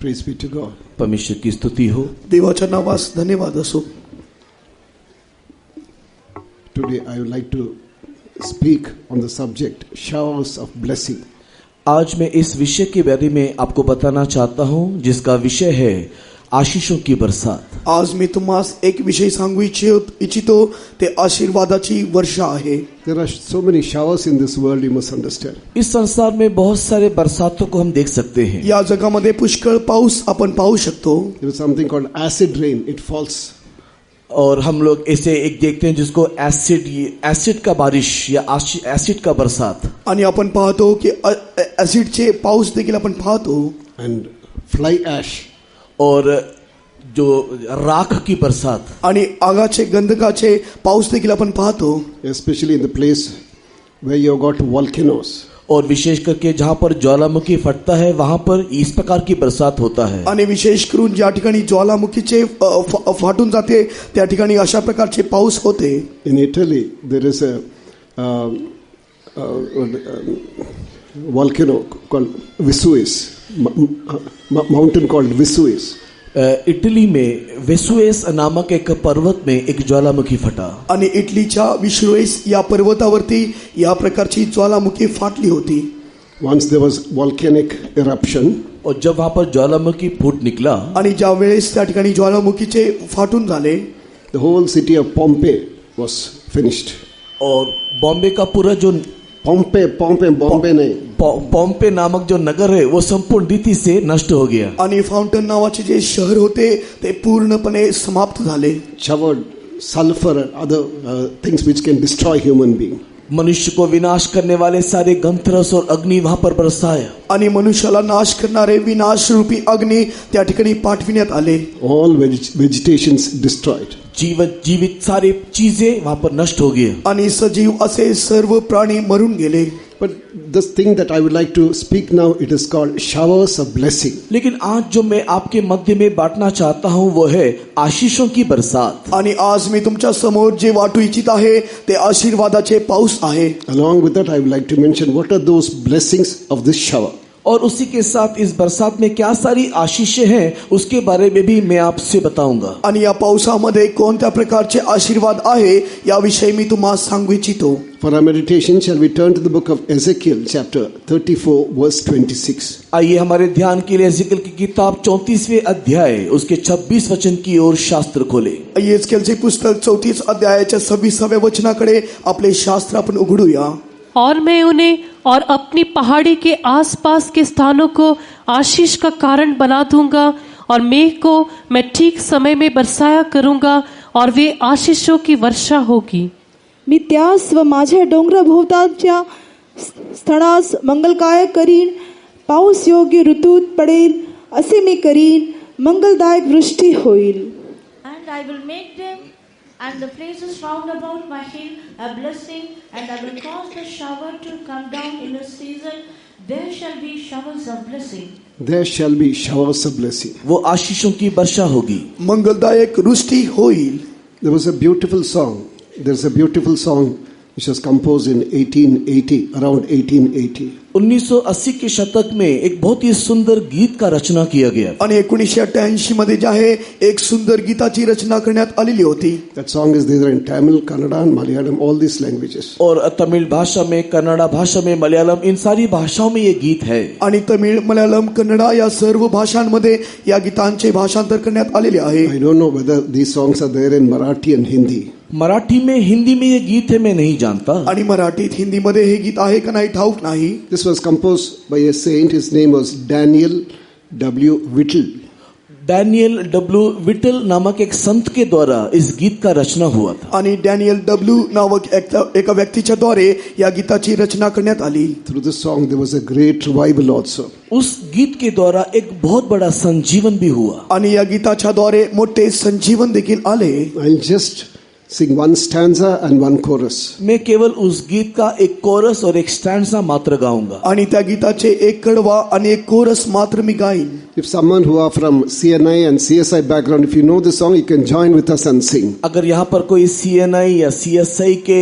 Praise be to God. परमेश्वर की स्तुति हो। देवाच्या नावास धन्यवाद असो। Today I would like to speak on the subject showers of blessing. आज मैं इस विषय के बारे में आपको बताना चाहता हूं जिसका विषय है आशीषों की बरसात। आज मी तुम्हास एक विषय सांगू इच्छितो ते आशीर्वादाची वर्षा आहे। There are so many showers in this world, you must understand. इस संसार में बहुत सारे बरसातों को हम देख सकते हैं। या जगामध्ये पुष्कळ पाऊस आपण पाहू शकतो। There is something called acid rain. It falls. और हम लोग ऐसे एक देखते हैं जिसको एसिड का बारिश या एसिड का बरसात। आणि आपण पाहतो की ऍसिडचे पाऊस देखील आपण पाहतो। And fly ash. और जो राख की बरसात आणि आगाचे गंधकाचे पाऊस देखील आपण पाहतो। Especially in the place where you got volcanoes. और विशेष करके जहां पर ज्वालामुखी फटता है वहां पर इस प्रकार की बरसात होता है। आणि विशेष करून ज्या ठिकाणी ज्वालामुखीचे फाटून जाते त्या ठिकाणी अशा प्रकारचे पाऊस होते। In Italy there is a volcano called Vesuvius, mountain called Vesuvius. Italy में वेसुएस नामक एक पर्वत में एक ज्वालामुखी फटा। आणि इटलीच्या विश्रुएस या पर्वतावरती या प्रकारची ज्वालामुखी फाटली होती। Once there was volcanic eruption. और जब वहां पर ज्वालामुखी फूट निकला आणि ज्या वेळेस त्या ठिकाणी ज्वालामुखीचे फाटून झाले, the whole city of Pompeii was finished. और बॉम्बे का पूरा जो Pompeii नहीं, पॉम्पे नामक जो नगर है वो संपूर्ण रीति से नष्ट हो गया। आणि फाउंटन नावाचे जे शहर होते ते पूर्णपणे समाप्त झाले। showered sulfur and other things which can destroy human being. मनुष्य को विनाश करने वाले सारे गंधरस और अग्नि वहां पर बरसाया। आणि मनुष्याला नाश करणारे विनाश रूपी अग्नि त्या ठिकाणी पाठविण्यात आले। All vegetations destroyed. जीवित सारी चीजें वहां पर नष्ट हो गए। आणि सजीव असे सर्व प्राणी मरून गेले। But this thing that I would like to speak now, it is called showers of blessing. लेकिन आज जो मैं आपके मध्य में बांटना चाहता हूं वो है आशीषों की बरसात। आणि आज मी तुमच्या समोर जे वाटू इच्छित आहे ते आशीर्वादाचे पाऊस आहे। Along with that I would like to mention what are those blessings of this shower. और उसी के साथ इस बरसात में क्या सारी आशीषें हैं उसके बारे में भी मैं आपसे बताऊंगा। आणि या पावसामध्ये कोणत्या प्रकारचे आशीर्वाद आहे याविषयी मी तुम्हाला सांगू इच्छितो। For our meditation shall we turn to the book of Ezekiel chapter 34 verse 26. आइए हमारे ध्यान के लिए एजेकियल की किताब 34वें अध्याय उसके 26 वचन की ओर शास्त्र खोले। एजेकियलचे पुस्तक 34 अध्यायाच्या 26व्या वचनाकडे आपले शास्त्र आपण उघडूया। और मैं उन्हें और अपनी पहाड़ी के आसपास के स्थानों को आशीष का कारण बना दूंगा और मेघ को मैं ठीक समय में बरसाया करूंगा और वे आशीषों की वर्षा होगी। मी त्यास व माझ्या डोंगराभोवतालच्या स्थळास मंगलकारक करीन, पाऊस योग्य ऋतूत पडेल असे मी करीन, मंगलदायक वृष्टी होईल। And I will make them and the places round about my hill a blessing, and I will cause the shower to come down in a season. There shall be showers of blessing. There shall be showers of blessing. वो आशीषों की वर्षा होगी, मंगलदायक वृष्टि होईल। There was a beautiful song. There's a beautiful song which was composed in 1880, around 1880. 1980 के शतक में एक बहुत ही सुंदर गीत का रचना किया गया। आणि 1988 मध्ये जे आहे एक सुंदर गीताची रचना करण्यात आलेली होती। That song is there in Tamil, Kannada and Malayalam, all these languages. और तमिल भाषा में, कन्नड़ा भाषा में, मलयालम, इन सारी भाषाओं में ये गीत है। आणि तमिळ, मल्याळम, कन्नडा या सर्व भाषांमध्ये या गीतांचे भाषांतर करण्यात आलेले आहे। I don't know whether these songs are there in Marathi and Hindi. Marathi में, हिंदी में ये गीत है मैं नहीं जानता। आणि मराठीत, हिंदीमध्ये हे गीत आहे का नाही ठाऊक नाही। This was composed by a saint. His name was Daniel W. Whittle. Daniel W whittle नामक एक संत के द्वारा इस गीत का रचना हुआ था। आणि डॅनियल डब्ल्यू नामक एका व्यक्तीच्या द्वारे या गीताची रचना करण्यात आली। Through this song there was a great revival also. उस गीत के द्वारा एक बहुत बड़ा संजीवन भी हुआ। आणि या गीताच्या द्वारे मोठे संजीवन देखील आले। I'll just sing one stanza and one chorus. मैं केवल उस गीत का एक कोरस और एक स्टैंजा मात्र गाऊंगा. आणि त्या गीताचे एक कडवा आणि एक कोरस मात्र मी गाईन. If someone who are from CNI and CSI background, if you know the song, you can join with us and sing. अगर यहाँ पर कोई CNI या CSI के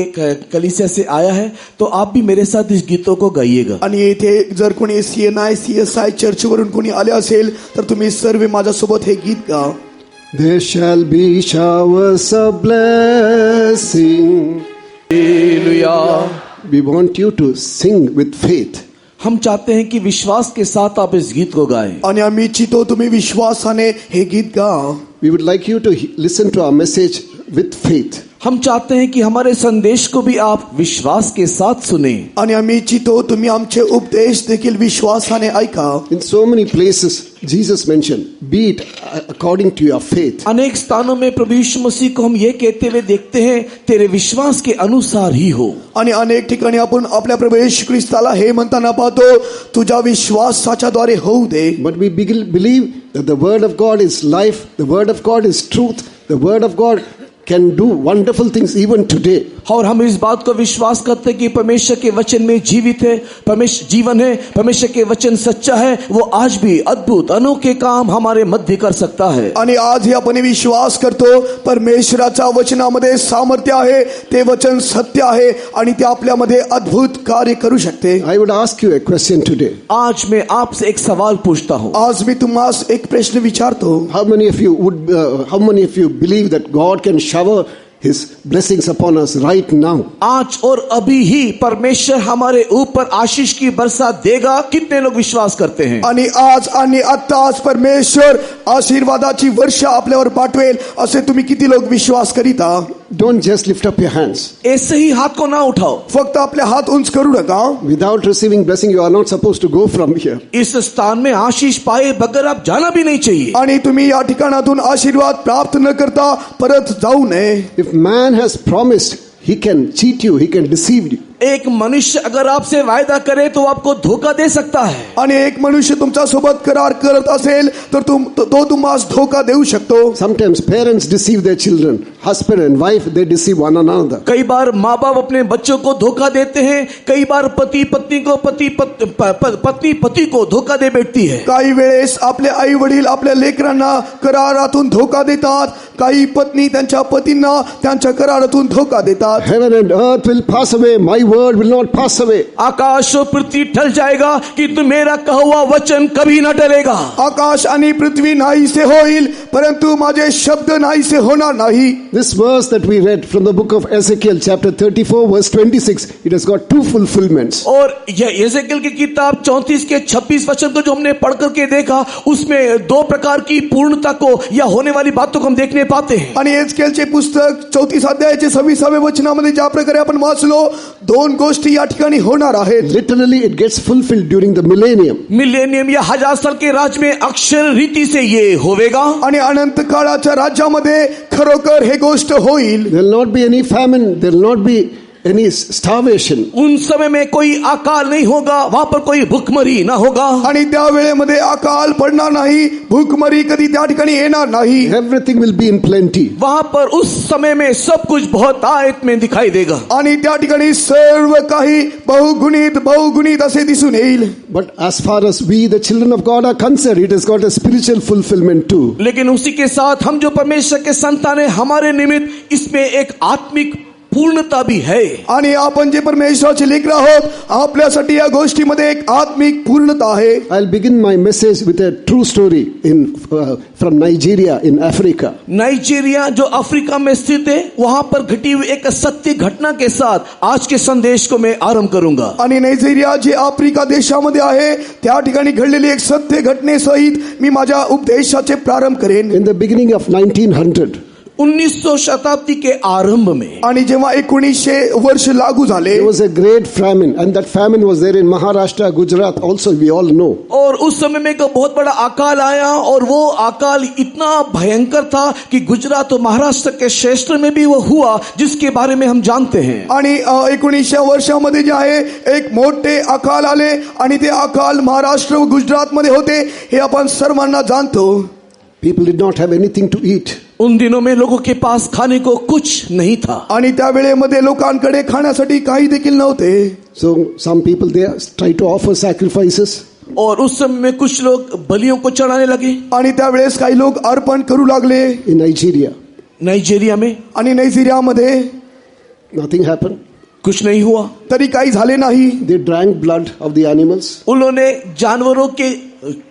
कलीसिया से आया है तो आप भी मेरे साथ इस गीतों को गाइएगा. आणि इथे जर कोणी CNI CSI चर्चवरून कोणी आले असेल तर तुम्ही सर्व माझ्यासोबत हे गीत गा. There shall be showers of blessing. Hallelujah. We want you to sing with faith. हम चाहते हैं कि विश्वास के साथ आप इस गीत को गाएं. आणि आम्ही इच्छितो तुम्ही विश्वासाने हे गीत गा. We would like you to listen to our message with faith. हम चाहते हैं कि हमारे संदेश को भी आप विश्वास के साथ सुने. आणि आम्ही इच्छितो तुम्ही आमचे उपदेश देखील विश्वासाने ऐका. In so many places, Jesus mentioned, be it according to your faith. अनेक स्थानों में प्रभु यीशु मसीह को हम ये कहते हुए देखते हैं, तेरे विश्वास के अनुसार ही हो. आणि अनेक ठिकाणी आपण आपल्या प्रभू येशू ख्रिस्ताला हे म्हणताना पाहतो, तुझ्या विश्वासाच्या द्वारे होऊ दे. But we believe that the word of God is life, the word of God is truth, the word of God can do wonderful things even today. और हम इस बात को विश्वास करते हैं कि परमेश्वर के वचन में जीवित है, परमेश्वर जीवन है, परमेश्वर के वचन सच्चा है, वो आज भी अद्भुत अनोखे काम हमारे मध्य कर सकता है. आणि आज आपण विश्वास करतो परमेश्वराच्या वचनामध्ये सामर्थ्य आहे, ते वचन सत्य आहे आणि ते आपल्यामध्ये अद्भुत कार्य करू शकते. I would ask you a question today. आज मैं आपसे एक सवाल पूछता हूँ. आज मी तुम्हास एक प्रश्न विचारतो. How many of you believe that God can shower His blessings upon us right now? आज और अभी ही परमेश्वर हमारे ऊपर आशीष की बरसात देगा. कितने लोग विश्वास करते हैं? आणि आज आणि आत्ताच परमेश्वर आशीर्वादाची वर्षा आपल्यावर पाठवेल असे तुम्ही किती लोक विश्वास करीता? Don't just lift up your hands. ऐसे ही हाथ को ना उठाओ. फक्त आपले हात उंच करू नका. Without receiving blessing, you are not supposed to go from here. इस स्थान में आशीष पाए बगैर आप जाना भी नहीं चाहिए. आणि तुम्ही या ठिकाणातून आशीर्वाद प्राप्त न करता परत जाऊ नये. If man has promised, he can cheat you, he can deceive you. एक मनुष्य अगर आपसे वायदा करे तो आपको धोखा दे सकता है. आणि एक मनुष्य तुमच्या सोबत करार करत असेल तर तो तुम्हास धोका देऊ शकतो. Sometimes parents deceive their children. Husband and wife, they deceive one another. कई बार माँ बाप अपने बच्चों को धोखा देते हैं. कई बार पति पत्नी को धोखा दे बैठती है. काही वेळेस आपले आई वडील आपल्या लेकरांना करारातून धोका देतात. काही पत्नी त्यांच्या पतींना त्यांच्या करारातून धोका देतात. Heaven and earth will pass away, my word will not pass away. आकाश और पृथ्वी टल जाएगा किंतु मेरा कहा हुआ वचन कभी न टलेगा. आकाश आणि पृथ्वी नाहीसे होईल परंतु माझे शब्द नाहीसे होणार नाही. This verse that we read from the book of Ezekiel chapter 34 verse 26, it has got two fulfillments. और यह एजेकियल की किताब 34 के 26 वचन को जो हमने पढ़ करके देखा उसमें दो प्रकार की पूर्णता को या होने वाली बातों को हम देखने पाते हैं. आणि एजेकियलचे पुस्तक 34 अध्यायाचे 26व्या वचनामध्ये ज्या प्रकारे आपण वाचलो दोन गोष्टी या ठिकाणी होणार आहेत. Literally it gets fulfilled during the millennium. Millennium या 1000 साल के राज में अक्षर रीति से ये होवेगा. आणि अनंत काळाच्या राज्यामध्ये खरोखर हे गोष्ट होईल. There will not be any famine, there will not be any starvation. उन समय में कोई अकाल नहीं होगा, वहां पर कोई भूखमरी ना होगा. आणि त्या वेळेमध्ये अकाल पडणार नाही, भूखमरी कधी त्या ठिकाणी येणार नाही. Everything will be in plenty. वहां पर उस समय में सब कुछ बहुत आयत में दिखाई देगा. आणि त्या ठिकाणी सर्व काही बहुगुणित असे दिसून येईल. But as far as we the children of God are concerned, it has got a spiritual fulfillment too. लेकिन उसी के साथ हम जो परमेश्वर के संतान हैं हमारे निमित्त इसमें एक आत्मिक पूर्णता भी है. आणि आपण जे परमेश्वराचे लेकर आहोत आपल्यासाठी या गोष्टीमध्ये एक आत्मिक पूर्णता आहे. I'll begin my message with a true story from Nigeria in Africa. Nigeria जो अफ्रीका में स्थित है वहां पर घटी हुई एक सत्य घटना के साथ आज के संदेश को मैं आरंभ करूंगा. आणि नायजेरिया जे आफ्रिका देशामध्ये आहे त्या ठिकाणी घडलेली एक सत्य घटनेसहित मी माझ्या उपदेशाचे प्रारंभ करेन. In the beginning of 1900, 1900 शताब्दी के आरंभ में आणि जेव्हा 1900 वर्ष लागू झाले there was a great famine, and that famine was there in Maharashtra, Gujarat also, we all know. और उस समय में एक बहुत बड़ा अकाल आया और वो अकाल इतना भयंकर था कि गुजरात और महाराष्ट्र के क्षेत्र में भी वो हुआ जिसके बारे में हम जानते हैं. आणि 1900 वर्षामध्ये जे आहे एक मोठे अकाल आले आणि ते अकाल महाराष्ट्र व गुजरात मध्ये होते हे आपण सर्वांना जाणतो. People did not have anything to eat. उन दिनों में लोगों के पास खाने को कुछ नहीं था. आणि त्या वेळेमध्ये लोकांकडे खाण्यासाठी काही देखील नव्हते. So some people there try to offer sacrifices. और उस समय में कुछ लोग बलियों को चढ़ाने लगे. आणि त्यावेळेस काही लोक अर्पण करू लागले. In Nigeria, नाइजीरिया में आणि नायजेरियामध्ये nothing happened. कुछ नहीं हुआ. तरी काही झाले नाही. They drank blood of the animals. उन्होंने जानवरों के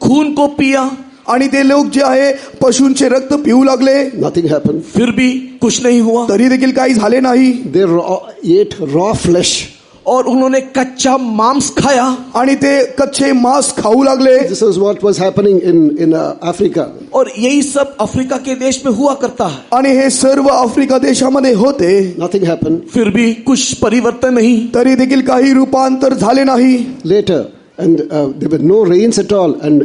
खून को पिया. आणि ते लोक जे आहे पशूंचे रक्त पिऊ लागले. Nothing happened. फिर भी कुछ नहीं हुआ. तरी देखील काही झाले नाही. They ate raw flesh. और उन्होंने कच्चा मांस खाया. आणि ते कच्चे मांस खाऊ लागले. This is what was happening in Africa. और यही सब अफ्रीका के देश में हुआ करता है. आणि हे सर्व आफ्रिका देशामध्ये होते. Nothing happened. फिर भी कुछ परिवर्तन नहीं. तरी देखील काही रूपांतर झाले नाही. Later, and there were no rains at all, and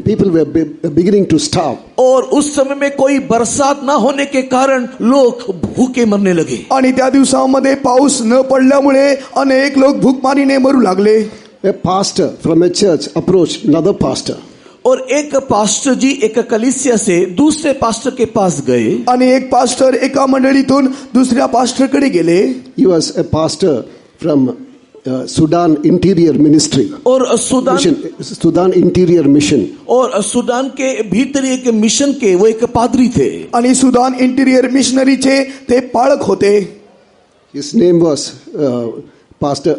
people were beginning to starve. और उस समय में कोई बरसात ना होने के कारण लोग भूखे मरने लगे. आणि त्या दिवसामध्ये पाऊस न पडल्यामुळे अनेक लोक भूकमारीने मरू लागले. A pastor from a church approached another pastor. और एक पास्टर जी एक कलीसिया से दूसरे पास्टर के पास गए. आणि एक पास्टर एका मंडळीतून दुसऱ्या पास्टरकडे गेले. He was a pastor from Sudan Interior Ministry. और Sudan Interior Mission. और सुदान के भीतर एक मिशन के वो एक पादरी थे. आणि सुदान इंटिरियर मिशनरीचे ते पाळक होते. His name was Pastor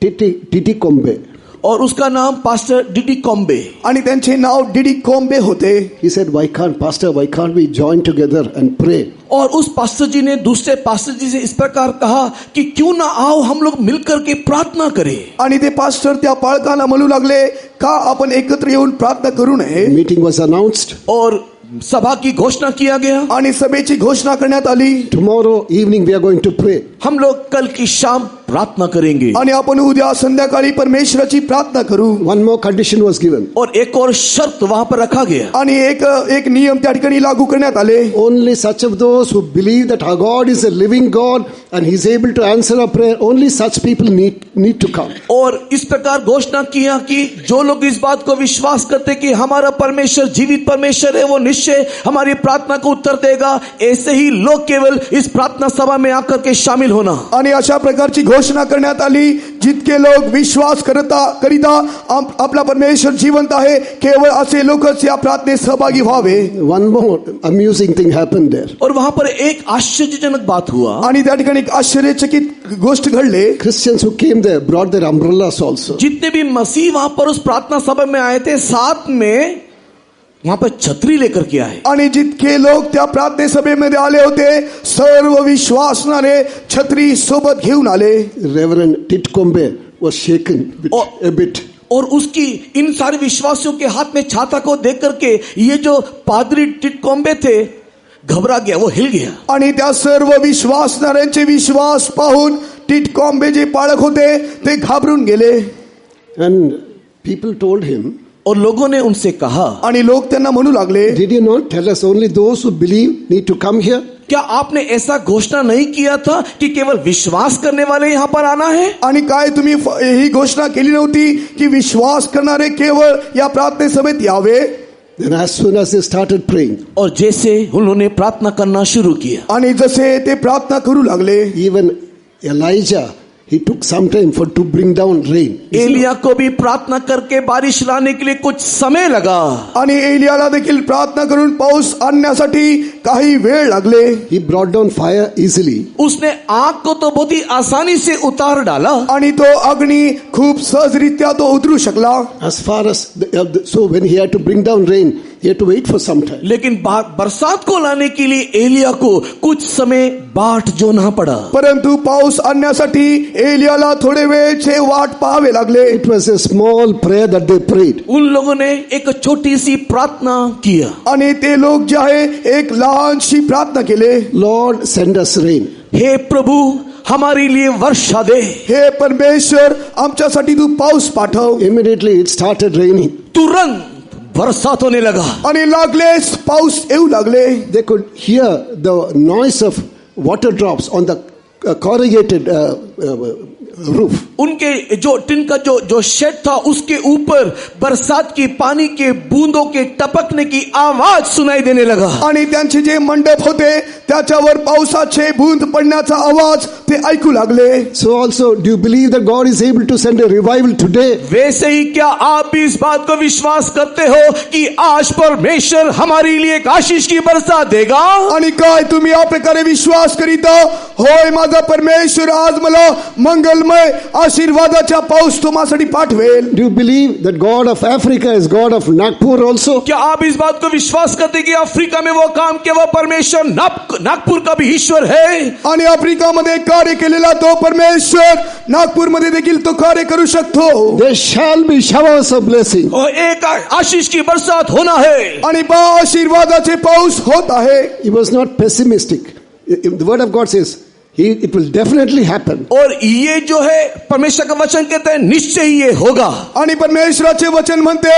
Titi Kombe. और उसका नाम पास्टर डिडी कॉम्बे. आणि त्यांचे नाव डिडी कोम्बे होते. He said, why can't we join together and pray? और उस पास्टर जी ने दूसरे पास्टर जी से इस प्रकार कहा कि क्यों ना आओ हम लोग मिलकर के प्रार्थना करें. आणि ते पास्टर त्या पाळकाला म्हणू लागले का आपण एकत्र येऊन प्रार्थना करू नये. Meeting was announced. और सभा की घोषणा किया गया. आणि सभेची घोषणा करण्यात आली. Tomorrow evening we are going to pray. हम लोग कल की शाम प्रार्थना करेंगे. आणि आपण उद्या संध्याकाळी परमेश्वराची प्रार्थना करू. One more condition was given. और एक और शर्त वहां पर रखा गया. आणि एक नियम त्या ठिकाणी लागू करण्यात आले. Only such of those who believe that our God is a living God and He is able to answer a prayer, only such people need to come. और इस प्रकार घोषणा किया कि जो लोग इस बात को विश्वास करते कि हमारा परमेश्वर जीवित परमेश्वर है, वो निश्चय हमारी प्रार्थना को उत्तर देगा, ऐसे ही लोग केवल इस प्रार्थना सभा में आकर के शामिल होना. आणि अशा प्रकारची घोषणा करण्यात आली जितके लोक विश्वास करिता आपला परमेश्वर जिवंत आहे, केवळ असे लोकच या प्रार्थनेत सहभागी व्हावे. One more amusing thing happened there. और वहां पर एक आश्चर्यजनक बात हुआ. आणि त्या ठिकाणी एक आश्चर्यचकित गोष्ट घडले. Christians who came there brought their umbrellas also. जितने भी मसीह वहां पर उस प्रार्थना सभा में आए थे, साथ में वहां पर छतरी लेकर के आए. आणि जितके लोक त्या प्रार्थना सभेमध्ये आले होते सर्व विश्वासनाने छत्री सोबत घेऊन आले. Reverend Titkombe was shaken a bit. और उसकी इन सारे विश्वासियों के हाथ में छाता को देख करके ये जो पादरी टिटकोम्बे थे घबरा गया, वो हिल गया. आणि त्या सर्व विश्वासणाऱ्यांचे विश्वास पाहून टिटकोम्बे जे पाळक होते ते घाबरून गेले. And people told him, और लोगों ने उनसे कहा, आणि लोक त्यांना म्हणू लागले, did you not tell us only those who believe need to come here? क्या आपने ऐसा घोषणा नहीं किया था कि केवल विश्वास करने वाले यहाँ पर आना है? आणि काय तुम्ही ही घोषणा केली नव्हती की विश्वास करणारे केवळ या प्रार्थना सभेत यावे? Then as soon as they started praying, और जैसे उन्होंने प्रार्थना करना शुरू किया, आणि जसे ते प्रार्थना करू लागले, even Elijah, he took some time to bring down rain. Elia को भी प्रार्थना करके बारिश लाने के लिए कुछ समय लगा. आणि एलियाला देखील प्रार्थना करून पाऊस आणण्यासाठी काही वेळ लागले. He brought down fire easily. उसने आग को तो बहुत ही आसानी से उतार डाला. आणि तो अग्नी खूप सहजरित्या तो उतरू शकला. As far as so when he had to bring down rain, he had to wait for some time. लेकिन बरसात को लाने के लिए एलिया को कुछ समय बाट जोना पड़ा. परंतु पाऊस आणण्यासाठी एलियाला थोडे वेळचे वाट पाहावे लागले. It was a small prayer that they prayed. उन लोगों ने एक छोटी सी प्रार्थना किया. आणि ते लोक जे आहे एक लहानशी प्रार्थना केले. Lord, send us rain. हे प्रभु हमारे लिए वर्षा दे. हे परमेश्वर आमच्यासाठी तू पाऊस पाठव. Immediately it started raining. तुरंत बरसात होने लगा. आणि लागलेच पाऊस येऊ लागले. They could hear the noise of water drops on the corrugated roof. उनके जो टिन का जो शेड था उसके ऊपर बरसात की पानी के बूंदों के टपकने की आवाज सुनाई देने लगा. आणि त्यांचे जे मंडप होते त्याच्यावर पावसाचे बूंद पडण्याचा आवाज ते ऐकू लागले. So also, do you believe that God is able to send a revival today? वैसे ही क्या आप भी इस बात को विश्वास करते हो कि आज परमेश्वर हमारे लिए एक आशीष की बरसात देगा? आणि काय तुम्ही या प्रकारे विश्वास करीता? होय, माझा परमेश्वर आज मला मंगलमय आशीर्वादाचा पाऊस तुम्हासाठी पाठवेल. Do you believe that God of Africa is God of Nagpur also? क्या आप इस बात को विश्वास करते कि अफ्रीका में वो काम किया वो परमेश्वर नागपुर का भी ईश्वर है? आणि आफ्रिकामध्ये कार्य केलेला तो परमेश्वर नागपूरमध्ये देखील तो कार्य करू शकतो. There shall be showers of blessing. और एक आशीष की बरसात होना है. आणि बा आशीर्वादाचे पाऊस होत आहे. He was not pessimistic. The word of God says, it will definitely happen. और ये जो है परमेश्वर का वचन कहते हैं निश्चय ही ये होगा. आणि परमेश्वराचे वचन म्हणते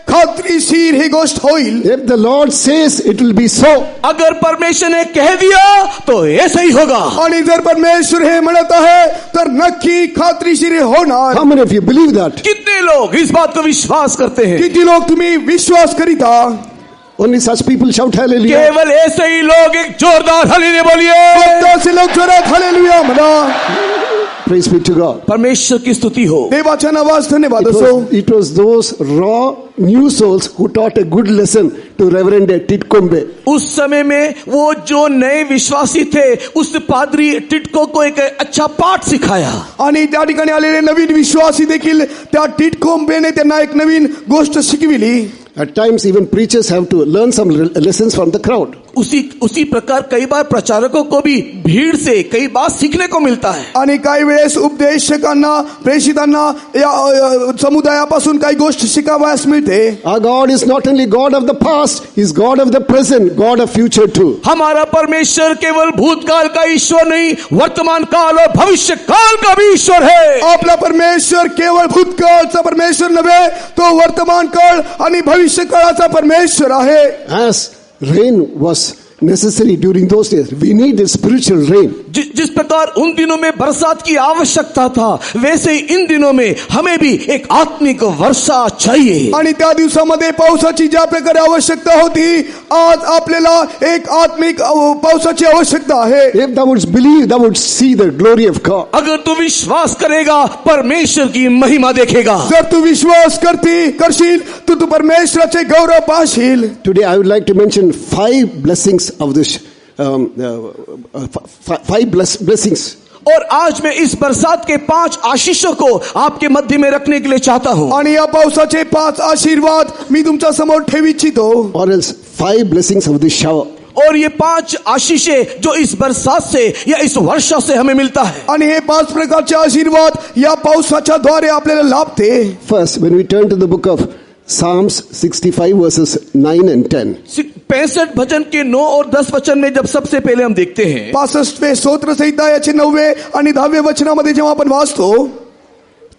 खात्रीशीर ही गोष्ट होईल. If the Lord says, it will be so. अगर परमेश्वर ने कह दिया तो ऐसा ही होगा. आणि जर परमेश्वर हे म्हणत आहे तर नक्की खात्रीशीर हे होणार. How many of you believe that? कितने लोग इस बात को विश्वास करते हैं? किती लोक तुम्ही विश्वास करीता? Only such people shout hallelujah. केवल ऐसे ही लोग एक जोरदार हालेलुया बोलिए. फक्त असे लोक जोरात हालेलुया म्हणा. Praise be to God. परमेश्वर की स्तुति हो. देवाच्या नावास धन्यवाद असो. It was those raw new souls who taught a good lesson to Reverend Titkombe. उस समय में वो जो नए विश्वासी थे उस पादरी टिटको को एक अच्छा पाठ सिखाया. आणि त्या ठिकाणी आलेले नवीन विश्वासी देखील त्या टिटकोंबेने त्यांना एक नवीन गोष्ट शिकविली. At times even preachers have to learn some lessons from the crowd. उसी प्रकार कई बार प्रचारकों को भी भीड़ से कई बात सीखने को मिलता है. आणि काही वेळेस उपदेशकांना प्रेषितांना या समुदायापासून काही गोष्ट शिकावयास मिळते. Our God is not only God of the past, He is God of the present, God of future too. हमारा परमेश्वर केवल भूतकाल का ईश्वर नहीं वर्तमान काल और भविष्य काल का भी ईश्वर है. आपला परमेश्वर केवळ भूतकाळचा परमेश्वर नव्हे, तो वर्तमान काळ आणि भविष्य काळाचा परमेश्वर आहे. As rain was necessary during those days, we need a spiritual rain. जिस प्रकार उन दिनों में बरसात की आवश्यकता था वैसे ही इन दिनों में हमें भी एक आत्मिक वर्षा चाहिए. आणि त्या दिवसामध्ये पावसाची ज्या प्रकारे आवश्यकता होती आज आपल्याला एक आत्मिक पावसाची आवश्यकता आहे. If thou wouldst believe, thou wouldst see the glory of God. अगर तू विश्वास करेगा परमेश्वर की महिमा देखेगा. जर तू विश्वास करशील तर तू परमेश्वराचे गौरव पाहशील. Today I would like to mention 5 blessings of this 5 blessings. और आज मैं इस बरसात के 5 आशीषों को आपके मध्य में रखने के लिए चाहता हूं. आणि या पावसाचे 5 आशीर्वाद मी तुमच्या समोर ठेवू इच्छितो. Or else 5 blessings of this shower. और ये 5 आशीषें जो इस बरसात से या इस वर्षा से हमें मिलता है. आणि हे 5 प्रकारचे आशीर्वाद या पावसाच्या द्वारे आपल्याला लाभते. First, when we turn to the book of Psalms 65 verses 9 and 10. 65 भजन के 9 और 10 वचन में जब सबसे पहले हम देखते हैं 65 स्तोत्र संहिता याचे 9 आणि 10 वचनामध्ये जेव्हा आपण वाचतो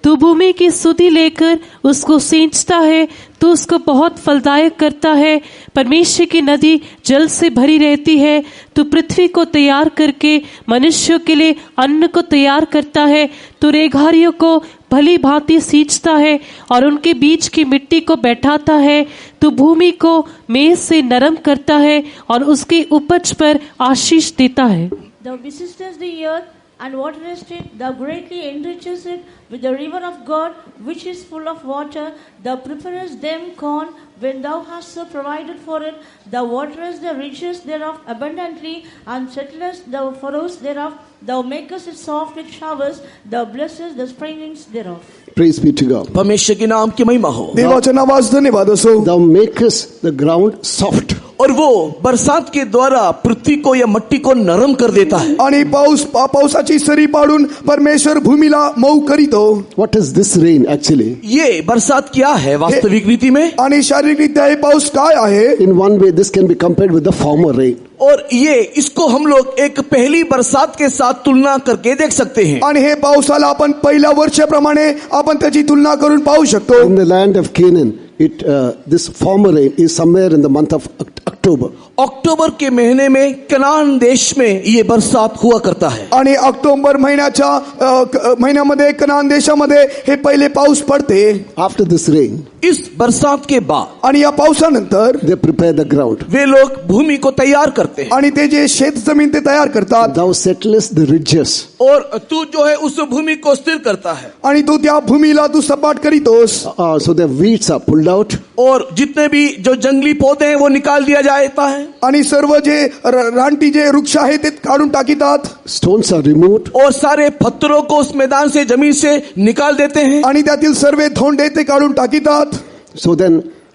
तू भूमि की स्तुति लेकर उसको सींचता है, तू उसको बहुत फलदायक करता है. परमेश्वर की नदी जल से भरी रहती है. तू पृथ्वी को तैयार करके मनुष्यों के लिए अन्न को तैयार करता है. तू रेघारियों को भली भांति सींचता है और उनके बीच की मिट्टी को बैठाता है. तू भूमि को मेज से नरम करता है और उसकी उपज पर आशीष देता है. Thou visitest the earth and waterest it, thou greatly enrichest it with the river of God, which is full of water. Thou preparest them corn when thou hast so provided for it. Thou waterest the riches thereof abundantly, and settlest the furrows thereof. Thou makest it soft with showers. Thou blessest the springings thereof. Praise be to God. परमेश्वर के नाम की महिमा हो. देवाच्या नावास धन्यवाद असो. Thou makest the ground soft. और वो बरसात के द्वारा पृथ्वी को या मिट्टी को नरम कर देता है. आणि पावसाची सरी पाडून परमेश्वर भूमीला मऊ करीतो. What is this rain actually? ये बरसात क्या है वास्तविक रीति में? आणि शारीरिकरित्या हे पाऊस काय आहे? In one way this can be compared with the former rain. और ये इसको हम लोग एक पहली बरसात के साथ तुलना करके देख सकते हैं. आणि हे पावसाला आपण पहिल्या वर्षाप्रमाणे आपण त्याची तुलना करून पाहू शकतो. In the land of Canaan, this former rain is somewhere in the month of October. अक्टूबर के महीने में कनान देश में ये बरसात हुआ करता है। आणि ऑक्टोबर महिन्यामध्ये कनान देशामध्ये हे पहिले पाऊस पडते. After this rain, इस बरसात के बाद आणि या पावसानंतर they prepare the ground. वे लोग भूमि को तैयार करते हैं। आणि ते जे शेत जमीन ते तयार करतात. Thou settlest the ridges. और तू जो है उस भूमि को स्थिर करता है। आणि तू त्या भूमीला तू सपाट करीतोस. So the weeds are pulled out. और जितने भी जो जंगली पौधे हैं वो निकाल दिया जाता है। आणि सर्व जे रानटी जे वृक्ष आहेत ते काढून टाकीतात. Stones are removed. और सारे पत्थरों को उस मैदान से जमीन से निकाल देते हैं। आणि त्यातील सर्व धोंडे ते काढून टाकीतात. So then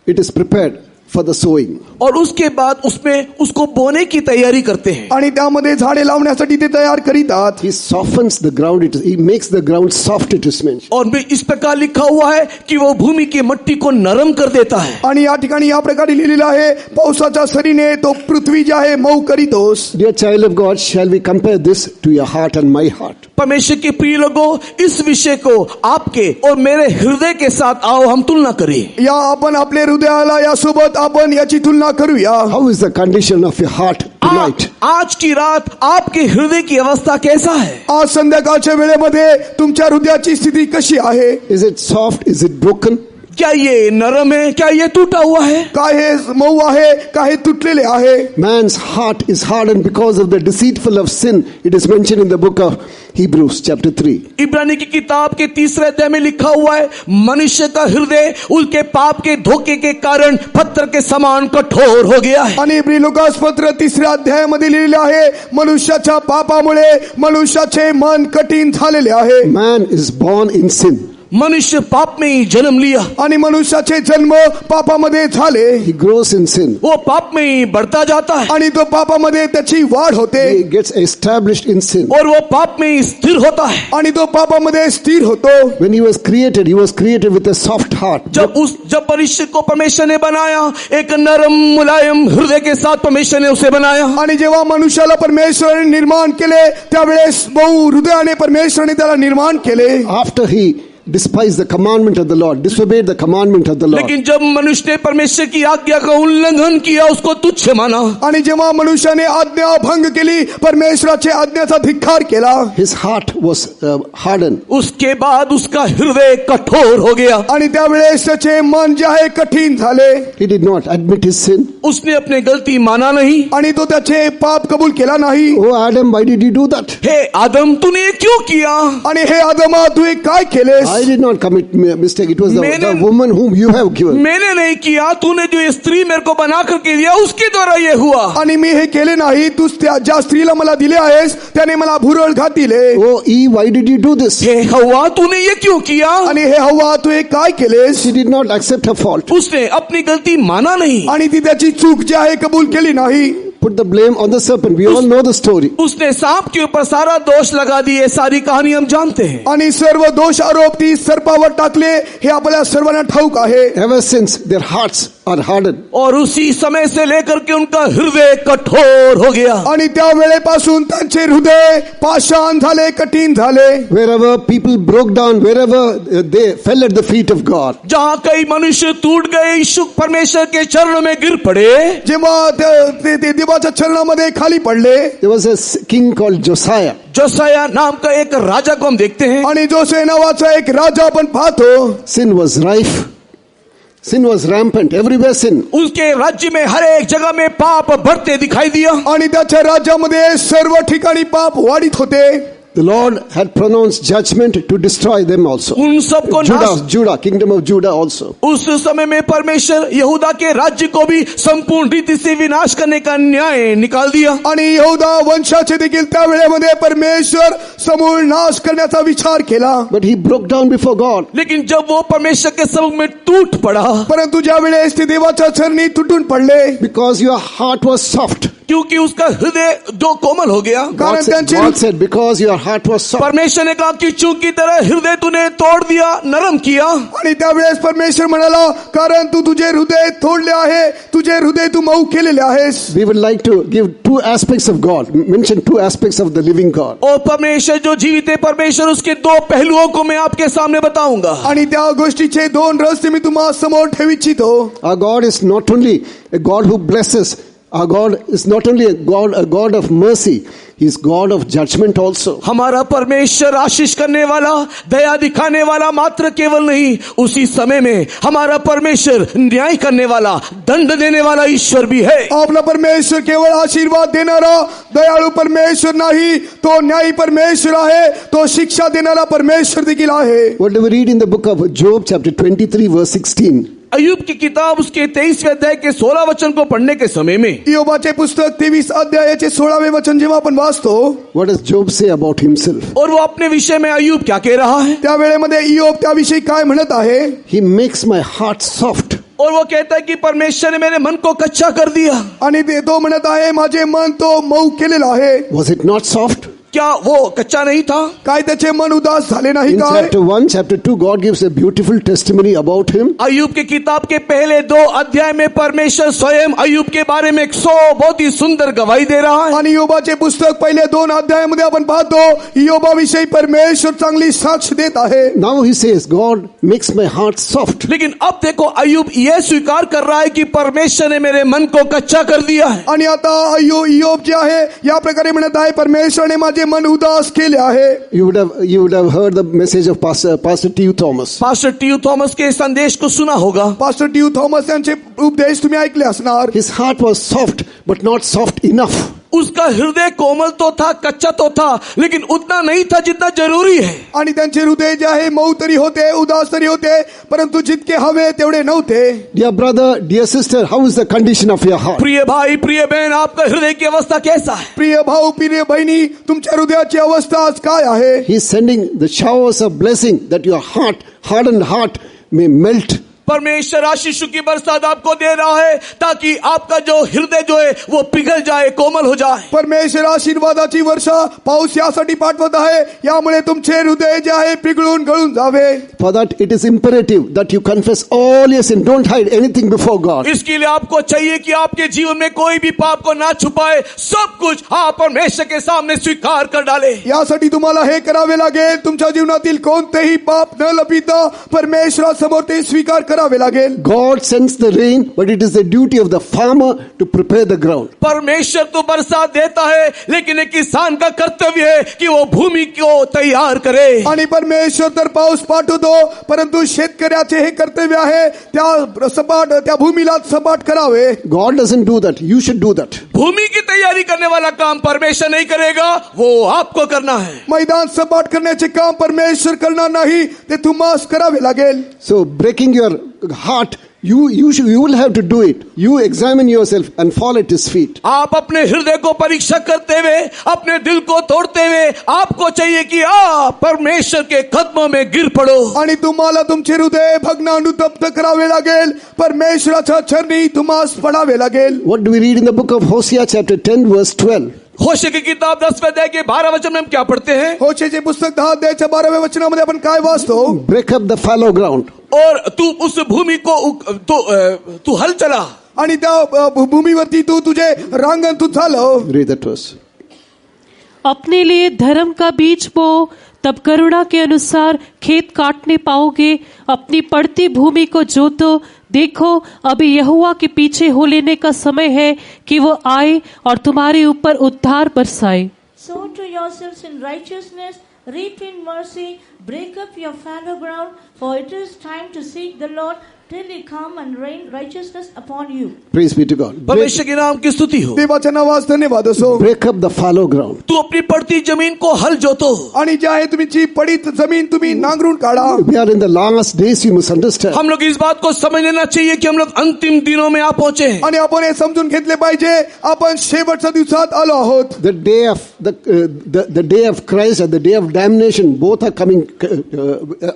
it is prepared for the sowing. और उसके बाद उसमें उसको बोने की तैयारी करते हैं। आणि त्यामध्ये झाडे लावण्यासाठी ते तयार करीतात. He softens the ground. He makes the ground soft, it is mentioned. और भी इस प्रकार लिखा हुआ है कि वो भूमि की मिट्टी को नरम कर देता है। आणि या ठिकाणी या प्रकारे लिहिलेलं आहे, पावसाच्या सरीने तो पृथ्वी जी आहे मऊ करीतोस. Dear child of God, shall we compare this to your heart and my heart? परमेश्वर के प्रिय लोगों, इस विषय को आपके और मेरे हृदय के साथ आओ हम तुलना करें। या आपण आपल्या हृदयाला यासोबत आपण याची तुलना करूया. How is the condition of your heart tonight? आज की रात आपके हृदय की अवस्था कैसा है? आज संध्याकाळच्या वेळेमध्ये तुमच्या हृदयाची स्थिती कशी आहे? Is it soft? Is it broken? क्या ये नरम है? क्या ये टूटा हुआ है? काय हे मऊ आहे? काय हे तुटलेले आहे? Man's heart is hardened because of the deceitful of sin. It is mentioned in the book of Hebrews chapter 3. इब्रानी की किताब के 3 अध्याय में लिखा हुआ है, मनुष्य का हृदय उनके पाप के धोखे के कारण पत्थर के समान कठोर हो गया है। आणि इब्री लूकास पत्र 3 अध्यायामध्ये लिहिलेले आहे, मनुष्याच्या पापामुळे मनुष्याचे मन कठीण झालेले आहे. Man is born in sin. मनुष्य पाप में ही जन्म लिया। आणि मनुष्याचे जन्म पापामध्ये झाले. He grows in sin. वो पाप में ही बढ़ता जाता है आणि तो पापामध्ये त्याची वाढ होते. He gets established in sin. और वो पाप में ही स्थिर होता है। आणि तो पापामध्ये स्थिर होतो. When he was created with a soft heart. जब मनुष्य को परमेश्वर ने बनाया, एक नरम मुलायम हृदय के साथ परमेश्वर ने उसे बनाया। आणि जेव्हा मनुष्याला परमेश्वराने निर्माण केले, त्यावेळेस मऊ हृदयाने परमेश्वराने त्याला निर्माण केले. After he despised the commandment of the Lord, disobeyed the commandment of the Lord. लेकिन जब मनुष्य ने परमेश्वर की आज्ञा का उल्लंघन किया, उसको तुच्छ माना। आणि जेव्हा मनुष्याने आज्ञा भंग केली, परमेश्वराच्या आज्ञेचा धिक्कार केला, His heart was hardened. उसके बाद उसका हृदय कठोर हो गया। आणि त्यावेळेस त्याचे मन जे आहे कठीण झाले. He did not admit his sin. उसने अपनी गलती माना नहीं। आणि तो त्याचे पाप कबूल केला नाही. Oh Adam, why did you do that? हे आदम, तूने ये क्यों किया? आणि हे आदमा, तू हे काय केलेस? I did not commit mistake. It was the Maine- woman whom you have given. मैंने नहीं किया, तूने जो ये स्त्री मेरे को बना करके दिया उसके द्वारा ये हुआ। आणि मी हे केले नाही, तू ज्या स्त्रीला मला दिले आहेस त्याने मला भुरळ घातिले. Oh Eve, why did you do this? हे हव्वा, तूने ये क्यों किया? आणि हे हव्वा, तू हे काय केलेस? She did not accept her fault. उसने अपनी गलती माना नहीं। आणि ती त्याची चूक जी आहे कबूल केली नाही. Put the blame on the serpent. We all know the story. उसने सांप के ऊपर सारा दोष लगा दिए। सारी कहानी हम जानते हैं। आणि सर्व दोष आरोप ती सर्पावर टाकले, हे आपल्या सर्वांना ठाऊक आहे. Ever since their hearts are hardened. और उसी समय से लेकर के उनका हृदय कठोर हो गया। आणि त्या वेळेपासून त्यांचे हृदय पाषाण झाले, कठीण झाले. Wherever people broke down, wherever they fell at the feet of God. जहाँ कई मनुष्य टूट गए, यीशु परमेश्वर के चरणों में गिर पड़े। जेव्हा ते देवाच्या चरणामध्ये खाली पडले. There was a king called Josiah. जोसाया नाम का एक राजा को हम देखते हैं। आणि जोसे नावाचा एक राजा आपण पाहतो. Sin was rife. Sin was rampant. Everywhere sin. उसके राज्य में हर एक जगह में पाप बढ़ते दिखाई दिया। आणि त्याच्या राज्यामध्ये सर्व ठिकाणी पाप वाढीत होते. The Lord had pronounced judgment to destroy them also. उन सबको Judah, kingdom of Judah also. उस समय में परमेश्वर यहूदा के राज्य को भी संपूर्ण रीति से विनाश करने का न्याय निकाल दिया। आणि यहूदा वंशाचे देखील त्या वेळेमध्ये परमेश्वर समूळ नाश करण्याचा विचार केला. But he broke down before God. लेकिन जब वो परमेश्वर के सम्मुख में टूट पड़ा, परंतु ज्या वेळेस ते देवाच्या चरणी तुटून पडले, Because your heart was soft. क्योंकि उसका हृदय जो कोमल हो गया। God said, because your heart was soft. परमेश्वर ने कहा कि चूंकि तेरा हृदय तूने तोड़ दिया, नरम किया। आणि त्यावेळेस परमेश्वर म्हणाला, कारण तू तुझे हृदय तोडले आहे, तुझे हृदय तू मऊ केलेले आहेस. We would like to give two aspects of God, mention two aspects of the living God. और परमेश्वर जो जीवित है परमेश्वर, उसके 2 पहलुओं को मैं आपके सामने बताऊंगा। आणि त्या गोष्टीचे 2 रहस्य मी तुम्हा समोर ठेवू इच्छितो. Our God is not only a God who blesses Our God is not only a God of mercy, He is God of judgment also. हमारा परमेश्वर आशीष करने वाला, दया दिखाने वाला मात्र केवल नहीं, उसी समय में हमारा परमेश्वर न्याय करने वाला, दंड देने वाला ईश्वर भी है. आपला परमेश्वर केवळ आशीर्वाद देणारा दयाळू परमेश्वर नाही, तो न्यायी परमेश्वर आहे, तो शिक्षा देणारा परमेश्वर देखील आहे. What do we read in the book of Job chapter 23 verse 16? अय्यूब की किताब उसके 23वें अध्याय के 16 वचन को पढ़ने के समय में इयोबाचे पुस्तक 23 अध्यायाचे 16वें वचन जेव्हा आपण वाचतो, What does Job say about himself? और वो अपने विषय में अय्यूब क्या कह रहा है, त्या वेळेमध्ये इयोब त्याविषयी काय म्हणत आहे. He makes my heart soft. और वो कहता है कि परमेश्वर ने मेरे मन को कच्चा कर दिया. आणि तो म्हणत आहे माझे मन तो मऊ केलेलं आहे. Was it not soft? क्या वो कच्चा नहीं था? काय त्याचे मन उदास झाले नाही In काय. chapter 1, chapter 2, God gives a beautiful testimony about him. अय्यूब की किताब के पहले 2 अध्याय में परमेश्वर स्वयं अय्यूब के बारे में 100 बहुत ही सुंदर गवाही दे रहा है. आणि इयोबाचे पुस्तक पहिले 2 अध्यायामध्ये आपण पाहतो इयोबाविषयी परमेश्वर चांगली साक्ष देत आहे. Now he says, God makes my heart soft. लेकिन अब देखो अय्यूब यह स्वीकार कर रहा है कि परमेश्वर ने मेरे मन को कच्चा कर दिया है. आणि आता इयोब जे आहे या प्रकारे म्हणत आहे परमेश्वरने माझे मन उदास केले आहे. You would have heard the message of Pastor T.U. Thomas. Pastor T U. Thomas के संदेश को सुना होगा. Pastor T U. थॉमस यांचे उपदेश तुम्ही ऐकले असणार. His heart was soft, but not soft enough. उसका हृदय कोमल तो था, कच्चा तो था, लेकिन उतना नहीं था जितना जरूरी है. आणि त्यांचे हृदय जे आहे मऊ तरी होते, उदास तरी होते, परंतु जितके हवे तेवढे नव्हते. Dear brother, dear sister, how is the condition of your heart? प्रिय भाई, प्रिय बहन, आपका हृदय की अवस्था कैसा है? प्रिय भाऊ, प्रिय बहिणी, तुमच्या हृदयाची अवस्था आज काय आहे. He is sending the showers of blessing that your heart, hardened heart, may melt. परमेश्वर आशीष की बरसात आपको दे रहा है ताकि आपका जो हृदय जो है वो पिघल जाए, कोमल हो जाए. परमेश्वर आशीर्वादाची वर्षा पाऊस यासाठी पाठवत आहे, यामुळे तुमचे हृदय जे आहे पिघळून गळून जावे. For that it is imperative that you confess all your sin. Don't hide anything before God. इसके लिए आपको चाहिए कि आपके जीवन में कोई भी पाप को ना छुपाए, सब कुछ आप परमेश्वर के सामने स्वीकार कर डाले. यासाठी तुम्हाला हे करावे लागेल, तुमच्या जीवनातील कोणतेही पाप न लपिता परमेश्वरासमोर ते स्वीकार करावे लागेल. God sends the rain, but it is the duty of the farmer to prepare the ground. परमेश्वर तो बरसात देता है, लेकिन एक किसान का कर्तव्य है कि वो भूमि को तैयार करे. आणि परमेश्वर तर पाऊस पाठवतो, परंतु शेतकऱ्याचे हे कर्तव्य आहे त्या भूमीला सपाट करावे. God doesn't do that. You should do that. भूमि की तैयारी करने वाला काम परमेश्वर नहीं करेगा, वो आपको करना है. मैदान सपाट करण्याचे काम परमेश्वर करणार नाही, ते तुम्हास करावे लागेल. So breaking your heart, you will have to do it. You examine yourself and fall at His feet. आप अपने हृदय को परीक्षा करते हुए, अपने दिल को तोड़ते हुए, आपको चाहिए कि आप परमेश्वर के कदमों में गिर पड़ो. आणि तुम्हाला तुमचे हृदय भग्नानुतप्त करावे लागेल, परमेश्वराच्या चरणी तुम्हास पडावे लागेल. What do we read in the book of Hosea chapter 10 verse 12? होशे की किताब 10वें अध्याय के 12 वचन में हम क्या पढ़ते हैं? होशेचे पुस्तक 10 अध्यायाच्या 12व्या वचनामध्ये आपण काय वाचतो. Break up the fallow ground. और तू उस भूमि को तू हल चला. आणि त्या भूमीवरती तू तुझे रांगण तू चालव. Read that verse. अपने लिए धर्म का बीज बो, तब करुणा के अनुसार खेत काटने पाओगे. अपनी पड़ती भूमि को जोतो, देखो अभी यहोवा के पीछे हो लेने का समय है कि वो आए और तुम्हारे ऊपर उद्धार बरसाए. Sow to yourselves in righteousness, reap in mercy, break up your fallow ground, for it is time to seek the Lord till he come and rain righteousness upon you. Praise be to God. परमेश्वर के नाम की स्तुति हो. देवाच्या नावास धन्यवाद असो. Break up the fallow ground. तू अपनी पड़ती जमीन को हल जोतो. आणि जे आहे तुमची पडीत जमीन तुम्ही नांगरून काढा. We are in the last days, you must understand. हम लोग इस बात को समझ लेना चाहिए कि हम लोग अंतिम दिनों में आ पहुंचे हैं. आणि आपण हे समजून घेतले पाहिजे, आपण शेवटच्या दिवसात आलो आहोत. The day of the day of Christ and the day of damnation both are coming,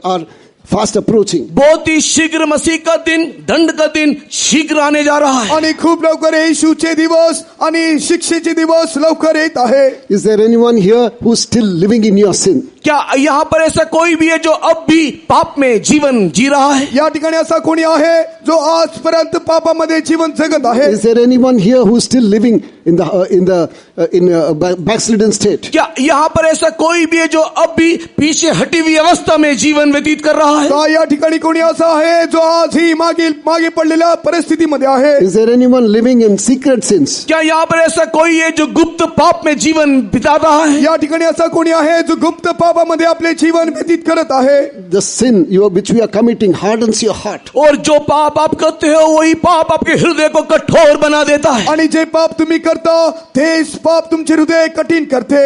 are fast approaching. बहुत ही शीघ्र मसीह का दिन, दंड का दिन शीघ्र आने जा रहा है. आणि खूप लवकर येशूचे दिवस आणि शिक्षेचे दिवस लवकर येत आहे. Is there anyone here who's still living in your sin? क्या यहाँ पर ऐसा कोई भी है जो अब भी पाप में जीवन जी रहा है? या ठिकाणी असा कोणी आहे जो आजपर्यंत पापामध्ये जीवन जगत आहे. Is there anyone here who's still living in a backslidden state? क्या यहाँ पर ऐसा कोई भी है जो अब भी पीछे हटी हुई अवस्था में जीवन व्यतीत कर रहा रहा है? का या ठिकाणी कोणी असा आहे जो आजही मागे पडलेल्या परिस्थितीमध्ये आहे? Is there anyone living in secret sins? क्या यहाँ पर ऐसा कोई है जो गुप्त पाप में जीवन बिता रहा है? या ठिकाणी असा कोणी आहे जो गुप्त पापामध्ये आपले जीवन व्यतीत करत आहे? The sin which we are committing hardens your heart. और जो पाप आप करते हो वही पाप आपके हृदय को कठोर बना देता है। आणि जे पाप तुम्ही करता तेच पाप तुमचे हृदय कठीण करते.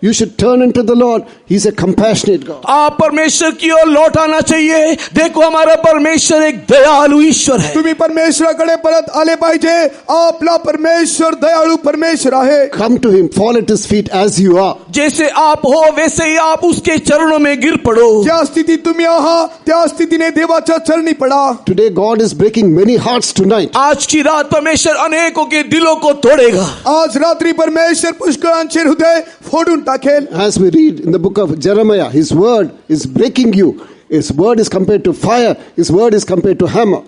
You should turn unto the Lord. He's a compassionate God. आप परमेश्वर की ओर लौट आना चाहिए। देखो हमारा परमेश्वर एक दयालु ईश्वर है। तुम्ही परमेश्वराकडे परत आले पाहिजे. आपला परमेश्वर दयाळू परमेश्वर आहे. Come to him, fall at his feet as you are. जैसे आप हो वैसे ही आप उसके चरणों में गिर पड़ो। ज्या स्थितीत तुम्ही आहात त्या स्थितीने देवाच्या चरणी पडा. Today God is breaking many hearts tonight. आज की रात परमेश्वर अनेकों के दिलों को तोड़ेगा। आज रात्री परमेश्वर पुष्कळांचे हृदय फोडून टाकेल. As we read in the book of Jeremiah, his word is breaking you. His word is compared to fire. His word is compared to hammer.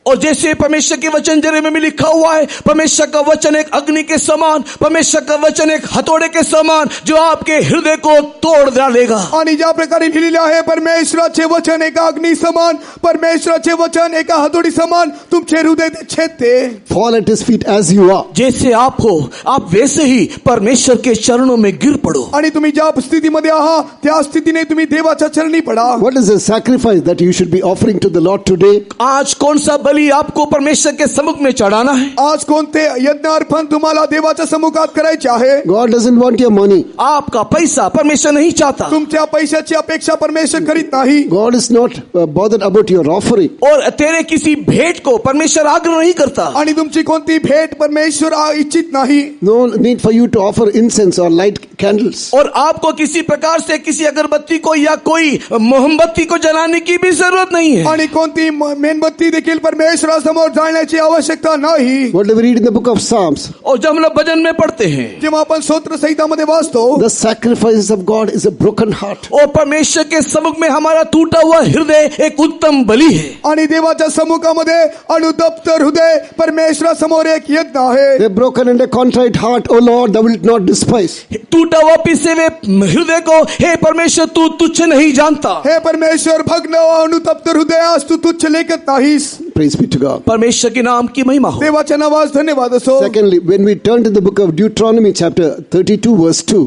और जैसे परमेश्वर के वचन यिर्मयाह में लिखा हुआ है, परमेश्वर का वचन एक अग्नि के समान, परमेश्वर का वचन एक हथौड़े के समान जो आपके हृदय को तोड़ डालेगा। आणि ज्या प्रकारे लिहिलेले आहे परमेश्वराचे वचन एका अग्नी समान, परमेश्वराचे वचन एका हथौडी समान तुमचे हृदय छेदते. Fall at his feet as you are. जैसे आप हो आप वैसे ही परमेश्वर के चरणों में गिर पड़ो। आणि तुम्ही ज्या स्थितीमध्ये आहात त्या स्थितीने तुम्ही देवाच्या चरणी पडा. What is the sacrifice that you should be offering to the Lord today? आज कौन सा बलि आपको परमेश्वर के सम्मुख में चढ़ाना है? आज कोणते यज्ञ अर्पण तुम्हाला देवाच्या सम्मुखात करायचे आहे? God doesn't want your money. आपका पैसा परमेश्वर नहीं चाहता। तुमच्या पैशाची अपेक्षा परमेश्वर करीत नाही. God is not bothered about your offering. और तेरे किसी भेंट को परमेश्वर आग्रह नहीं करता। आणि तुमची कोणती भेट परमेश्वर इच्छित नाही. No need for you to offer incense or light candles. और आपको किसी प्रकार से किसी अगरबत्ती को या कोई मोमबत्ती को जलाने की भी जरूरत नहीं है। आणि कोणती मेणबत्ती देखील परमेश्वरासमोर जाळण्याची आवश्यकता नाही. What do we read in the book of Psalms? और जब हम लोग भजन में पढ़ते हैं, जेव्हा आपण स्तोत्र संहितामध्ये वाचतो, The sacrifices of God is a broken heart. और परमेश्वर के सम्मुख में हमारा टूटा हुआ हृदय एक उत्तम बलि है। आणि देवाच्या सम्मुखामध्ये अनुतप्त हृदय परमेश्वरासमोर एक यज्ञ आहे. A broken and a contrite heart, O Lord, thou wilt not despise. टूटा हुआ पिसे हुए हृदय को हे परमेश्वर तू तुच्छ नहीं जानता। हे परमेश्वर भग्न व अनुतप्त हृदयास तू तुच्छ लेखत नाहीस. Praise be to God. परमेश्वर के नाम की महिमा हो। देवाच्या नावास धन्यवाद असो. Secondly, when we turn to the book of Deuteronomy chapter 32 verse 2,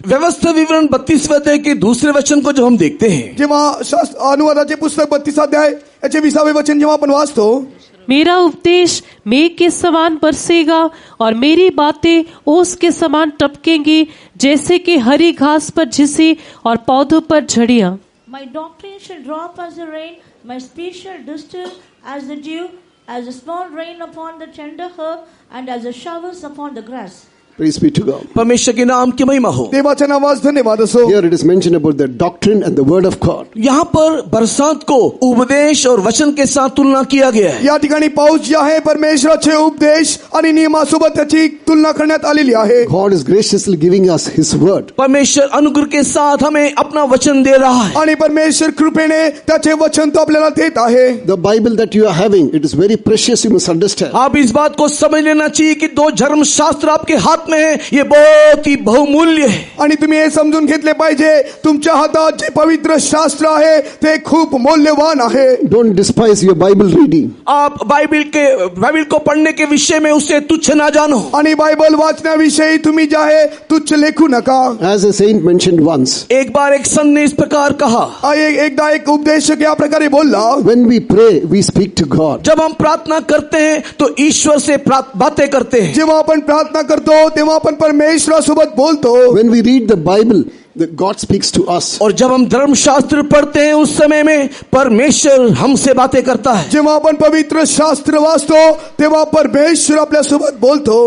व्यवस्था विवरण 32वें अध्याय के दूसरे वचन को जब हम देखते हैं, जेव्हा अनुवादाचे पुस्तक 32 अध्याय याचे 20वें वचन जेव्हा आपण वाचतो, मेरा उपदेश मेघ के समान बरसेगा और मेरी बातें ओस के समान टपकेंगी, जैसे कि हरी घास पर झिसी और पौधों पर झड़ियां। My doctrine shall drop as the rain, my speech shall distill as the dew, as a small rain upon the tender herb, and as the showers upon the grass. praise be to God. परमेश्वर के नाम की महिमा हो। देवाच्या नावास धन्यवाद असो. Here it is mentioned about the doctrine and the word of God. यहाँ पर बरसात को उपदेश और वचन के साथ तुलना किया गया है। या ठिकाणी पाऊस जे आहे परमेश्वराचे उपदेश आणि नियमासोबत त्याची तुलना करण्यात आलेली आहे. God is graciously giving us his word. परमेश्वर अनुग्रह के साथ हमें अपना वचन दे रहा है। आणि परमेश्वर कृपेने त्याचे वचन तो आपल्याला देत आहे. The Bible that you are having, it is very precious, you must understand. आप इस बात को समझ लेना चाहिए कि दो धर्म शास्त्र आपके हाथ में है, ये बहुत ही बहुमूल्य है। आणि तुम्ही हे समजून घेतले पाहिजे, तुमच्या हातात जे पवित्र शास्त्र आहे ते खूप मौल्यवान आहे. Don't despise your Bible reading. आप बाइबल को पढ़ने के विषय में उसे तुच्छ ना जानो। आणि बायबल वाचण्याविषयी तुम्ही जे आहे तुच्छ लेखू नका. As a saint mentioned once, एक बार एक संत ने इस प्रकार कहा, एकदा एक उपदेशक या प्रकारे बोलला, when we pray, we speak to God. जब हम प्रार्थना करते हैं तो ईश्वर से बातें करते हैं। जेव्हा आपण प्रार्थना करतो तेव्हा आपण परमेश्वरासोबत बोलतो. When we read the Bible, God speaks to us. और जब हम धर्मशास्त्र पढ़ते हैं उस समय में परमेश्वर हमसे बातें करता है। जेव्हा आपण पवित्र शास्त्र वाचतो तेव्हा परमेश्वर आपल्यासोबत बोलतो.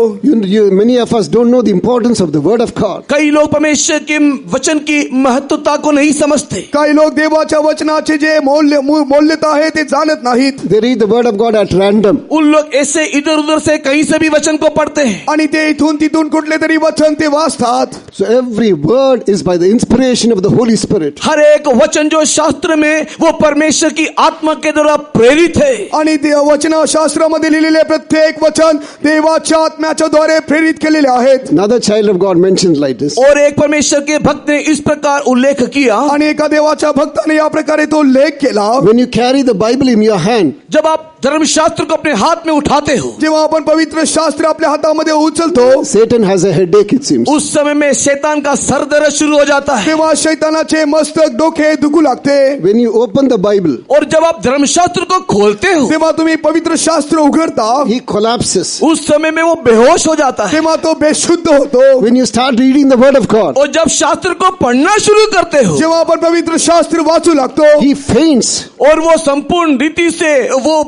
Many of us don't know the importance of the word of God. कई लोग परमेश्वर के वचन की महत्वता को नहीं समझते। काही लोक देवाच्या वचनाचे जे मौल्यता आहे ते जाणत नाहीत. They read the word of God at random. उन लोग ऐसे इधर उधर से कहीं से भी वचन को पढ़ते हैं। आणि ते इथून तिथून कुठले तरी वचन ते वाचतात. So every word is by the inspiration of the Holy Spirit. हर एक वचन जो शास्त्र में वो परमेश्वर की आत्मा के द्वारा प्रेरित है. आणि ते वचन शास्त्रामध्ये लिहिलेले प्रत्येक वचन देवाच्या आत्म्याच्या द्वारे प्रेरित केलेले आहेत. Another child of God mentioned like this. और एक परमेश्वर के भक्त ने इस प्रकार उल्लेख किया, आणि एका देवाच्या भक्ताने या प्रकारे तो उल्लेख केला. When you carry the Bible in your hand, जब आप धर्मशास्त्र को अपने हात में उठाते हो, जेव्हा आपण पवित्र शास्त्र आपल्या हातामध्ये उचलतो Satan has a headache, it seems. उस समय में शैतान का सर दर्द शुरू हो जाता है. तेव्हा शैतानाचे मस्तक डोके दुखू लागते. When you open the Bible, और जब आप धर्मशास्त्र को खोलते हो, तेव्हा तुम्ही पवित्र शास्त्र उघडता. he collapses. उस समय में वो बेहोश हो जाता है. तेव्हा तो बेशुद्ध होतो. When you start reading the Word of God, और जब शास्त्र को पढ़ना शुरू करते हो, जेव्हा आपण पवित्र शास्त्र वाचू लागतो, he faints. और वो संपूर्ण रीति से वो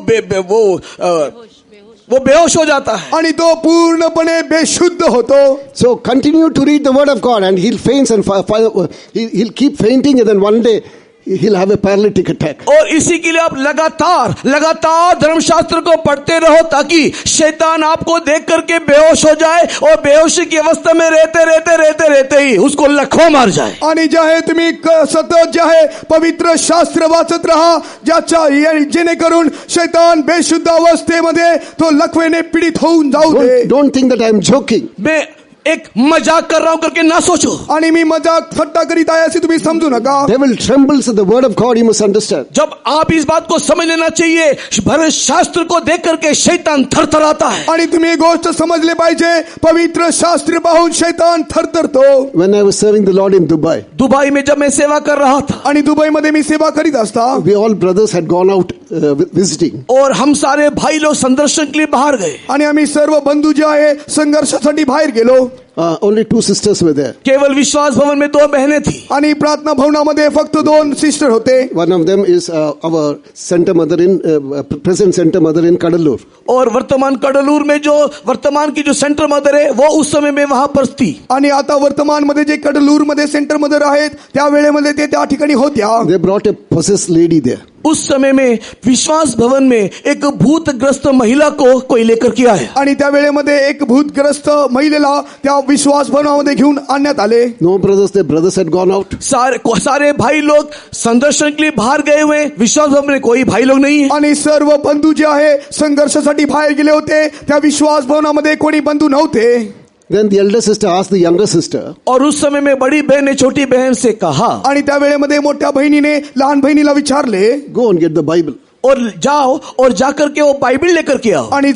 बेहोश हो जाता है. आणि तो पूर्णपणे बेशुद्ध होतो. So continue to read the Word of God, and he'll faint and he'll keep fainting, and then one day he'll have a paralytic attack. और इसी के लिए आप लगातार धर्मशास्त्र को पढ़ते रहो, ताकि शैतान आपको देख करके बेहोश हो जाए और बेहोशी की अवस्था में रहते ही उसको लखो मार जाए. आणि जे आहे तुम्ही सतत जे आहे पवित्र शास्त्र वाचत राहा, ज्याच्या जेणेकरून शैतान बेशुद्ध अवस्थेमध्ये तो लखवेने पीडित होऊन जाऊ दे. Don't think that I am joking. मैं एक मजाक कर रहा हूं करके ना सोचो. आणि मी मजाक थट्टा करीत आहे असे तुम्ही समजू नका. Devil trembles at the Word of God, you must understand. जब आप इस बात को समझ लेना चाहिए, भरे शास्त्र को देख करके शैतान थरथराता है. आणि तुम्ही एक गोष्ट समजले पाहिजे, पवित्र शास्त्र पाहून शैतान थरथरतो. When I was serving the Lord in Dubai, Dubai में जब मैं सेवा कर रहा था, आणि दुबईमध्ये मी सेवा करीत असता, we all brothers had gone out visiting. और हम सारे भाई लोग संदर्शन के लिए बाहर गए. आणि आम्ही सर्व बंधू जे आहे संघर्षासाठी बाहेर गेलो. Only 2 sisters were there. केवल विश्वास भवन में 2 बहनें थी. आणि प्रार्थना भवनामध्ये फक्त 2 सिस्टर होते. One of them is our center mother in present center mother in Kadalur. और वर्तमान कडलूर में जो वर्तमान की जो सेंटर मदर है, वो उस समय में वहां पर थी. आणि आता वर्तमान मध्ये जे कडलूर मध्ये सेंटर मदर आहेत, त्या वेळेमध्ये ते त्या ठिकाणी होत्या. They brought a possessed lady there. उस समय में विश्वास भवन में एक भूतग्रस्त महिला को कोई लेकर के आया. आणि त्या वेळेमध्ये एक भूतग्रस्त महिलेला त्या विश्वास भवनामध्ये घेऊन आणण्यात आले. No brothers, their brothers had gone out. सारे भाई लोग संदर्शन के लिए बाहर गए हुए, विश्वास भवन में कोई भाई लोग नहीं है. आणि सर्व बंधू जे आहे संघर्षासाठी बाहेर गेले होते. त्या विश्वास भवनामध्ये कोणी बंधू नव्हते. Then the elder sister asked the younger sister. और उस समय में बड़ी बहन ने छोटी बहन से कहा, आणि त्या वेळेमध्ये मोठ्या बहिणीने लहान बहिणीला विचारले, Go and get the Bible. और जाओ और जाकर के वो बाइबल लेकर के आओ. आणि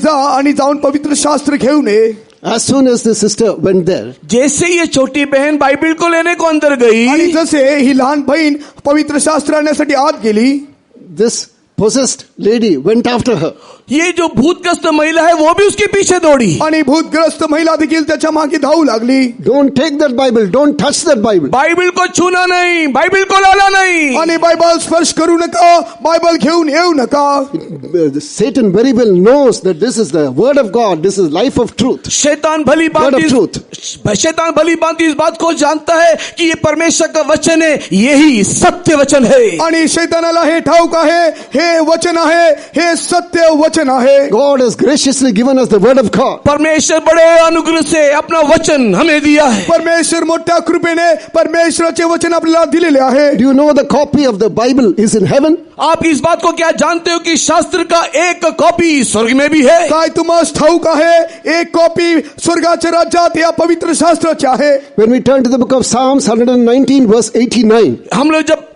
जाऊन पवित्र शास्त्र घेऊन ये. As soon as the sister went there, जैसे ये छोटी बहन बाइबल को लेने को अंदर गई, आणि जसे ही लहान बहीण पवित्र शास्त्र आणण्यासाठी आत गेली, this possessed lady went after her. ये जो भूतग्रस्त महिला है वो भी उसके पीछे दौड़ी. आणि भूतग्रस्त महिला देखील त्याच्या मागे धावू लागली. Don't take that Bible. Don't touch that Bible. Bible को छूना नहीं, बाइबल को लाना नहीं. आणि बायबल स्पर्श करू नका, बायबल घेऊन येऊ नका. Satan very well knows that this is the Word of God. This is life of truth. शैतान भली भांति इस बात को जानता है कि ये परमेश्वर का वचन है, यही सत्य वचन है. आणि शैतानाला हे ठाऊक आहे, हे वचन आहे, हे सत्य वचन आहे. God has graciously given us the Word of God. परमेश्वर बड़े अनुग्रह से अपना वचन हमें दिया है. परमेश्वर मोठ्या कृपेने परमेश्वराचे वचन आपल्याला दिलेले आहे. Do you know the copy of the Bible is in heaven? आप इस बात को क्या जानते हो कि शास्त्र का एक कॉपी स्वर्ग में भी है? काय तुम्हाला ठाऊक आहे, एक कॉपी स्वर्गाच्या राज्यात या पवित्र शास्त्राची आहे. When we turn to the book of Psalms 119 verse 89, हम लोग जब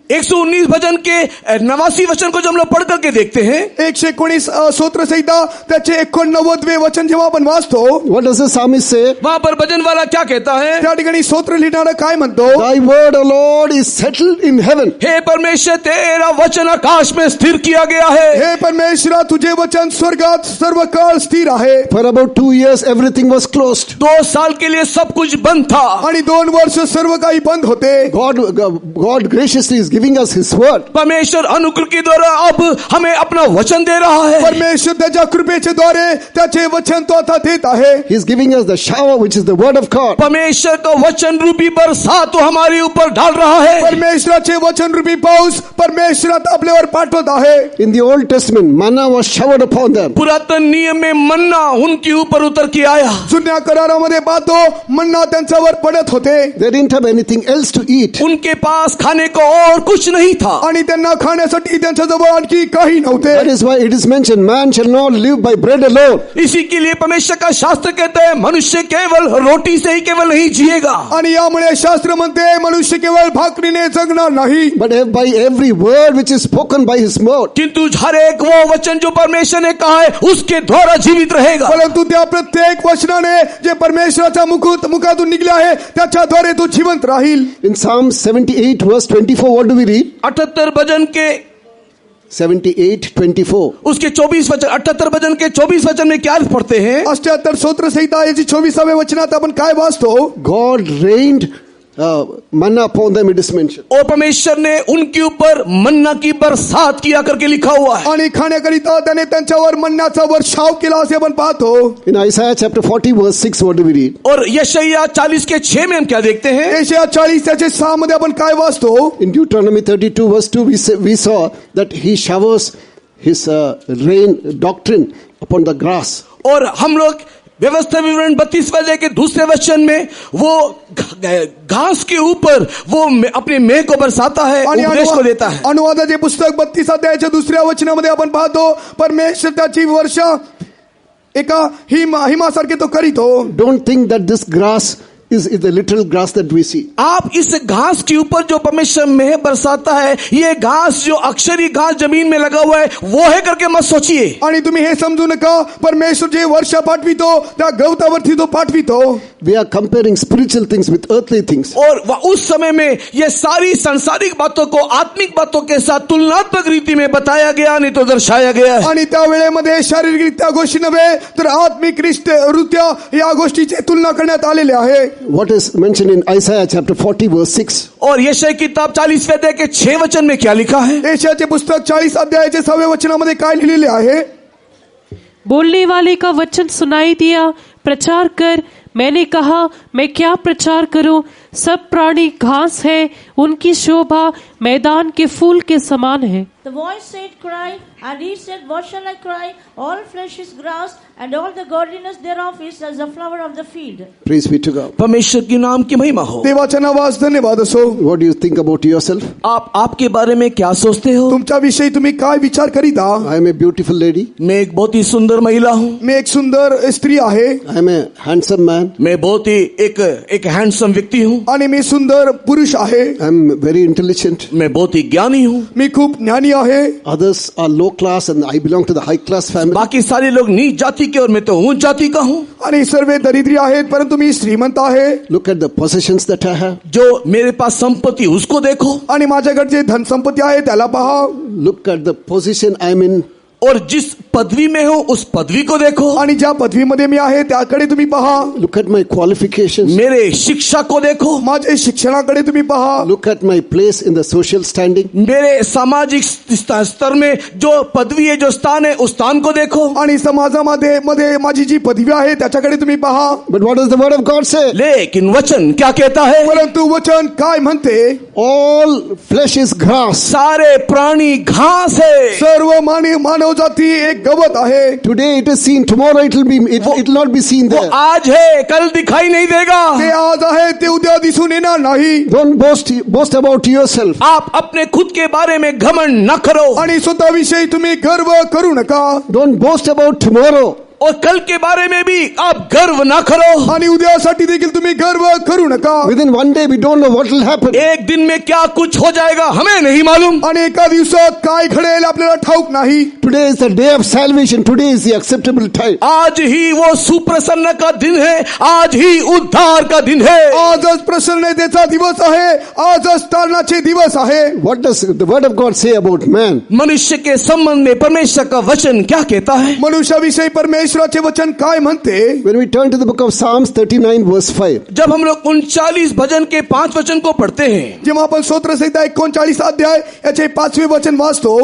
119 भजन के 89 वचन को जब हम लोग पढ़ करके देखते हैं, 119 स्तोत्र संहिता त्याचे 89वें वचन जेव्हा आपण वाचतो, what does the psalmist say? वहां पर भजन वाला क्या कहता है? त्या ठिकाणी स्तोत्र लिहिणारा काय म्हणतो? Thy word, O Lord, is settled in heaven. हे परमेश्वर, तेरा वचन आकाश में स्थिर किया गया है. हे परमेश्वरा, तुझे वचन स्वर्गात सर्व काळ स्थिर आहे. For about 2 years everything was closed. 2 साल के लिए सब कुछ बंद था. आणि 2 वर्ष सर्व काही बंद होते. God graciously is giving us His word. परमेश्वर अनुग्रह के द्वारा अब हमें अपना वचन दे रहा है. परमेश्वर त्याच्या कृपेच्या द्वारे त्याचे वचन तो आता देत आहे. He's giving us the shower, which is the word of God. परमेश्वर का वचन रूपी बरसात तो हमारे ऊपर डाल रहा है. परमेश्वराचे वचन रूपी पाऊस परमेश्वर आता आपल्यावर पाठवत आहे. In the Old Testament, manna was showered upon them. पुरातन नियम में मन्ना उनके ऊपर उतर के आया. जुन्या करारामध्ये पाहतो मन्ना त्यांच्यावर पडत होते. They didn't have anything else to eat. उनके पास खाने को और कुछ नहीं था. आणि त्यांना खाण्यासाठी त्यांच्याजवळ आणखी काही नव्हते. That is why it is mentioned, man shall not live by bread alone. इसी के लिए परमेश्वर का शास्त्र कहता है मनुष्य केवल रोटी से ही केवल नहीं जिएगा. आणि यामुळे शास्त्र म्हणते मनुष्य केवळ भाकरीने जगणार नाही, But by every word which is spoken by His mouth. किंतु हर एक वो वचन जो परमेश्वर ने कहा है उसके द्वारा जीवित रहेगा. परंतु त्या प्रत्येक वचनाने जे परमेश्वराच्या मुखातून निघले आहे त्याच्याद्वारे तो जिवंत राहील. In Psalm 78 verse 24, what do we read? 78 भजन के 78:24. उसके 24 वचन 78 भजन के 24 वचन में क्या पढ़ते हैं? 78 स्तोत्र संहिता याची 24व्या वचनात आपण काय वाचतो? God rained manna upon them, it is mentioned. और परमेश्वर ने उनके ऊपर मन्ना की बरसात किया करके लिखा हुआ है. आणि खाण्याकरिता त्याने त्यांच्यावर मन्नाचा वर्षाव केला असे आपण पाहतो. In Isaiah chapter 40 verse 6, what do we read? और यशायाह 40 के 6 में हम क्या देखते हैं? यशायाह 40 त्याचे 6 मध्ये आपण काय वाचतो? In Deuteronomy 32 verse 2, we saw that He showers His rain doctrine upon the grass. और हम लोग व्यवस्था विवरण 32 वाले के दूसरे वचन में वो घास के ऊपर वो अपने मेघ को बरसाता है, उपदेश को देता है. अनुवादाचे पुस्तक 32 अध्यायाच्या दुसऱ्या वचनामध्ये आपण पाहतो परमेश्वर त्याची वर्षा एका हिमासारखे तो करीतो. Don't think that this grass is the literal grass that we see. आप इस घास के ऊपर जो परमेश्वर मेघ बरसाता है, ये घास जो अक्षरी घास जमीन में लगा हुआ है वो है करके मत सोचिए. आणि तुम्ही हे समजू नका परमेश्वर जे वर्षा पाठवितो त्या गवतावरती तो पाठवितो. We are comparing spiritual things with earthly things. और उस समय में ये सारी सांसारिक बातों को आत्मिक बातों के साथ तुलनात्मक रीति में बताया गया, नहीं तो दर्शाया गया है. आणि त्या वेळेमध्ये शारीरिकरित्या गोष्टी नव्हे तर आत्मिक रित्या या गोष्टीची तुलना करण्यात आलेली आहे. What is mentioned in Isaiah chapter 40 verse 6? और यशायाह की किताब 40वें अध्याय के 6 वचन में क्या लिखा है? यशायाहचे पुस्तक 40 अध्यायाचे 6व्या वचनामध्ये काय लिहिलेले आहे? बोलने वाले का वचन सुनाई दिया, प्रचार कर. मैंने कहा मैं क्या प्रचार करूं? सब प्राणी घास है, उनकी शोभा मैदान के फूल के समान है. The voice said, cry, and he said, what shall I cry? All flesh is grass, and all the godliness thereof is as the flower of the field. Praise be to God. परमेश्वर की नाम की महिमा हो. देवाच्या नावास धन्यवाद असो. What do you think about yourself? आप आपके बारे में क्या सोचते हो? तुमच्या विषयी तुम्ही काय विचार करीता? I am a beautiful lady. मैं एक बहुत ही सुंदर महिला हूँ. मैं एक सुंदर स्त्री आहे. I am a handsome man. मैं बहुत ही एक हैंडसम व्यक्ति हूँ. आणि मी सुंदर पुरुष आहे. I am very intelligent. मैं बहुत ही ज्ञानी हूँ. मी खूप ज्ञानी आहे. Others are low class and I belong to the high class family. बाकी सारे लोग नीच जाति के और मैं तो ऊंच जाति का हूँ. आणि सर्व दरिद्री आहेत परंतु मी श्रीमंत आहे. Look at the possessions that I have. जो मेरे पास संपत्ति उसको देखो. आणि माझ्याकडे जे धन संपत्ती आहे त्याला पहा. Look at the position I am in. और जिस पदवी में हो उस पदवी को देखो. आणि ज्या पदवीमध्ये मी आहे त्याकडे तुम्ही पहा. Look at my qualifications. मेरे शिक्षा को देखो. माझे शिक्षणाकडे तुम्ही पहा. Look at my place in the social standing. मेरे सामाजिक स्तर में जो पदवी है, जो स्थान है, उस स्थान को देखो. आणि समाजामध्ये माझी जी पदवी आहे त्याच्याकडे तुम्ही पहा. But what does the word of God say? लेकिन वचन क्या कहता है? परंतु वचन काय म्हणते? All flesh is grass. सारे प्राणी घास है. सर्व मानव जाती एक गवत आहे. Today it is seen, tomorrow it will not be seen वो there. आज है, कल दिखाई नहीं देगा. ते आज आहे ते उद्या दिसून येणार नाही. Don't boast about yourself. आप अपने खुद के बारे में घमंड न करो. आणि स्वतःविषयी तुम्ही गर्व करू नका. Don't boast about tomorrow. और कल के बारे में भी आप गर्व ना करो. आणि उद्यासाठी देखील तुम्ही गर्व करू नका. Within one day we don't know what will happen. एक दिन में क्या कुछ हो जाएगा हमें नहीं मालूम. आणि एका दिवसात काय घडेल आपल्याला ठाऊक नाही. Today is the day of salvation. Today is the acceptable time. आज ही वो सुप्रसन्न का दिन है. आज ही उद्धार का दिन है. आजच प्रसन्नतेचा दिवस आहे. आजच तारणाचे दिवस आहे. What does the word of God say about man? मनुष्य के संबंध में परमेश्वर का वचन क्या कहता है? मनुष्याविषयी परमेश्वर परमेश्वराचे वचन काय म्हणते? When we turn to the book of Psalms 39 verse 5, जब हम लोग 39 भजन के 5 वचन को पढ़ते हैं, जेव्हा आपण स्तोत्रसंहिता 39 अध्याय याचे 5वे वचन वाचतो,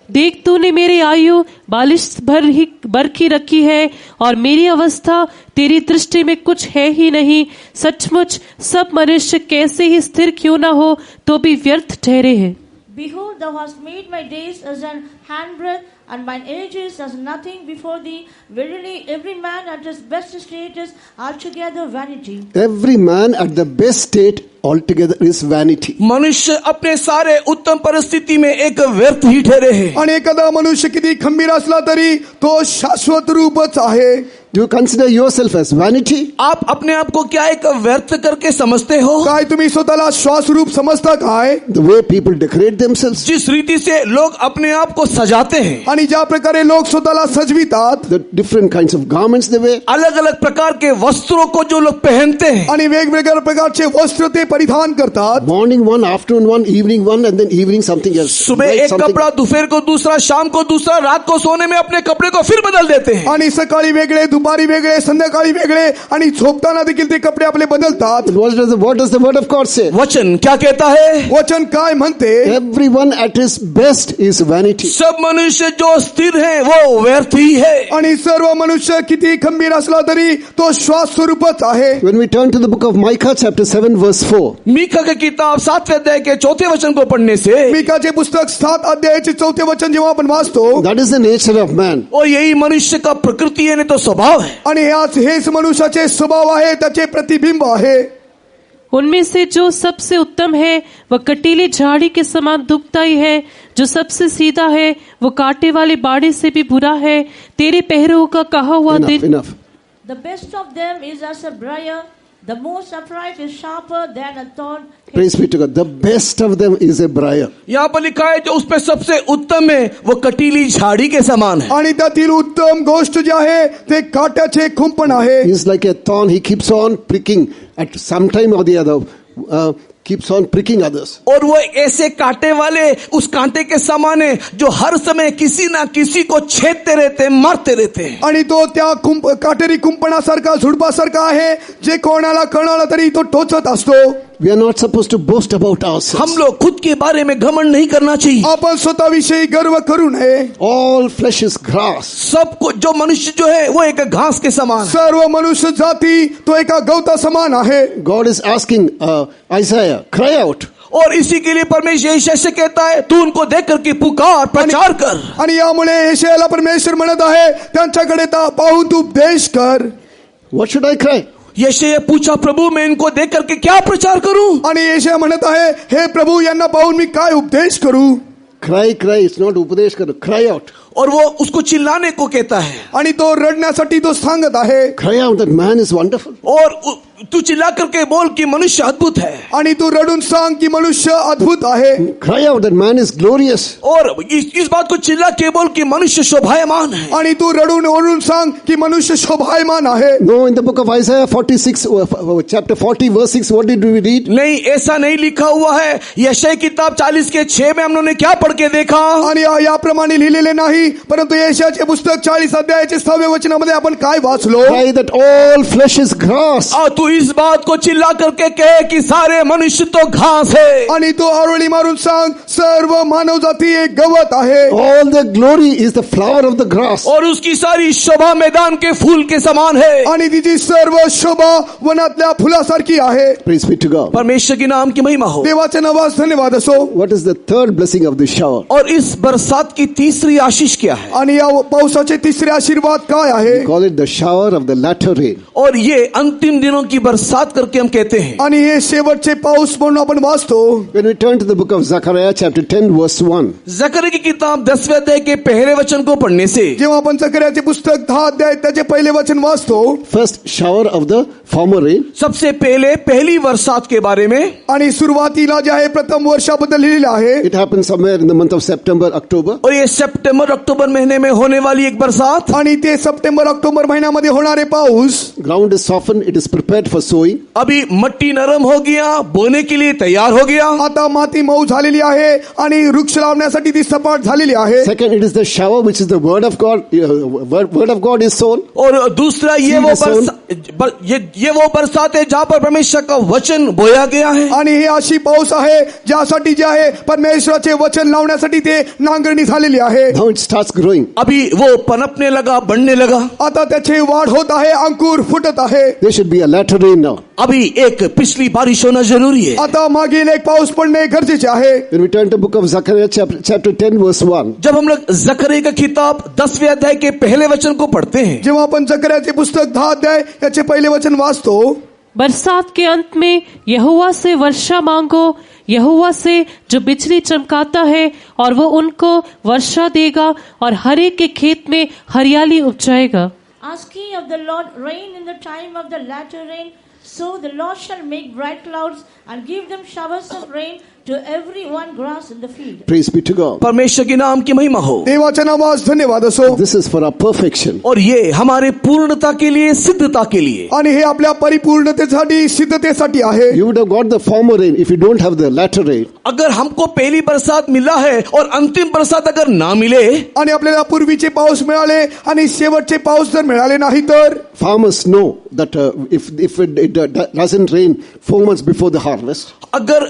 देख तूने मेरी आयु बालिश भर की रखी है और मेरी अवस्था तेरी दृष्टि में कुछ है ही नहीं। सचमुच सब मनुष्य कैसे ही स्थिर क्यों न हो तो भी व्यर्थ ठहरे हैं। Behold, thou hast made my days as an handbreadth, and mine ages as nothing before thee. Verily, every man at his best state is altogether vanity. every man at the best state altogether is vanity. मनुष्य अपने सारे उत्तम परिस्थिति में एक व्यर्थ ही ठहरे हैं। आणि एखादा मनुष्य किती खंबीर असला तरी तो शाश्वत रूपच आहे। Do you consider yourself as vanity? आप अपने आप को क्या एक व्यर्थ करके समझते हो? काय तुम्ही स्वतःला श्वास रूप समजता काय? The way people decorate themselves, जिस रीति से लोग अपने आप को सजाते हैं, आणि ज्या प्रकारे लोक स्वतःला सजवितात, the different kinds of garments they wear, अलग अलग प्रकार के वस्त्रों को जो लोग पहनते हैं, आणि वेगवेगळ्या प्रकारचे वस्त्र ते परिधान करतात। morning one, afternoon one, evening one, and then evening something else. सुबह Night एक something. कपड़ा, दोपहर को दूसरा, शाम को दूसरा, रात को सोने में अपने कपड़े को फिर बदल देते हैं। आणि सकाळी वेगळे, दुपारी वेगळे, संध्याकाळी वेगळे, आणि झोपताना देखील ते कपडे आपले बदलतात। What does the word of God say? वचन क्या कहता है? वचन काय म्हणते? Everyone at his best is vanity. सब मनुष्य जो स्थिर है वो व्यर्थ ही है। आणि सर्व मनुष्य किती खंबीर असला तरी तो श्वास स्वरूपच आहे। When we turn to the book of Micah chapter 7 verse 4, Mika की किताब 7वें अध्याय के 4थे वचन को पढ़ने से, मीकाचे पुस्तक 7 अध्यायाचे 4थे वचन जेव्हा आपण वाचतो, that is the nature of man. और यही मनुष्य का प्रकृति है, नहीं तो स्वभाव है। आणि हेच मनुष्याचे स्वभाव आहे, त्याचे प्रतिबिंब आहे। उनमें से जो सबसे उत्तम है वह कटीली झाड़ी के समान दुखदाई है, जो सबसे सीधा है वो कांटे वाले बाड़े से भी बुरा है। तेरे पहरुओं का कहा हुआ दिन Enough. The best of them is as a briar, the most upright is sharper than a thorn. Praise be to God. The best of them is a briar. यहाँ पर लिखा है जो उसमें सबसे उत्तम है वो कटीली झाड़ी के समान है। आणि त्यातील उत्तम गोष्ट जी आहे ते काट्याचे खुंपण आहे। He's like a thorn. He keeps on pricking at some time or the other. Keeps on pricking others. और वो ऐसे कांटे वाले उस कांटे के समान है जो हर समय किसी ना किसी को छेदते रहते हैं, मारते रहते हैं। आणि तो त्या काटेरी कुंपणासारखा, झुडपासारखा आहे, जे कोणाला कळलं तरी तो टोचत असतो। We are not supposed to boast about ourselves. हम लोग खुद के बारे में घमंड नहीं करना चाहिए। आपण स्वतःविषयी गर्व करू नये। All flesh is grass. सब कुछ जो मनुष्य जो है वो एक घास के समान है। सर्व मनुष्य जाती तो एका गवता समान आहे। God is asking Isaiah, cry out. और इसी के लिए परमेश्वर यशायाह से कहता है तू उनको देख करके पुकार, प्रचार कर। आणि यामुळे यशायाला परमेश्वर म्हणत आहे त्यांच्याकडे पाहून तू उपदेश कर। What should I cry? यशायाह पूछा प्रभु मैं इनको देख करके क्या प्रचार करूं? आणि यशाया म्हणत आहे हे प्रभु यांना पाहून मी काय उपदेश करू? Cry. It's not उपदेश करो. Cry out. और वो उसको चिल्लाने को कहता है। आणि तो रडण्यासाठी तो सांगत आहे। Cry out that man is wonderful. और तू चिल्ला करके बोल कि मनुष्य अद्भुत है। आणि तू रडून सांग की मनुष्य अद्भुत आहे। Cry out that man is glorious. और इस बात को चिल्ला के बोल कि मनुष्य शोभायमान है। आणि तू रडून ओरडून सांग की मनुष्य शोभायमान आहे। No, in the book of Isaiah 46, chapter 40, verse 6, what did we read? नहीं, ऐसा नहीं लिखा हुआ है। यशायाह किताब 40 के 6 में हम लोगों ने क्या पढ़ के देखा? आणि याप्रमाणे लिहिलेले नाही, परंतु यशायाचे पुस्तक 40 अध्यायाचे 6व्या वचनामध्ये आपण काय वाचलो? Cry that all flesh is grass. तू इस बात को चिल्ला करके कहे कि सारे मनुष्य तो घास है। आणि तो आरोळी मारून सांग सर्व मानव जाती एक गवत आहे। All the glory is the flower of the grass. और उसकी सारी शोभा मैदान के फूल के समान है। आणि तिची सर्व शोभा वनातल्या फुलासारखी आहे। Praise be to God. परमेश्वर के नाम की महिमा हो। देवाच्या नावास धन्यवाद असो। What is the third blessing of the shower? और इस बरसात की तीसरी आशीष क्या है? आणि या पावसाचे तिसरे आशीर्वाद काय आहे? We call it the shower of the latter rain. और ये अंतिम दिनों की बरसात करके हम कहते हैं। आणि हे शेवटचे पाऊस म्हणून आपण वाचतो। When we turn to the book of Zechariah chapter 10 verse 1, जकरिया की किताब 10वें अध्याय के पहले वचन को पढ़ने से, जेव्हा आपण जकरियाचे पुस्तक 10 अध्याय त्याचे पहिले वचन वाचतो, first shower of the former rain, सबसे पहले पहली बरसात के बारे में, आणि सुरुवातीला जे आहे प्रथम वर्षाबद्दल लिहिलेलं आहे। it happened somewhere in the month of September, October. और ये सितंबर अक्टूबर महीने में होने वाली एक बरसात, आणि ते सप्टेंबर ऑक्टोबर महिन्यामध्ये होणारे पाऊस, Ground is softened, it is prepared for sowing. अभी मट्टी नरम हो गया, बोने के लिए तैयार हो गया. आता माती मऊ झालेली आहे आणि वृक्ष लावण्यासाठी ती सपाट झालेली आहे. Second, it is the shower, which is the word of God. Word of God is sown. और दूसरा ये वो बरसात है जहां पर परमेश्वर का वचन बोया गया है. आणि ही अशी पाऊस आहे ज्यासाठी जे आहे परमेश्वराचे वचन लावण्यासाठी ते नांगरणी झालेली आहे. Now it starts growing. अभी वो पनपने लगा, बढ़ने लगा. आता त्याची वाढ होत आहे, अंकुर फुटत आहे. There should be a latter rain now. अभी एक पिछली बारिश होना जरूरी है. आता मागील एक पाऊस पडणे गरजेचे आहे. When we turn to the book of Zechariah chapter 10 verse 1. जब हम लोग जकरिया का किताब 10वें अध्याय के पहले वचन को पढ़ते हैं, जेव्हा आपण जकर्याचे पुस्तक 10 अध्याय याचे पहिले वचन वाचतो. बरसात के अंत में यहोवा से वर्षा मांगो, यहोवा से जो बिजली चमकाता है, और वो उनको वर्षा देगा और हर एक के खेत में हरियाली उपजाएगा. Ask ye of the Lord rain in the time of the latter rain, so the Lord shall make bright clouds and give them showers of rain to every one grass in the field. Praise be to God. परमेश्वर के नाम की महिमा हो. देवाच्या नावास धन्यवाद असो. This is for our perfection. और ये हमारे पूर्णता के लिए, सिद्धता के लिए. आणि हे आपल्या परिपूर्णतेसाठी, सिद्धतेसाठी आहे. You would have got the former rain if you don't have the latter rain. अगर हमको पहली बरसात मिला है और अंतिम बरसात अगर ना मिले, आणि आपल्याला पूर्वीचे पाऊस मिळाले आणि शेवटचे पाऊस जर मिळाले नाही तर Farmers know that if it doesn't rain 4 months before the harvest, अगर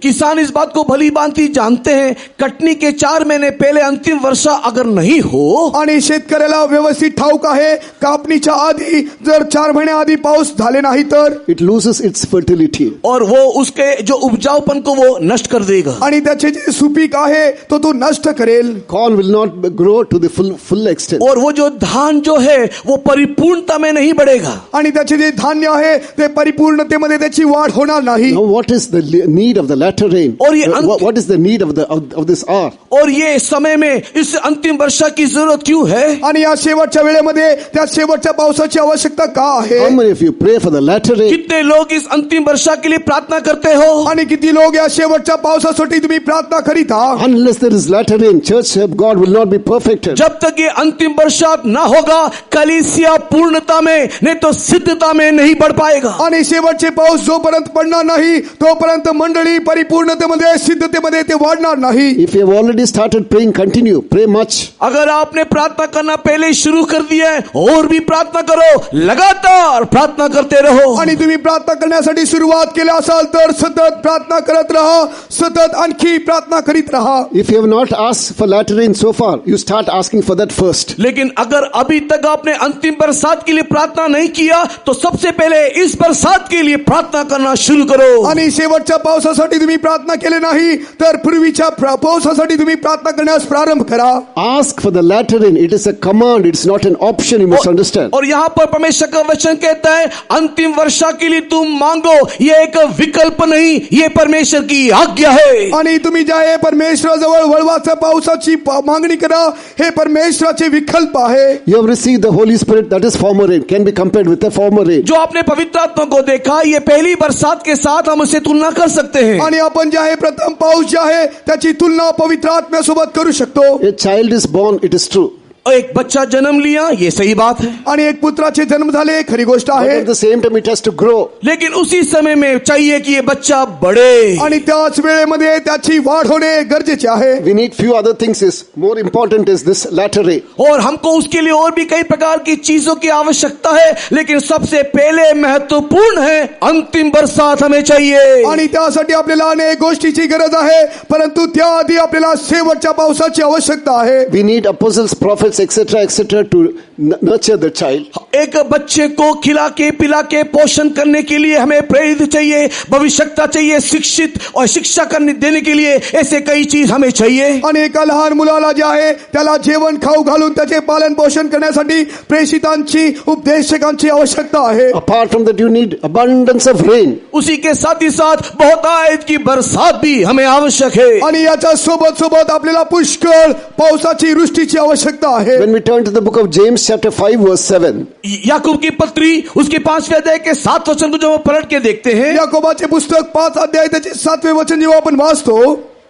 किसान इस बात को भली भांति जानते हैं, कटनी के 4 महीने पहले अंतिम वर्षा अगर नहीं हो, आणि शेतकऱ्याला व्यवस्थित ठाऊक आहे कापणीच्या आधी जर 4 महिने आधी पाऊस झाले नाही तर it loses its fertility. और वो उसके जो उपजाऊपन को वो नष्ट कर देगा. आणि त्याचे जे सुपीक आहे तो नष्ट करेल. Corn will not grow to the full extent. और वो जो धान जो है वो परिपूर्णता में नहीं बढ़ेगा. आणि त्याचे जे धान्य आहे ते परिपूर्णतेमध्ये त्याची वाढ होणार नाही. Now what is the need of the latter rain? और ये What is the need of this hour? और ये समय में इस अंतिम वर्षा की जरूरत क्यों है? आणि या शेवटच्या वेळेमध्ये त्या शेवटच्या पावसाची आवश्यकता का आहे? How many of you pray for the latter rain? कितने लोग इस अंतिम वर्षा के लिए प्रार्थना करते हो? आणि किती लोक या शेवटच्या पावसासाठी तुम्ही प्रार्थना करीत आहात? Unless there is latter rain, church of God will not be perfected. जब तक ये अंतिम बरसात ना होगा, कलीसिया पूर्णता में नहीं तो सिद्धता में नहीं बढ़ पाएगा. आणि शेवटचे पाऊस जोपर्यंत पडणार नाही तोपर्यंत मंडळी परिपूर्णतेमध्ये, सिद्धतेमध्ये ते वाढणार नाही. If you have already started praying, continue. Pray much. अगर आपने प्रार्थना करना पहले शुरू कर दिया है, और भी प्रार्थना करो, लगातार प्रार्थना करते रहो. आणि तुम्ही प्रार्थना करण्यासाठी सुरुवात केली असाल तर सतत प्रार्थना करत राहा, सतत आणखी प्रार्थना करीत राहा. If you have not asked for latter rain so far, you start asking for that first. लेकिन अगर अभी तक आपने अंतिम बरसात के लिए प्रार्थना नहीं किया, तो सबसे पहले इस बरसात के लिए प्रार्थना करना शुरू करो. आणि शेवटच्या पावसासाठी तुम्ही प्रार्थना केली नाही तर पूर्वीच्या पावसासाठी तुम्ही प्रार्थना करण्यास प्रारंभ करा. Ask for the latter rain. It is a command. It's not an option. You must understand. और यहाँ पर परमेश्वर का वचन कहता है, अंतिम वर्षा के लिए तुम मांगो. ये एक विकल्प नहीं, ये परमेश्वर की आज्ञा है. आणि तुम्ही ज्या हे परमेश्वराजवळ वळवाच्या पावसाची मागणी करा, हे परमेश्वराचे विकल्प आहे. You have received the Holy Spirit. That is former rain. Can be compared with the former rain. जो आपने पवित्र आत्मा को देखा, ये पहली बरसात के साथ हम उसे तुलना कर सकते हैं. आणि आपण जे आहे प्रथम पाऊस जे आहे त्याची तुलना पवित्र आत्म्यासोबत करू शकतो. A child is born. It is true. एक बच्चा जन्म लिया, ये सही बात है. आणि एक पुत्राचे जन्म झाले, खरी गोष्ट But आहे. at the same time, it has to grow. लेकिन उसी समय में चाहिए कि ये बच्चा बढ़े. आणि त्याच वेळेमध्ये त्याची वाढ होणे गरजेचे आहे. We need few other things. Is more important is this latter rain. और हमको उसके लिए और भी कई प्रकार की चीजों की आवश्यकता है, लेकिन सबसे पहले महत्वपूर्ण है अंतिम बरसात हमें चाहिए. आणि त्यासाठी आपल्याला अनेक गोष्टीची गरज आहे, परंतु त्याआधी आपल्याला शेवटच्या पावसाची आवश्यकता आहे. We need apostles, prophets, etc., to nurture the child. एक बच्चे को खिला के पिला के पोषण करने के लिए हमें प्रेरित चाहिए, भविष्यता चाहिए, शिक्षित और शिक्षा करने देने के लिए ऐसे कई चीज हमें चाहिए. आणि एका लहान मुलाला जे आहे त्याला जेवण खाऊ घालून त्याचे पालन पोषण करण्यासाठी प्रेषितांची, उपदेशकांची आवश्यकता आहे. Apart from that, you need abundance of rain. उसी के साथ ही साथ बहुतायत की बरसात भी हमें आवश्यक है. आणि याच्या सोबत सोबत आपल्याला पुष्कळ पावसाची, वृष्टीची आवश्यकता आहे. When we turn to the book of James chapter 5 verse 7. Yakub की पत्री उसके 5वें अध्याय के 7 वचन को जब हम पलट के देखते हैं, याकोबाचे पुस्तक 5 अध्याय त्याचे 7वें वचन जेव्हा आपण वाचतो,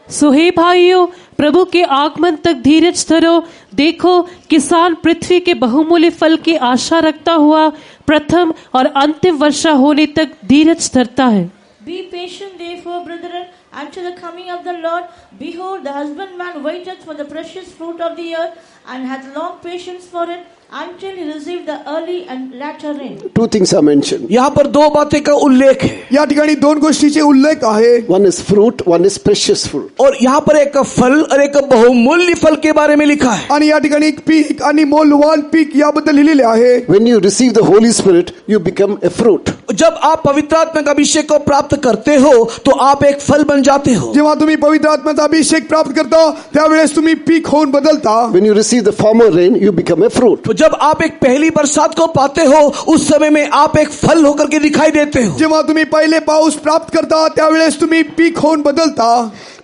सो हे भाइयों, प्रभु के आगमन तक धीरज धरो। देखो, किसान पृथ्वी के बहुमूल्य फल की आशा रखता हुआ प्रथम और अंतिम वर्षा होने तक धीरज धरता है। Be patient, therefore, brethren, until the coming of the Lord. Behold, the husbandman waiteth for the precious fruit of the earth, and hath long patience for it, until he receive the early and latter rain. Two things are mentioned. यहाँ पर दो बातें का उल्लेख है। या ठिकाणी दोन गोष्टीचे उल्लेख आहे. One is fruit, one is precious fruit. और यहाँ पर एक फल और एक बहुमूल्य फल के बारे में लिखा है। आणि या ठिकाणी एक पीक आणि मौल्यवान पीक याबद्दल लिहिलेले आहे. When you receive the Holy Spirit, you become a fruit. जब आप पवित्र आत्मा का अभिषेक को प्राप्त करते हो तो आप एक फल बन जाते हो। जेव्हा तुम्ही पवित्र आत्म्याचा अभिषेक प्राप्त करता त्यावेळेस तुम्ही पीक होऊन बदलता. When you receive the former rain, you become a fruit. तो जब आप एक पहली बरसात को पाते हो उस समय में आप एक फल होकर के दिखाई देते हो। जेव्हा तुम्ही पहिले पाऊस प्राप्त करता त्यावेळेस तुम्ही पीक होऊन बदलता.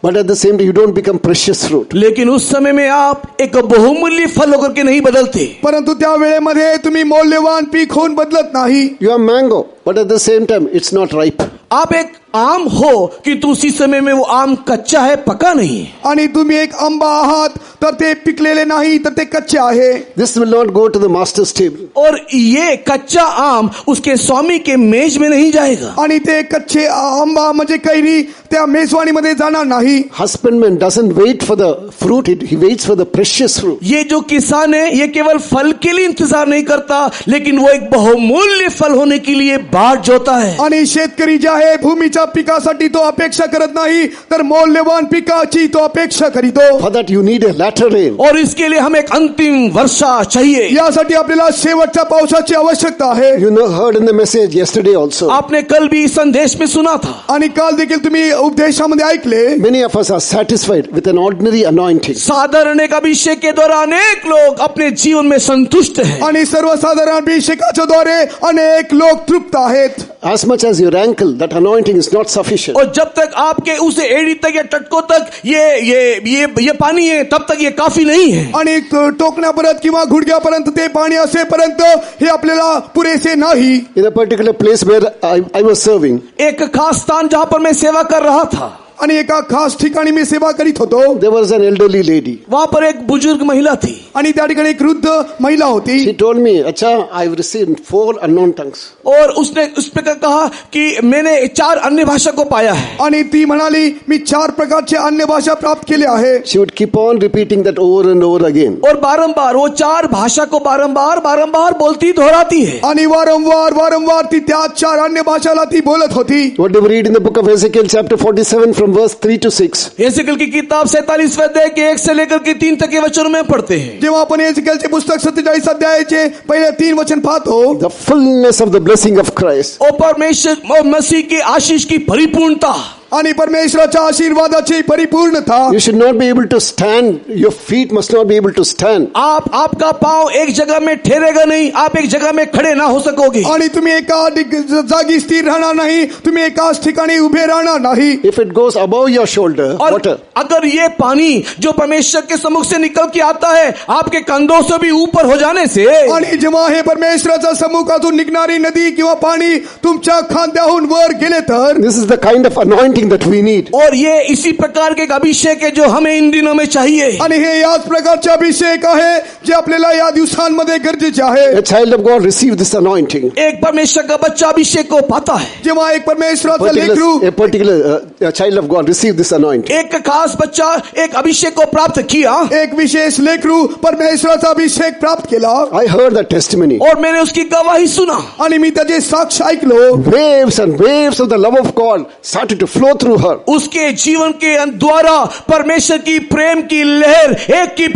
But at the same time, you don't become precious fruit. लेकिन उस समय में आप एक बहुमूल्य फल होकर के नहीं बदलते। परंतु त्या वेळेमध्ये तुम्ही मौल्यवान पीक होऊन बदलत नाही. You are mango, but at the same time, it's not ripe. आप एक आम हो किंतु उसी समय में वो आम कच्चा है, पका नहीं। आणि तुम्ही एक आंबा आहात तर ते पिकलेले नाही तर ते कच्चे आहे. This will not go to the master's table. और ये कच्चा आम उसके स्वामी के मेज में नहीं जाएगा। आणि ते कच्चे आंबा म्हणजे कैरी त्या मेजवानीमध्ये जाणार नाही. Husbandman doesn't wait for the fruit, he waits for the precious fruit. ये जो किसान है ये केवल फल के लिए इंतजार नहीं करता, लेकिन वो एक बहुमूल्य फल होने के लिए बाट जोता है। आणि शेतकरी जे आहे भूमीच्या पिकासाठी तो अपेक्षा करत नाही तर मौल्यवान पिकाची तो अपेक्षा करीतो. For that you need a latter rain. और इसके लिए हमें एक अंतिम वर्षा चाहिए। यासाठी आपल्याला शेवटच्या पावसाची आवश्यकता आहे. You heard in the message yesterday also. आपने कल भी इस संदेश में सुना था आणि काल देखील तुम्ही उपदेशामध्ये ऐकले. Many of us are satisfied with an ordinary anointing. साधारण एक अभिषेक के द्वारा अनेक लोग अपने जीवन में संतुष्ट हैं। आणि सर्वसाधारण अभिषेकाच्या द्वारे अनेक लोक तृप्त आहेत. As much as your ankle, that anointing is not sufficient. और जब तक आपके उस एड़ी तक या टटकों तक ये पानी है तब तक ये काफी नहीं है। आणि टोकण्यापर्यंत किंवा गुडघ्यापर्यंत ते पाणी असेपर्यंत हे आपल्याला पुरेसे नाही. In a particular place where I was serving, एक खास स्थान जहां पर मैं सेवा कर रहा था, आणि एका खास ठिकाणी मी सेवा करीत होतो. there was an elderly lady. वहां पर एक बुजुर्ग महिला थी आणि त्या ठिकाणी एक वृद्ध महिला होती. She told me, "Acha, I've received 4 unknown tongues." और उसने उस पे कहा कि मैंने 4 अन्य भाषा को पाया है। आणि ती म्हणाली मी 4 प्रकारचे अन्य भाषा प्राप्त केले आहे. She would keep on repeating that over and over again. और बारंबार वो 4 भाषा को बारंबार बोलती दोहराती है। आणि वारंवार ती त्या 4 अन्य भाषाला ती बोलत होती. What do we read in the book of Ezekiel chapter 47 from verse 3 to 6? Ezekiel की किताब 47 अध्याय के 1 से लेकर के 3 तक के वचनों में पढ़ते हैं। जेव्हा आपण एजेकियलचे पुस्तक 47 अध्यायाचे पहिले 3 वचन पाहतो. The fullness of the blessing of Christ. ओ परमेश्वर और मसीह की आशीष की परिपूर्णता आणि परमेश्वराच्या आशीर्वादाची परिपूर्णता. You should not be able to stand. Your feet must not be able to stand. आपका पांव एक जगह में ठहरेगा नहीं, आप एक जगह में खड़े ना हो सकोगे। आणि तुम्ही एका जागी स्थिर राहणार नाही, तुम्ही एकाच ठिकाणी उभे राहणार नाही. If it goes above your shoulder, और water, अगर ये पानी जो परमेश्वर के सम्मुख से निकल के आता है आपके कंधों से भी ऊपर हो जाने से, आणि जेव्हा हे परमेश्वराच्या सम्मुखातून निघणारी नदी किंवा पाणी तुमच्या खांद्याहून वर गेले तर, this is the kind of anointing that we need. और ये इसी प्रकार के एक अभिषेक है जो हमें इन दिनों में चाहिए। आणि हे याच प्रकारचे अभिषेक आहे जे आपल्याला या दिवसांमध्ये गरजेचे आहे. A child of God receive this anointing. एक परमेश्वर का बच्चा अभिषेक को पाता है। जेव्हा एक परमेश्वराचा लेकरू, A particular child of God receive this anointing. एक खास बच्चा एक अभिषेक को प्राप्त किया, एक विशेष लेकरू परमेश्वराचा अभिषेक प्राप्त केला. I heard that testimony. और मैंने उसकी गवाही सुना आणि मी त्याचे साक्ष ऐकलो. Waves and waves of the love of God started to flow through her. उसके जीवन के द्वारा परमेश्वर की प्रेम की लहर एक के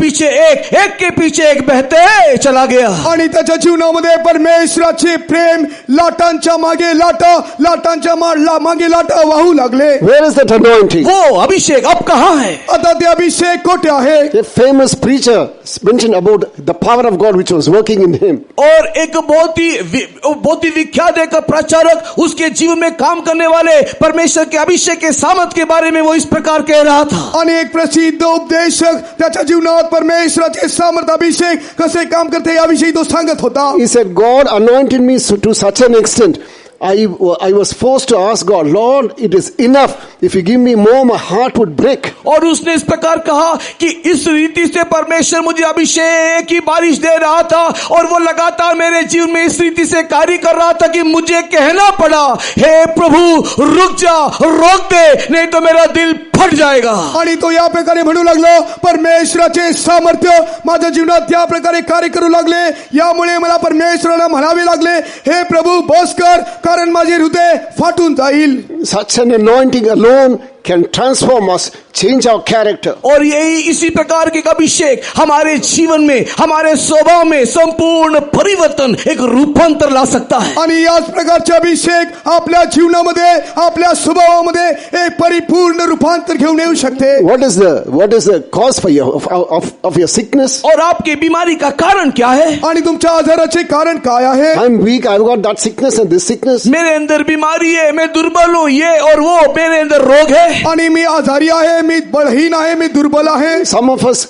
पीछे एक बहते चला गया। आणि त्याच्या जीवनामध्ये परमेश्वराचे प्रेम लाटांच्या मागे लाटा वाहू लागले. Where is that anointing? वो अभिषेक अब कहाँ है? आता ते अभिषेक कोठे आहे? A famous preacher mentioned about the power of God which was working in him. और एक बहुत ही विख्यात एक प्रचारक उसके जीवन में काम करने वाले परमेश्वर के अभिषेक के सामर्थ के बारे में वो इस प्रकार कह रहा था। आणि एक प्रसिद्ध उपदेशक त्याच्या जीवनात परमेश्वराचे सामर्थ अभिषेक कसे काम करते याविषयी तो सांगत होता. He said, God anointed me to such an extent I was forced to ask God, Lord, it is enough. If you give me more, my heart would break. और उसने इस प्रकार कहा कि इस रीति से परमेश्वर मुझे अभिषेक की बारिश दे रहा था और वो लगातार मेरे जीवन में इस रीति से कार्य कर रहा था कि मुझे कहना पड़ा, हे प्रभु रुक जा, रोक दे, नहीं तो मेरा दिल फट जाएगा. आणि तो या प्रकारे म्हणू लागलो, परमेश्वराचे सामर्थ्य माझ्या जीवनात या प्रकारे कार्य करू लागले. यामुळे मला परमेश्वराला म्हणावे लागले, हे प्रभू बस कर, कारण माझे हृदय फाटून जाईल. Such an anointing alone can transform us, change our character. और यही इसी प्रकार के अभिषेक हमारे जीवन में, हमारे स्वभाव में संपूर्ण परिवर्तन, एक रूपांतर ला सकता है. आणि याच प्रकारचे अभिषेक आपल्या जीवनामध्ये, आपल्या स्वभावामध्ये एक परिपूर्ण रूपांतर घेऊन येऊ शकते. What is the cause for of your sickness? और आपकी बीमारी का कारण क्या है? आणि तुमच्या आजाराचे कारण काय आहे? I'm weak, I've got that sickness and this sickness. मेरे अंदर बीमारी है, मैं दुर्बल हूँ, ये और वो, मेरे अंदर रोग है. आणि मी आजारी आहे, मी बलहीन आहे, मी दुर्बल आहे. Some of us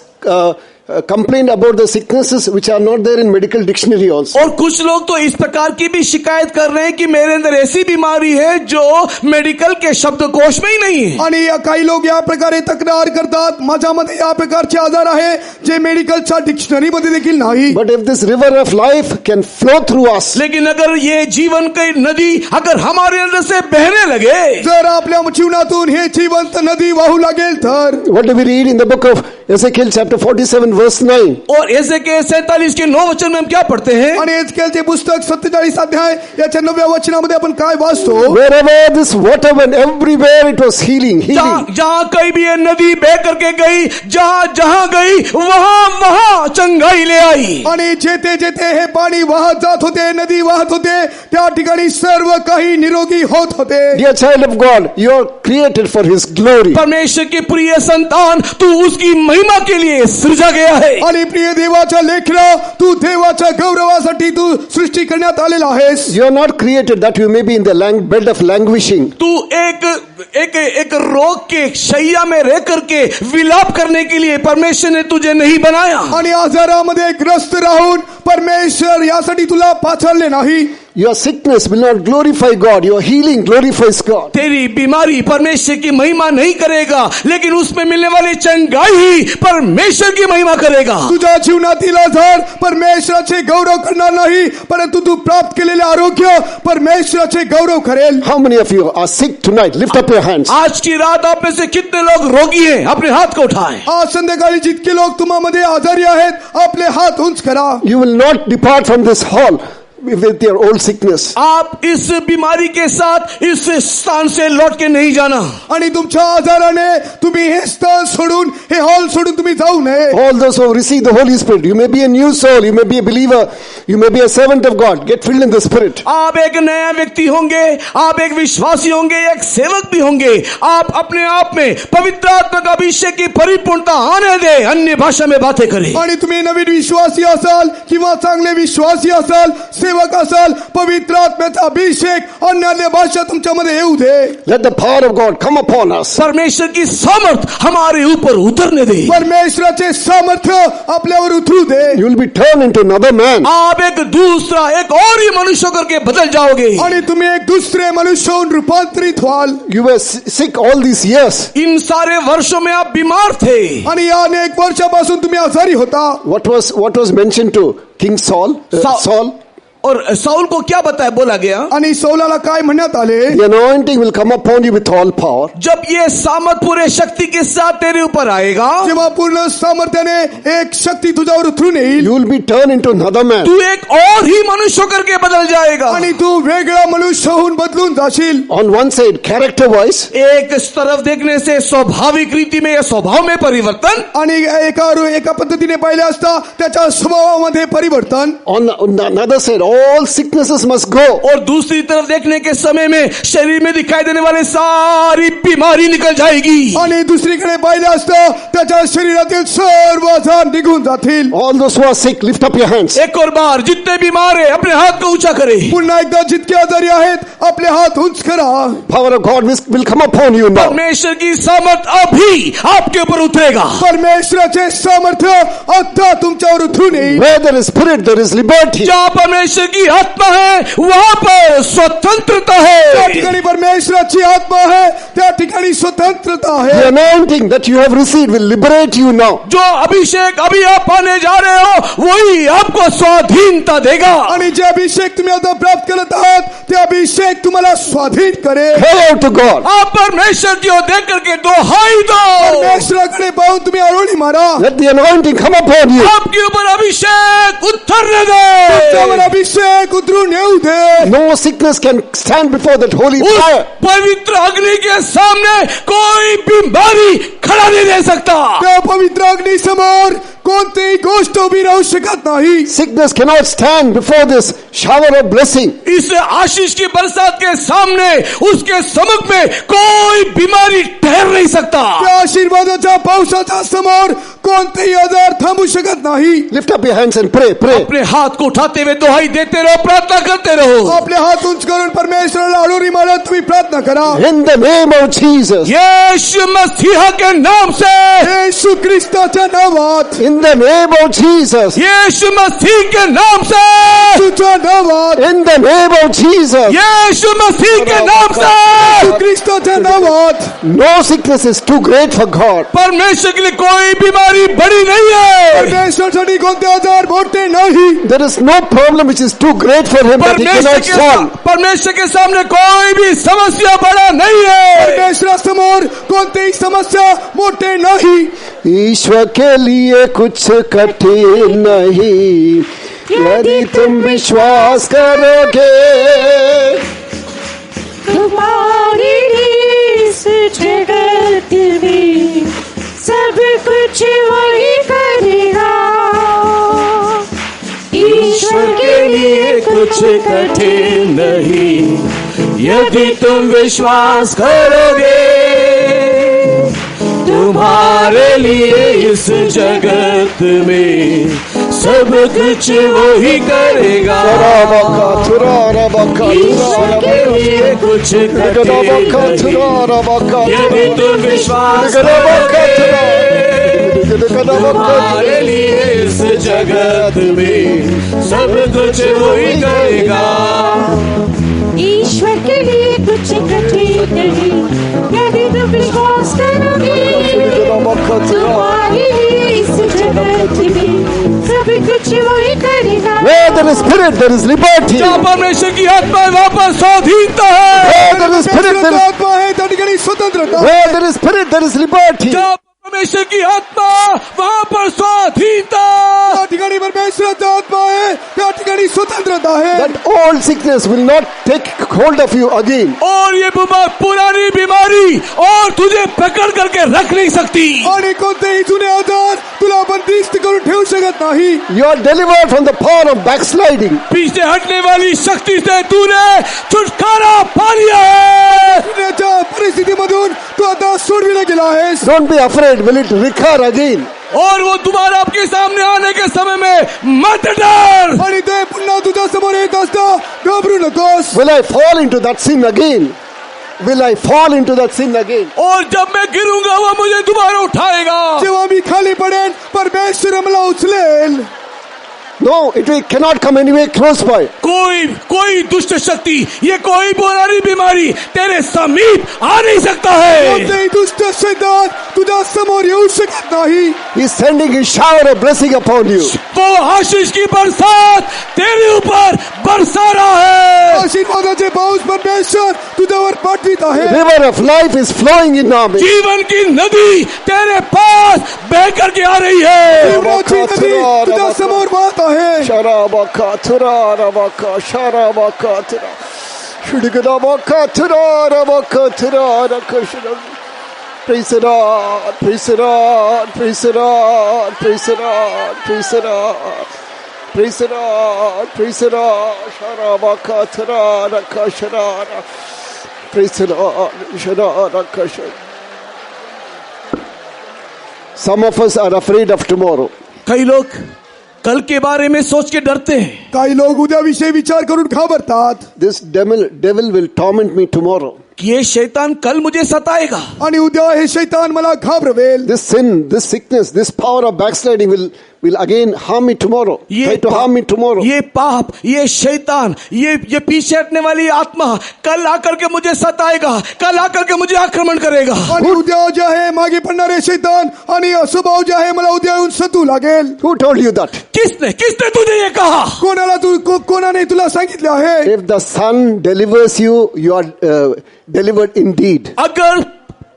complain about the sicknesses which are not there in medical dictionary also. और कुछ लोग तो इस प्रकार की भी शिकायत कर रहे हैं कि मेरे अंदर ऐसी बीमारी है जो मेडिकल के शब्दकोश में ही नहीं है. आणि काही लोक या प्रकारे तक्रार करतात, माझ्यामध्ये या प्रकारचे आजार आहे जे मेडिकलच्या डिक्शनरी मध्ये देखील नाही. But if this river of life can flow through us, लेकिन अगर ये जीवन की नदी अगर हमारे अंदर से बहने लगे, जर आपल्या जीवनातून हे जीवंत नदी वाहू लागेल तर. what do we read in the book of Ezekiel chapter 47 verse 9? और एजेकियल 47 के 9 वचन में हम क्या पढ़ते हैं? आणि एजेकियलचे पुस्तक 47 अध्याय याच्या 9व्या वचनामध्ये आपण काय वाचतो? Wherever this water went, everywhere it was healing. जहां कहीं भी ये नदी बह करके गई, जहां गई वहां चंगाई ले आई. आणि जेथे जेथे हे पाणी वाहत जात होते, नदी वाहत होते, त्या ठिकाणी सर्व काही निरोगी होत होते. Dear child of God, you are created for His glory. परमेश्वर की प्रिय संतान, तू उसकी महिमा के लिए सृजा गया है. आणि प्रिय देवाच्या लेकरा, तू देवाच्या गौरवासाठी तू सृष्टी करण्यात आलेला आहेस. You are not created that you may be in the bed of languishing. तू एक रोग के शैया में रह करके विलाप करने के लिए परमेश्वर ने तुझे नहीं बनाया. आणि आजारामध्ये ग्रस्त राहून परमेश्वर यासाठी तुला पाछळले नाही. Your sickness will not glorify God. Your healing glorifies God. तेरी बीमारी परमेश्वर की महिमा नहीं करेगा, लेकिन उसमें मिलने वाली चंगाई ही परमेश्वर की महिमा करेगा. तुझ्या जीवनातील आजार परमेश्वराचे गौरव करणार नाही, परंतु तू प्राप्त केलेले आरोग्य परमेश्वराचे गौरव करेल. How many of you are sick tonight? Lift up your hands. आज की रात आप में से कितने लोग रोगी हैं? अपने हाथ को उठाएं. आज संध्याकाळी जितके लोक तुम्हामध्ये आजारी आहेत, आपले हात उंच करा. You will not depart from this hall with your old sickness. आप इस बीमारी के साथ इस स्थान से लौट के नहीं जाना. आणि तुमच्या आजाराने तुम्ही हे स्थळ सोडून, हे हॉल सोडून तुम्ही जाऊ नये. All those who receive the Holy Spirit, you may be a new soul, you may be a believer, you may be a servant of God. Get filled in the Spirit. आप एक नया व्यक्ति होंगे, आप एक विश्वासी होंगे, एक सेवक भी होंगे. आप अपने आप में पवित्र आत्मा का अभिषेक की परिपूर्णता आने दे, अन्य भाषा में बातें करें. आणि तुम्ही नवीन विश्वासी असाल किंवा चांगले विश्वासी असाल, सेवक असाल, पवित्र आत्म्याचा अभिषेक अन्य भाषा तुमच्यामध्ये येऊ दे. Let the power of God come upon us. परमेश्वर की सामर्थ हमारे ऊपर उतरने दे. परमेश्वराचे सामर्थ्य आपल्यावर उतरू दे. You will be turned into another man. आप एक दूसरा, एक और ही मनुष्य करके बदल जाओगे. आणि तुम्ही एक दुसरे मनुष्य होऊन रूपांतरित व्हाल. You were sick all these years. In सारे वर्षों में आप बीमार थे. आणि या अनेक वर्षापासून तुम्ही आजारी होता. What was mentioned to King Saul? Saul. और साउल को क्या बताया, बोला गया? आणि सौलाला काय म्हणण्यात आले? The anointing will come upon you with all power. जब ये सामर्थ पूरे शक्ति के साथ तेरे ऊपर आएगा, जेव्हा पूर्ण सामर्थ्याने एक शक्ती तुझ्यावर उतरून येईल, You will be turned into another man. तू एक और ही मनुष्य करके बदल जाएगा. आणि तू वेगळा मनुष्य होऊन बदलून जाशील. On one side, character-wise, एक तरफ देखने से स्वाभाविक रीति में या स्वभाव में परिवर्तन, आणि एका पद्धतीने पाहिले असता त्याच्या स्वभावामध्ये परिवर्तन. on the other side, all sicknesses must go. और दूसरी तरफ देखने के समय में शरीर में दिखाई देने वाले सारी बीमारी निकल जाएगी. आणि दुसरीकडे पाहिलं असतं त्याच्या शरीरातील सर्व आजार निघून जातील. All those who are sick, lift up your hands. एक और बार जितने बीमार है अपने हाथ को ऊंचा करें. पुन्हा एकदा जितके आजारी आहेत आपले हात उंच करा. Power of God will come upon you now. परमेश्वर की सामर्थ अभी आपके ऊपर उतरेगा. परमेश्वराचे सामर्थ्य आता तुमच्यावर उतरून येईल. Where there is spirit, there is liberty. जहाँ परमेश्वर की आत्मा है वहां पर स्वतंत्रता त्या है। ठिकाणी परमेश्वराची आत्मा आहे, त्या ठिकाणी स्वतंत्रता The आहे. anointing that you have received will liberate you now. जो अभिषेक अभी आप पाने जा रहे हो वही आपको स्वाधीनता देगा। आणि जे अभिषेक तुम्ही आता प्राप्त करत आहात ते अभिषेक तुम्हाला स्वाधीन करेल. Cry out to God. आप परमेश्वर की ओर देख करके दोहाई दो, परमेश्वराकडे पाहून तुम्ही आरोळी मारा. Let the anointing come upon you. आपके ऊपर अभिषेक उतरने दे। त्यावर अभिषेक उतरून येऊ दे. No sickness can stand before that holy use fire. पवित्र अग्नि के सामने कोई बीमारी खड़ा नहीं रह सकता। त्या पवित्र अग्नी समोर कोणतीही गोष्ट उभी राहू शकत नाही. Sickness cannot stand before this shower of blessing. इस आशीष की बरसात के सामने उसके सम्मुख में कोई बीमारी ठहर नहीं सकता। त्या आशीर्वादाच्या पावसाच्या समोर कोणतेही आजार थांबू शकत नाही. Lift up your hands and pray. Pray. अपने हाथ को उठाते हुए दोहाई देते रहो, प्रार्थना करते रहो। आपले हात उंच करून परमेश्वराला आरोळी मारत तुम्ही प्रार्थना करा. In the name of Jesus. यीशु मसीह के नाम से, येशू ख्रिस्ताच्या नावात, In the name of Jesus. यीशु मसीह के नाम से, येशूच्या नावात, In the name of Jesus. यीशु मसीह के नाम से। येशू ख्रिस्ताच्या नावात. No sickness is too great for God. परमेश्वर के लिए कोई बीमारी बड़ी नहीं है। परमेश्वरासाठी कोणते आजार मोठे नाही. There is no problem which is too great for him that he cannot solve. परमेश्वर के सामने कोई भी समस्या बड़ा नहीं है। परमेश्वरासमोर कोणतीही समस्या मोठे नाही. ईश्वर के लिए कुछ कठिन नहीं, यदि तुम विश्वास करोगे। तुम्हारे इस जगत में सब कुछ वही करेगा। ईश्वर के लिए कुछ कठिन नहीं, यदि तुम विश्वास करोगे। तुम्हारे लिए इस जगत में सब कुछ वही करेगा। ईश्वर के लिए कुछ कठिन नहीं, यदि तुम विश्वास करोगे। तुम्हारे लिए इस जगत में सब कुछ वही करेगा। ईश्वर के लिए कुछ कठिन नहीं, यदि तुम विश्वास करोगे। तुम्हारे लिए इस जगत में सब कुछ वही करेगा। Where there is spirit, there is liberty. जहाँ परमेश्वर की आत्मा है वहाँ पर स्वाधीनता है। Where there is spirit, there is, आत्मा आहे त्या ठिकाणी स्वतंत्रता. where there is spirit, there is liberty. जहाँ परमेश्वर की आत्मा वहाँ पर स्वाधीनता। त्या ठिकाणी परमेश्वराचा आत्मा आहे त्या ठिकाणी स्वतंत्रता आहे. That old sickness will not take hold of you again. और ये पुरानी बीमारी और तुझे पकड़ करके रख नहीं सकती। आणि कोणतेही जुने आजार तुला बंदिस्त करून ठेवू शकत नाही. You are delivered from the power of backsliding. पीछे हटने वाली शक्ति से तूने छुटकारा पा लिया है। जुन्याच्या परिस्थितीमधून तू आता सोडविला गेला आहेस. Don't be afraid, will it recur again? और वो दोबारा आपके सामने आने के समय में मत डर। आणि ते पुन्हा तुझ्या समोर येत असता घाबरू नकोस. Will I fall into that sin again? Will I fall into that sin again? और जब मैं गिरूंगा वो मुझे दोबारा उठाएगा। जेव्हा मी खाली पडेन परमेश्वर मला उचलेल. No, it cannot come anywhere close by. कोई दुष्ट शक्ति, ये कोई पुरानी बीमारी तेरे समीप आ नहीं सकता है। कोणतेही दुष्ट शैतान तुझ्या समोर येऊ शकत नाही. He is sending his shower of blessing upon you. वो आशीष की बरसात तेरे ऊपर बरसा रहा है। आशीर्वादाचे पाऊस परमेश्वर तुझ्यावर पाठवित आहे. River of life is flowing in our midst. जीवन की नदी तेरे पास बह करके आ रही है। जीवनाची नदी तुझ्या समोर वाहत आहे. Sharabakatura, Sharabakatura. Shudikadabakatura, Rabakatura, Rakashana. Praise the Lord, praise the Lord, praise the Lord, praise the Lord, praise the Lord. Praise the Lord, praise the Lord, Sharabakatura, Rakashana. Praise the Lord, Rakashana. Some of us are afraid of tomorrow. कई लोग कल के बारे में सोच के डरते हैं। काही लोक उद्याविषयी विचार करून घाबरतात. This devil will torment me tomorrow. कि ये शैतान कल मुझे सताएगा। आणि उद्या हे शैतान मला घाबरवेल. This sin, this sickness, this power of backsliding will will again harm me tomorrow. Try to harm me tomorrow. ये पाप, ये शैतान, ये पीछे हटने वाली आत्मा कल आकर के मुझे सताएगा, कल आकर के मुझे आक्रमण करेगा. आणि उद्या जे आहे मागे पडणारे शैतान आणि स्वभाव जे आहे मला उद्या येऊन सतू लागेल. Who told you that? किसने तुझे ये कहा? कोणाने तुला सांगितले आहे? If the Son delivers you, you are delivered indeed. अगर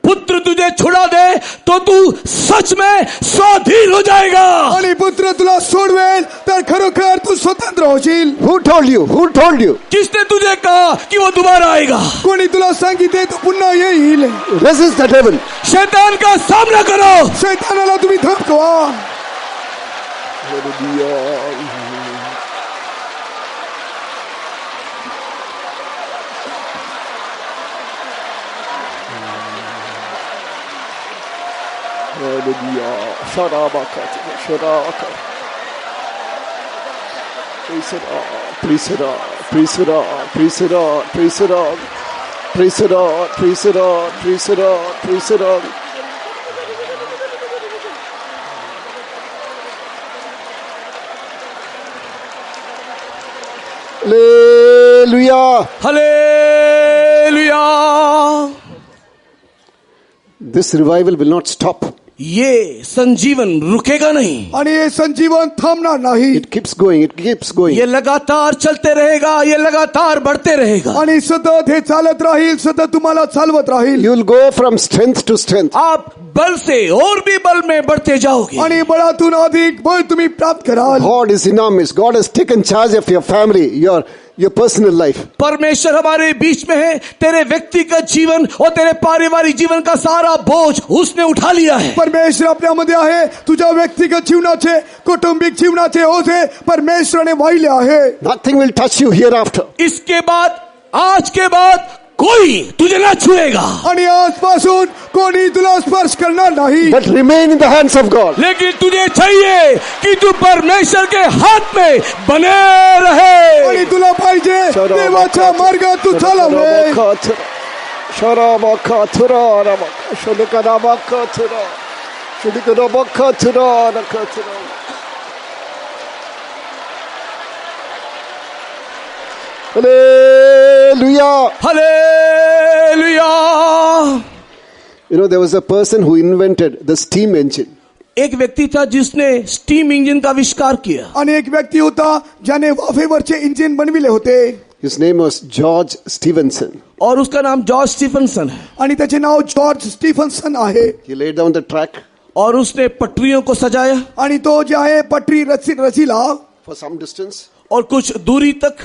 पुत्र तुझे छुड़ा दे तो तू सच में स्वाधीन हो जाएगा. आणि पुत्र तुला सोडवेल तर खरोखर तू स्वतंत्र होशील. Who told you? Who told you? किसने तुझे कहा कि वो दोबारा आएगा? कोणी तुला सांगितले तो पुन्हा येईल. Resist the devil. शैतान का सामना करो. शैतानाला तुम्ही धमकवा. Hallelujah. Sharabaka. Sharabaka. Praise it all. Praise it all. Praise it all. Praise it all. Praise it all. Praise it all. Praise it all. Praise it all. Praise it all. Hallelujah. Hallelujah. This revival will not stop. ये संजीवन रुकेगा नहीं. आणि हे संजीवन थांबणार नाही. It keeps going. It keeps going. ये लगातार चलते रहेगा, ये लगातार बढ़ते रहेगा. आणि सतत हे चालत राहील, सतत तुम्हाला चालवत राहील. You will go from strength to strength. आप बल से और भी बल में बढ़ते जाओगे. आणि बळातून अधिक बळ तुम्ही प्राप्त कराल. God is enormous. God has taken charge of your family, your personal life. परमेश्वर हमारे बीच में है. तेरे व्यक्तिगत जीवन और तेरे पारिवारिक जीवन का सारा बोझ उसने उठा लिया है. परमेश्वर आपल्यामध्ये आहे. तुझ्या व्यक्तिगत जीवनाचे, कौटुंबिक जीवनाचे ओझे परमेश्वराने वाहिले आहे. Nothing will touch you hereafter. इसके बाद, आज के बाद कोई तुझे ना छुएगा. आणि आजपासून कोणी तुला स्पर्श करणार नाही. But remain in the hands of God. लेकिन तुझे चाहिए कि तू परमेश्वर के हाथ में बने रहे. आणि तुला पाहिजे देवाच्या मार्गात तू चालावे. Hallelujah. Hallelujah. You know, there was a person who invented the steam engine. एक व्यक्ति था जिसने स्टीम इंजन का आविष्कार किया. आणि एक व्यक्ती होता ज्याने वाफेवरचे इंजिन बनविले होते. His name was George Stephenson. और उसका नाम जॉर्ज स्टीफनसन है. आणि त्याचे नाव जॉर्ज स्टीफनसन आहे. He laid down the track. और उसने पटरियों को सजाया. आणि तो जे आहे पटरी रचीला. For some distance. और कुछ दूरी तक.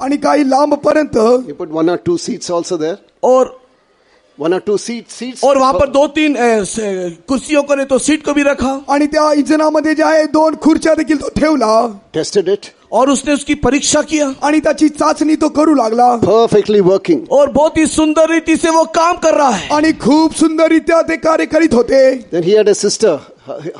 आणि काही लांब पर्यंत. He put 1 or 2 seats also there. और 1 or 2 seats. और वहां पर 2-3 कुर्सियों को ने तो सीट को भी रखा. आणि त्या इंजिनामध्ये जे आहे 2 खुर्च्या देखील तो ठेवला. Tested it. और उसने उसकी परीक्षा किया. आणि त्याची चाचणी तो करू लागला. Perfectly working. और बहुत ही सुंदर रीति से वो काम कर रहा है. आणि खूप सुंदररीत्या ते कार्य करीत होते. Then he had a sister.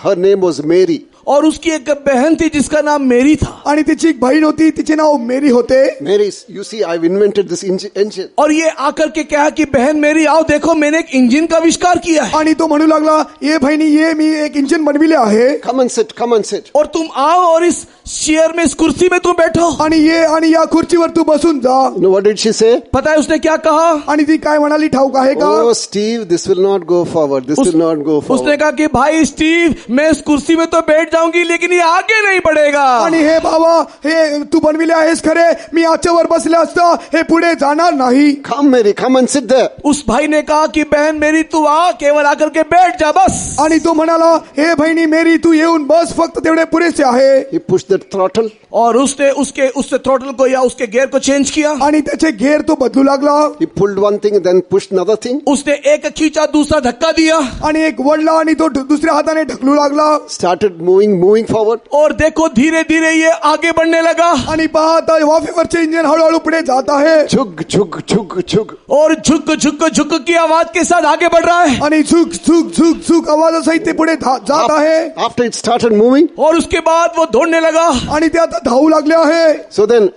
Her name was Mary. और उसकी एक बहन थी जिसका नाम मेरी था. आणि तिची एक बहीण होती, तिचे नाव मेरी होते. Mary, you see, I've invented this engine. और ये आकर के कहा कि बहन मेरी आओ देखो मैंने एक इंजन का आविष्कार किया है. आणि तो म्हणू लागला, ये बहिणी ये मी एक इंजिन बनविले आहे. Come and sit. Come and sit. और तुम आओ और इस चेयर में, इस कुर्सी में तुम बैठो. आणि ये आणि या खुर्चीवर तू बसून जा. You know what did she say? पता है उसने क्या कहा? आणि ती काय म्हणाली ठाऊक आहे का? Oh, Steve, this will not go forward. This will not go forward. उसने कहा कि भाई स्टीव, मैं इस कुर्सी में तो बैठ जाऊंगी लेकिन ये आगे नहीं बढ़ेगा. आणि हे बाबा, हे तू बनविले आहेस खरे, मी आजच्यावर बसले असता हे पुढे जाणार नाही. Come, Mary, come and sit there. उस भाई ने कहा कि बहन मेरी तू आ, केवल आकर के बैठ जा बस. आणि तो म्हणाला, हे बहिणी मेरी तू येऊन बस, फक्त तेवढे पुरेसे आहे. He pushed the throttle. और उसने उससे थ्रोटल को या उसके गियर को चेंज किया. आणि त्याचे गियर तो बदलू लागला. He pulled one thing and then pushed another thing. उसने एक खींचा, दूसरा धक्का दिया. आणि एक वडला आणि तो दुसऱ्या हाताने ढकलू लागला. Started moving forward. और देखो धीरे धीरे ये आगे बढ़ने लगा. आणि पाहता वाफेवरचे इंजिन हळूहळू पुढे जात आहे. झुक झुक झुक झुक. और झुक झुक झुक की आवाज के साथ आगे बढ़ रहा है. आणि झुक झुक झुक झुक आवाजासहित ते पुढे जात आहे. After it started moving. और उसके बाद वो दौड़ने लगा. आणि ते आता धावू लागले आहे. So then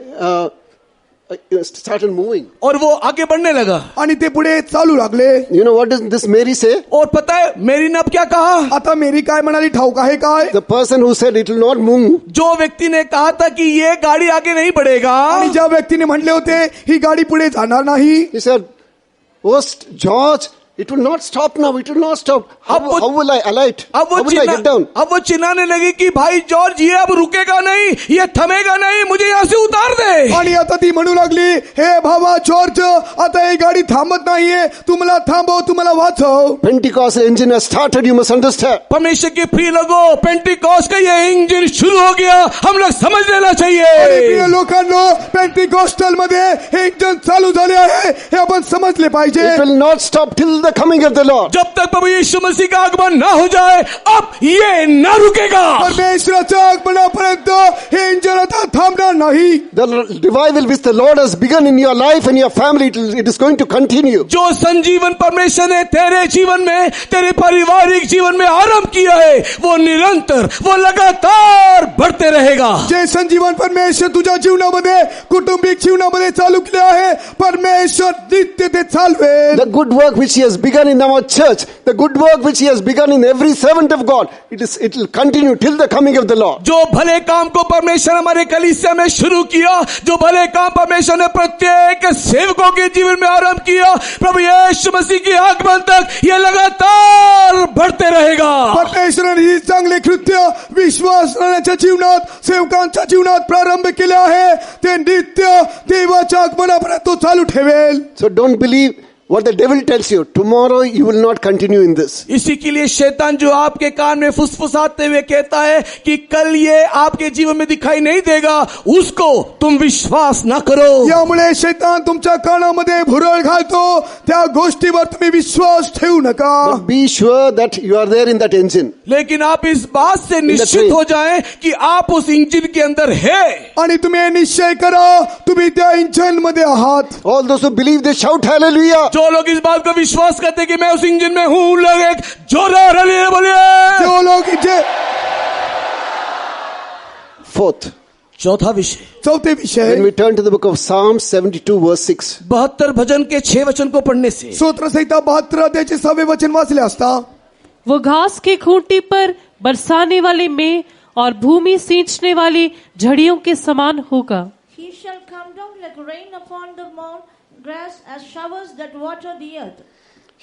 started moving. और वो आगे बढ़ने लगा। आणि ते पुढे चालू लागले। You know what does this Mary say? और पता है मेरी ने अब क्या कहा? आता मेरी काय म्हणाली ठाऊक आहे काय? The person who said it will not move. जो व्यक्ति ने कहा था कि ये गाड़ी आगे नहीं बढ़ेगा, आणि ज्या व्यक्तीने म्हणले होते ही गाडी पुढे जाणार नाही, He said, "Oh, George, it will not stop now. It will not stop. How will I alight? अब How will I get down?" अब वो चिल्लाने लगी कि भाई जॉर्ज ये अब रुकेगा नहीं, ये थमेगा नहीं, मुझे यहाँ से उतार दे। आणि आता ती म्हणू लागली, हे भावा जॉर्ज, आता ही गाडी थांबत नाहीये, तू मला थांबव, तू मला वाचव। Pentecost engine has started. You must understand. परमेश्वर के प्रिय लोगों, पेंटिकॉस्ट का ये इंजन शुरू हो गया, हम लोग समझ लेना आणि चाहिए। प्रिय लोकांनो, पेंटिकॉस्टल मध्ये हे इंजन चालू झाले आहे, हे आपण समजले पाहिजे। It will not stop till the coming of the Lord. जब तक प्रभु यीशु मसीह का आगमन ना हो जाए, अब ये ना रुकेगा। परमेश्वराच्या आगमनापर्यंत हे इंजन आता थांबणार नाही। The revival which the Lord has begun in your life and your family, it is going to continue. जो संजीवन परमेश्वर ने तेरे जीवन में, तेरे पारिवारिक जीवन में आरंभ किया है, वो निरंतर, वो लगातार बढ़ते रहेगा। जे संजीवन परमेश्वर तुझ्या जीवनामध्ये, कुटुंबिक जीवनामध्ये चालू केले आहे, परमेश्वर नित्य ते चालवेल। The good work which He has begun in our church, the good work which He has begun in every servant of God, it will continue till the coming of the Lord. जो भले काम को परमेश्वर हमारे कलीसिया में शुरू KIA, जो भले काम परमेश्वर ने प्रत्येक सेवकों के जीवन में आरंभ किया, प्रभु यीशु मसीह के आगमन तक ये लगातार बढ़ते रहेगा। परमेश्वराने ही चांगले कृत्य विश्वासणाऱ्यांच्या जीवनात, सेवकांच्या जीवनात प्रारंभ केले आहे, ते नित्य देवाच्या आगमनापर्यंत तो चालू ठेवेल। So don't believe what the devil tells you. Tomorrow you will not continue in this. इसी के लिए शैतान जो आपके कान में फुसफुसाते हुए कहता है कि कल ये आपके जीवन में दिखाई नहीं देगा, उसको तुम विश्वास ना करो। यामुळे शैतान तुमच्या कानामध्ये भुरळ घालतो, त्या गोष्टीवर तुम्ही विश्वास ठेवू नका। But be sure that you are there in that engine. लेकिन आप इस बात से निश्चित हो जाएं कि आप उस इंजन के अंदर है। आणि तुम्ही निश्चय करा, तुम्ही त्या इंजन मध्ये आहात। All those who believe, they shout hallelujah. जो लोग इस बात को विश्वास करते हैं कि मैं उस इंजन में हूं, लोग एक जोरदार हालेलुया बोलिए। जो लोग Fourth, चौथा विषय, चौथे विषय, when we turn to the book of Psalms 72 verse 6. 72 भजन के 6 वचन को पढ़ने से स्तोत्र संहिता 72 अध्यायाचे 6 वचन वाचले असता, वो घास के खूंटी पर बरसाने वाले मेघ और भूमि सींचने वाली झड़ियों के समान होगा। He shall come down like rain upon the mount, grass as showers that water the earth.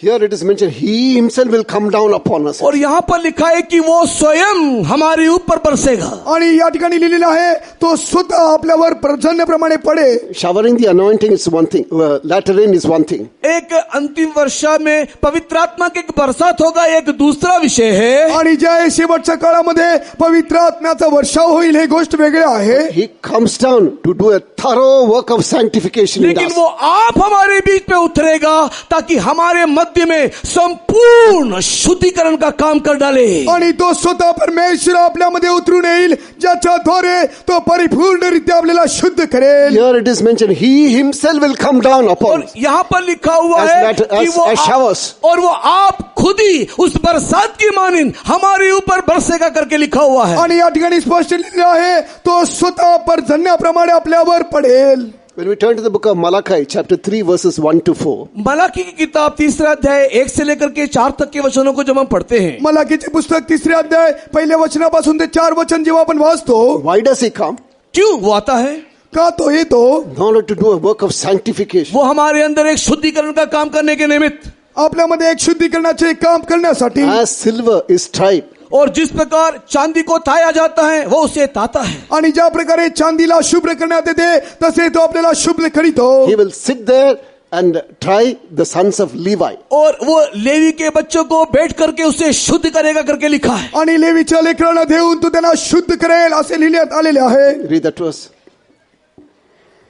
Here it is mentioned, He Himself will come down upon us. और यहाँ पर लिखा है कि वो स्वयं हमारे ऊपर बरसेगा। आणि या ठिकाणी लिहिलेलं आहे, तो स्वतः आपल्यावर पर्जन्यप्रमाणे पडे। Showering the anointing is one thing. Latter rain is one thing. एक अंतिम वर्षा में पवित्र आत्मा की बरसात होगा, एक दूसरा विषय है। आणि ज्या शेवटच्या काळामध्ये पवित्र आत्म्याचा वर्षाव होईल, हे गोष्ट वेगळी आहे। He comes down to do a thorough work of sanctification in लेकिन us. वो आप हमारे बीच में उतरेगा ताकि हमारे मध्य में संपूर्ण शुद्धिकरण का काम कर डाले। आणि तो स्वतः परमेश्वर आपल्यामध्ये उतरून येईल, ज्याच्याद्वारे तो परिपूर्णरित्या आपल्याला शुद्ध करेल। Here it is mentioned, He Himself will come down upon और us. यहाँ पर लिखा हुआ As है latter- कि as- वो as showers. और वो आप खुद ही उस बरसात की मानिंद हमारे ऊपर बरसेगा करके लिखा हुआ है। आणि या ठिकाणी स्पष्ट लिहिलेलं आहे, तो स्वतः पर्जन्याप्रमाणे आपल्यावर पडेल। When we turn to the book of Malachi, chapter 3, verses 1 to 4. Malachi की किताब 3 अध्याय 1 से लेकर के 4 तक के वचनों को जब हम पढ़ते हैं, मलाकीचे पुस्तक 3 अध्याय पहिल्या वचनापासून ते 4 वचन जेव्हा आपण वाचतो, Why does He come? क्यों वो आता है? का तो येतो In order to do a work of sanctification. वो हमारे अंदर एक शुद्धिकरण का काम करने के निमित्त, आपल्यामध्ये एक शुद्धीकरणाचे काम करण्यासाठी। As silver is tried. और जिस प्रकार चांदी को ताया जाता है वो उसे ताता है। आणि ज्या प्रकारे चांदीला शुभ्र करण्यात येते, तसे तो आपल्याला शुभ्र करीतो। He will sit there and try the sons of Levi. और वो लेवी के बच्चों को बैठ करके उसे शुद्ध करेगा करके लिखा है। आणि लेवीच्या लेकरांना देऊन तो त्यांना शुद्ध करेल, असे लिहिण्यात आलेले आहे। Read that verse.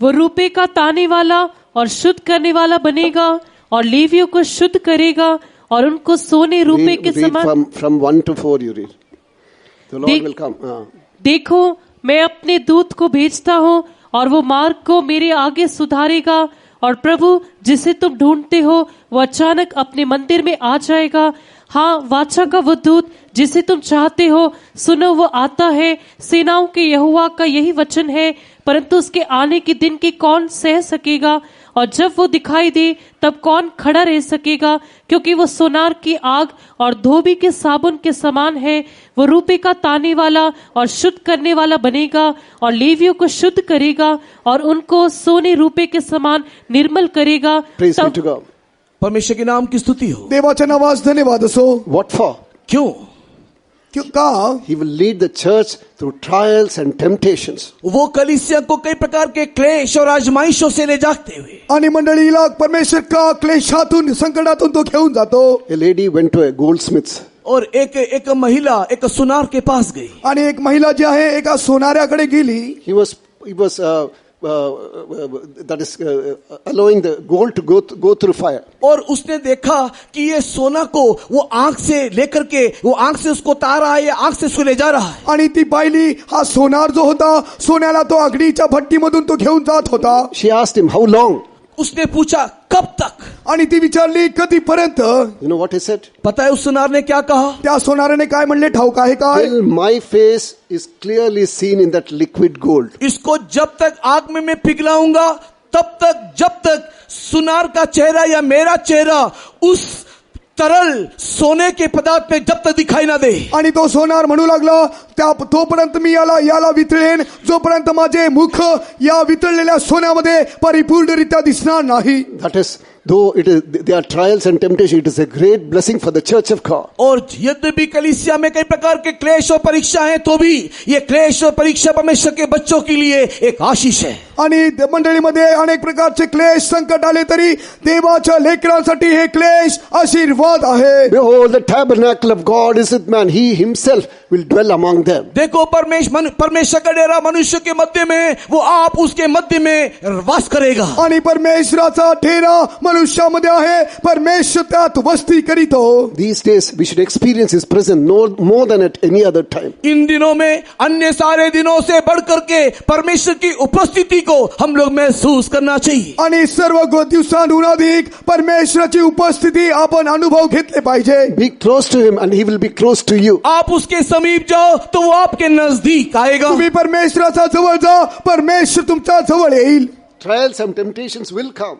वो रुपये का ताने वाला और शुद्ध करने वाला बनेगा और लेवियों को शुद्ध करेगा और उनको सोने रुपये के Read समान। from 1 to 4 you read. The Lord देख- will come. देखो मैं अपने दूत को भेजता हूँ और वो मार्ग को मेरे आगे सुधारेगा और प्रभु जिसे तुम ढूंढते हो वो अचानक अपने मंदिर में आ जाएगा। हाँ, वाचा का वो दूत जिसे तुम चाहते हो, सुनो वो आता है। सेनाओं के यहोवा का यही वचन है, परंतु उसके आने के दिन की कौन सह सकेगा? और जब वो दिखाई दे तब कौन खड़ा रह सकेगा? क्योंकि वो सोनार की आग और धोबी के साबुन के समान है। वो रुपये का ताने वाला और शुद्ध करने वाला बनेगा और लेवियों को शुद्ध करेगा और उनको सोने रुपये के समान निर्मल करेगा। Praise be to God. परमेश्वर के नाम की स्तुति हो। देवाच्या नावास धन्यवाद असो. What for? क्यों? क्यों का? He will lead the church through trials and temptations. वो कलीसिया को कई प्रकार के क्लेश और आजमाइशों से ले जाते हुए आणि मंडळीला परमेश्वर का क्लेशातून संकटातून तो घेऊन जातो. A lady went to a goldsmith's. और एक महिला एक सुनार के पास गई आणि एक महिला जी आहे एका सोनाऱ्याकडे गेली. He was that is allowing the gold to go through fire. और उसने देखा कि ये सोना को वो आंख से लेकर के वो आंख से उसको उतार रहा है, ये आंख से उसको ले जा रहा है. आणि ती पाहिली हा सोनार जो होता सोन्याला तो अग्नीच्या भट्टीमधून तो घेऊन जात होता. She asked him, how long? उसने पूछा कब तक? आणि ती विचारली कधीपर्यंत. You know what he said? पता है उस सुनार ने क्या कहा? त्या सोनाराने काय म्हणले ठाऊक आहे काय? Till my face is clearly seen in that liquid gold. इसको जब तक आग में मैं पिघलाऊंगा तब तक, जब तक सुनार का चेहरा या मेरा चेहरा उस तरल सोने के पदार्थ में जब तक दिखाई ना दे. आणि तो सोनार म्हणू लागला त्या तोपर्यंत मी याला वितळेन जोपर्यंत माझे मुख या वितळलेल्या सोन्यामध्ये परिपूर्णरित्या दिसणार नाही. That is, though there are trials and temptation, it is a great blessing for the church of God. और यद्यपि कलीसिया में कई प्रकार के क्लेश और परीक्षा हैं, तो भी ये क्लेश और परीक्षा परमेश्वर के बच्चों के लिए एक आशीष है. आणि मंडळीमध्ये अनेक प्रकारचे क्लेश संकट आले तरी देवाच्या लेकरांसाठी हे क्लेश आशीर्वाद आहे. Behold, the tabernacle of God is with man. He himself will dwell among them. देखो परमेश्वर का डेरा मनुष्य के मध्य में, वो आप उसके मध्य में वास करेगा. आणि परमेश्वराचा डेरा मनुष्यामध्ये आहे, परमेश्वर त्यात वस्ती करीतो. These days we should experience his presence more than at any other time. In दिनों में अन्य सारे दिनों से बढ़कर के परमेश्वर की उपस्थिति को हम लोग महसूस करना चाहिए. आणि सर्व दिवसांहून अधिक परमेश्वराची उपस्थिती आपण अनुभव घेतले पाहिजे. Be close to him and he will be close to you. आप उसके समीप जाओ तो वो आपके नजदीक आएगा. तुम्ही परमेश्वराच्या जवळ जा, परमेश्वर तुमच्या जवळ येईल. Trials and temptations will come.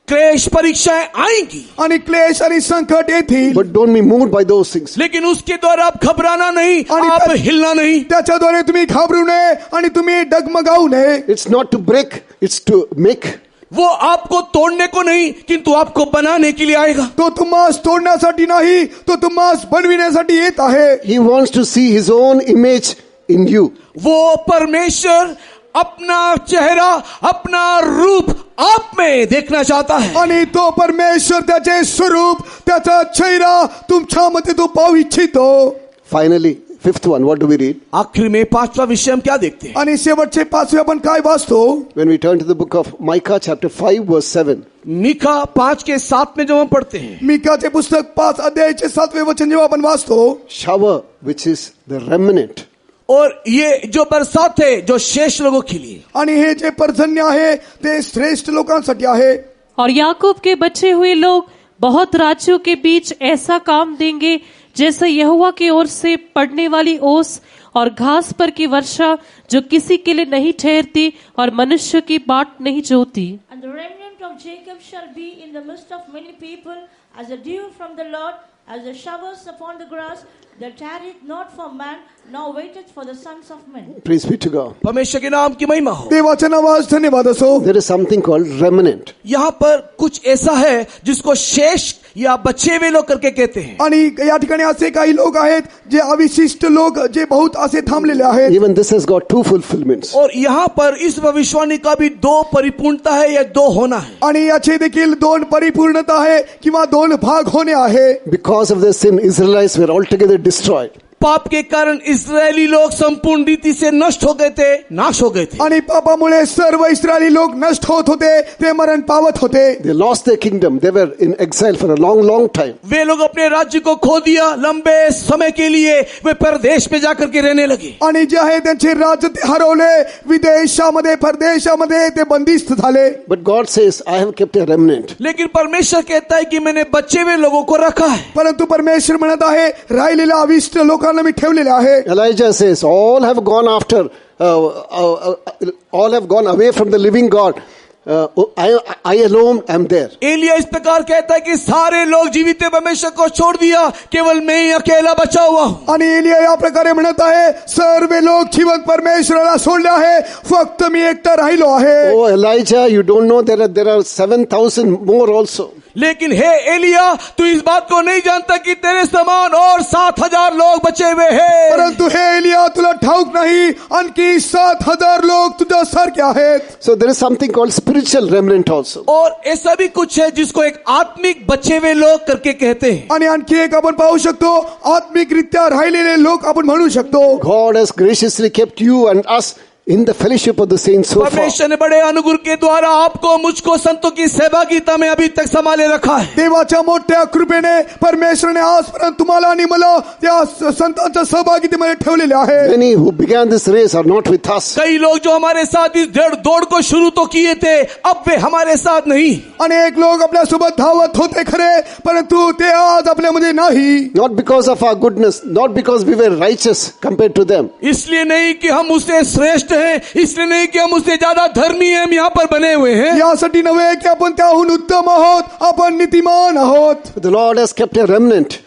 क्लेश परीक्षाएं आएंगी आणि क्लेश आणि संकट येतील. But don't be moved by those things. लेकिन उसके द्वारा आप घबराना नहीं, आणि आप हिलना नहीं. त्याच्याद्वारे तुम्ही घाबरू नये आणि तुम्ही डगमगावू नये. It's not to break, it's to make. वो आपको तोड़ने को नहीं किंतु आपको बनाने के लिए आएगा. तो तुम्हास तोडण्यासाठी नाही, तो तुम्हास बनविण्यासाठी येत आहे. He wants to see his own image in you. वो परमेश्वर अपना चेहरा, अपना रूप आप में देखना चाहता है. आणि तो परमेश्वर त्याचे स्वरूप, त्याचा चेहरा तुमच्यामध्ये तो पाहू इच्छितो. Finally, fifth one, what do we read? आखिर में पांचवा विषय हम क्या देखते हैं? आणि शेवटचे पाचवे आपण काय वाचतो? When we turn to the book of Micah chapter 5 verse 7. Mika 5:7 में जो हम पढ़ते हैं, मीकाचे पुस्तक 5 अध्यायाचे 7वें वचन जेव्हा आपण वाचतो, Shower, which is the remnant. और ये जो बरसात है जो शेष लोगों के लिए, आणि हे जे पर्जन्य आहे ते श्रेष्ठ लोकांसाठी आहे. और याकूब के बचे हुए लोग बहुत राज्यों के बीच ऐसा काम देंगे जैसे यहोवा की ओर से पड़ने वाली ओस और घास पर की वर्षा, जो किसी के लिए नहीं ठहरती और मनुष्य की बाट नहीं जोती. And the remnant of Jacob shall be in the midst of many people, as a dew from the Lord, as the showers upon the grass, that tarrieth not for man, nor waiteth for the sons of men. Praise be to God. परमेश्वर के नाम की महिमा हो. देवाच्या नावास धन्यवाद असो. There is something called remnant. यहाँ पर कुछ ऐसा है जिसको शेष या बचे हुए लोग करके कहते हैं. आणि या ठिकाणी असे काही लोक आहेत जे अविशिष्ट लोक, जे बहुत असे थांबलेले आहेत. Even this has got two fulfillments. और यहाँ पर इस भविष्यवाणी का भी दो परिपूर्णता है या दो होना है. आणि याचे देखील दोन परिपूर्णता आहे किंवा दोन भाग होणे आहे. Because of their sin, Israelites were altogether destroyed. पाप के कारण इस्राएली लोग संपूर्ण रीति से नष्ट हो गए थे, नाश हो गए थे। आणि पापामुळे सर्व इस्रायली लोक नष्ट होत होते, ते मरण पावत होते. They lost their kingdom. They were in exile for a long time. वे लोग अपने राज्य को खो दिया, लंबे समय के लिए वे परदेश में जाकर के रहने लगे. आणि जे आहे त्यांचे राज्य ते हरवले, विदेशामध्ये परदेशामध्ये ते बंदिस्त झाले. But God says, I have kept a remnant. लेकिन परमेश्वर कहता है कि मैंने बचे हुए लोगों को रखा है. परंतु परमेश्वर म्हणत आहे, राहिलेल्या अविष्ट लोकांना मी ठेवलेले आहे. Elijah says, all have gone after, all have gone away from the living God. I alone am there. Elia इस प्रकार कहता है कि सारे लोग जीवित परमेश्वर को छोड़ दिया, केवल मैं ही अकेला बचा हुआ हूं. आणि एलिया या प्रकारे म्हणत आहे, सर्व लोक जिवंत परमेश्वराला सोडले आहे, फक्त मी एकटा राहिलो आहे. Oh Elijah, you don't know there are 7,000 more also. लेकिन हे एलिया, तू इस बात को नहीं जानता कि तेरे समान और 7,000 लोग बचे हुए हैं. परंतु हे एलिया, तुला ठाऊक नाही, आणखी 7,000 लोक तुझ्या सारखे आहेत. So there is something called spiritual remnant also. और ऐसा भी कुछ है जिसको एक आत्मिक बचे हुए लोग करके कहते हैं. आणि आणखी एक आपण पाहू शकतो, आत्मिकरित्या राहिलेले लोक आपण म्हणू शकतो. God has graciously kept you and us in the fellowship of the saints so far. परमेश्वर ने बड़े अनुग्रह के द्वारा आपको मुझको संतों की सहभागिता में अभी तक संभाले रखा है. देवाच्या मोठ्या कृपेने परमेश्वराने आजपर्यंत तुम्हाला आणि मला त्या संतांच्या सहभागितेमध्ये ठेवलेले आहे. Many who began this race are not with us. कई लोग जो हमारे साथ इस दौड़ को शुरू तो किए थे, अब वे हमारे साथ नहीं. अनेक लोग आपल्या सोबत धावत होते खरे, परंतु ते आज आपल्यामध्ये नाही. Not because of our goodness, not because we were righteous compared to them. इसलिए नहीं कि हम उससे श्रेष्ठ हैं, इसलिए नहीं कि हम उससे ज्यादा धर्मी हैं, हम यहाँ पर बने हुए हैं. यासाठी नव्हे की आपण त्याहून उत्तम आहोत, आपण नीतिमान आहोत. The Lord has kept a remnant.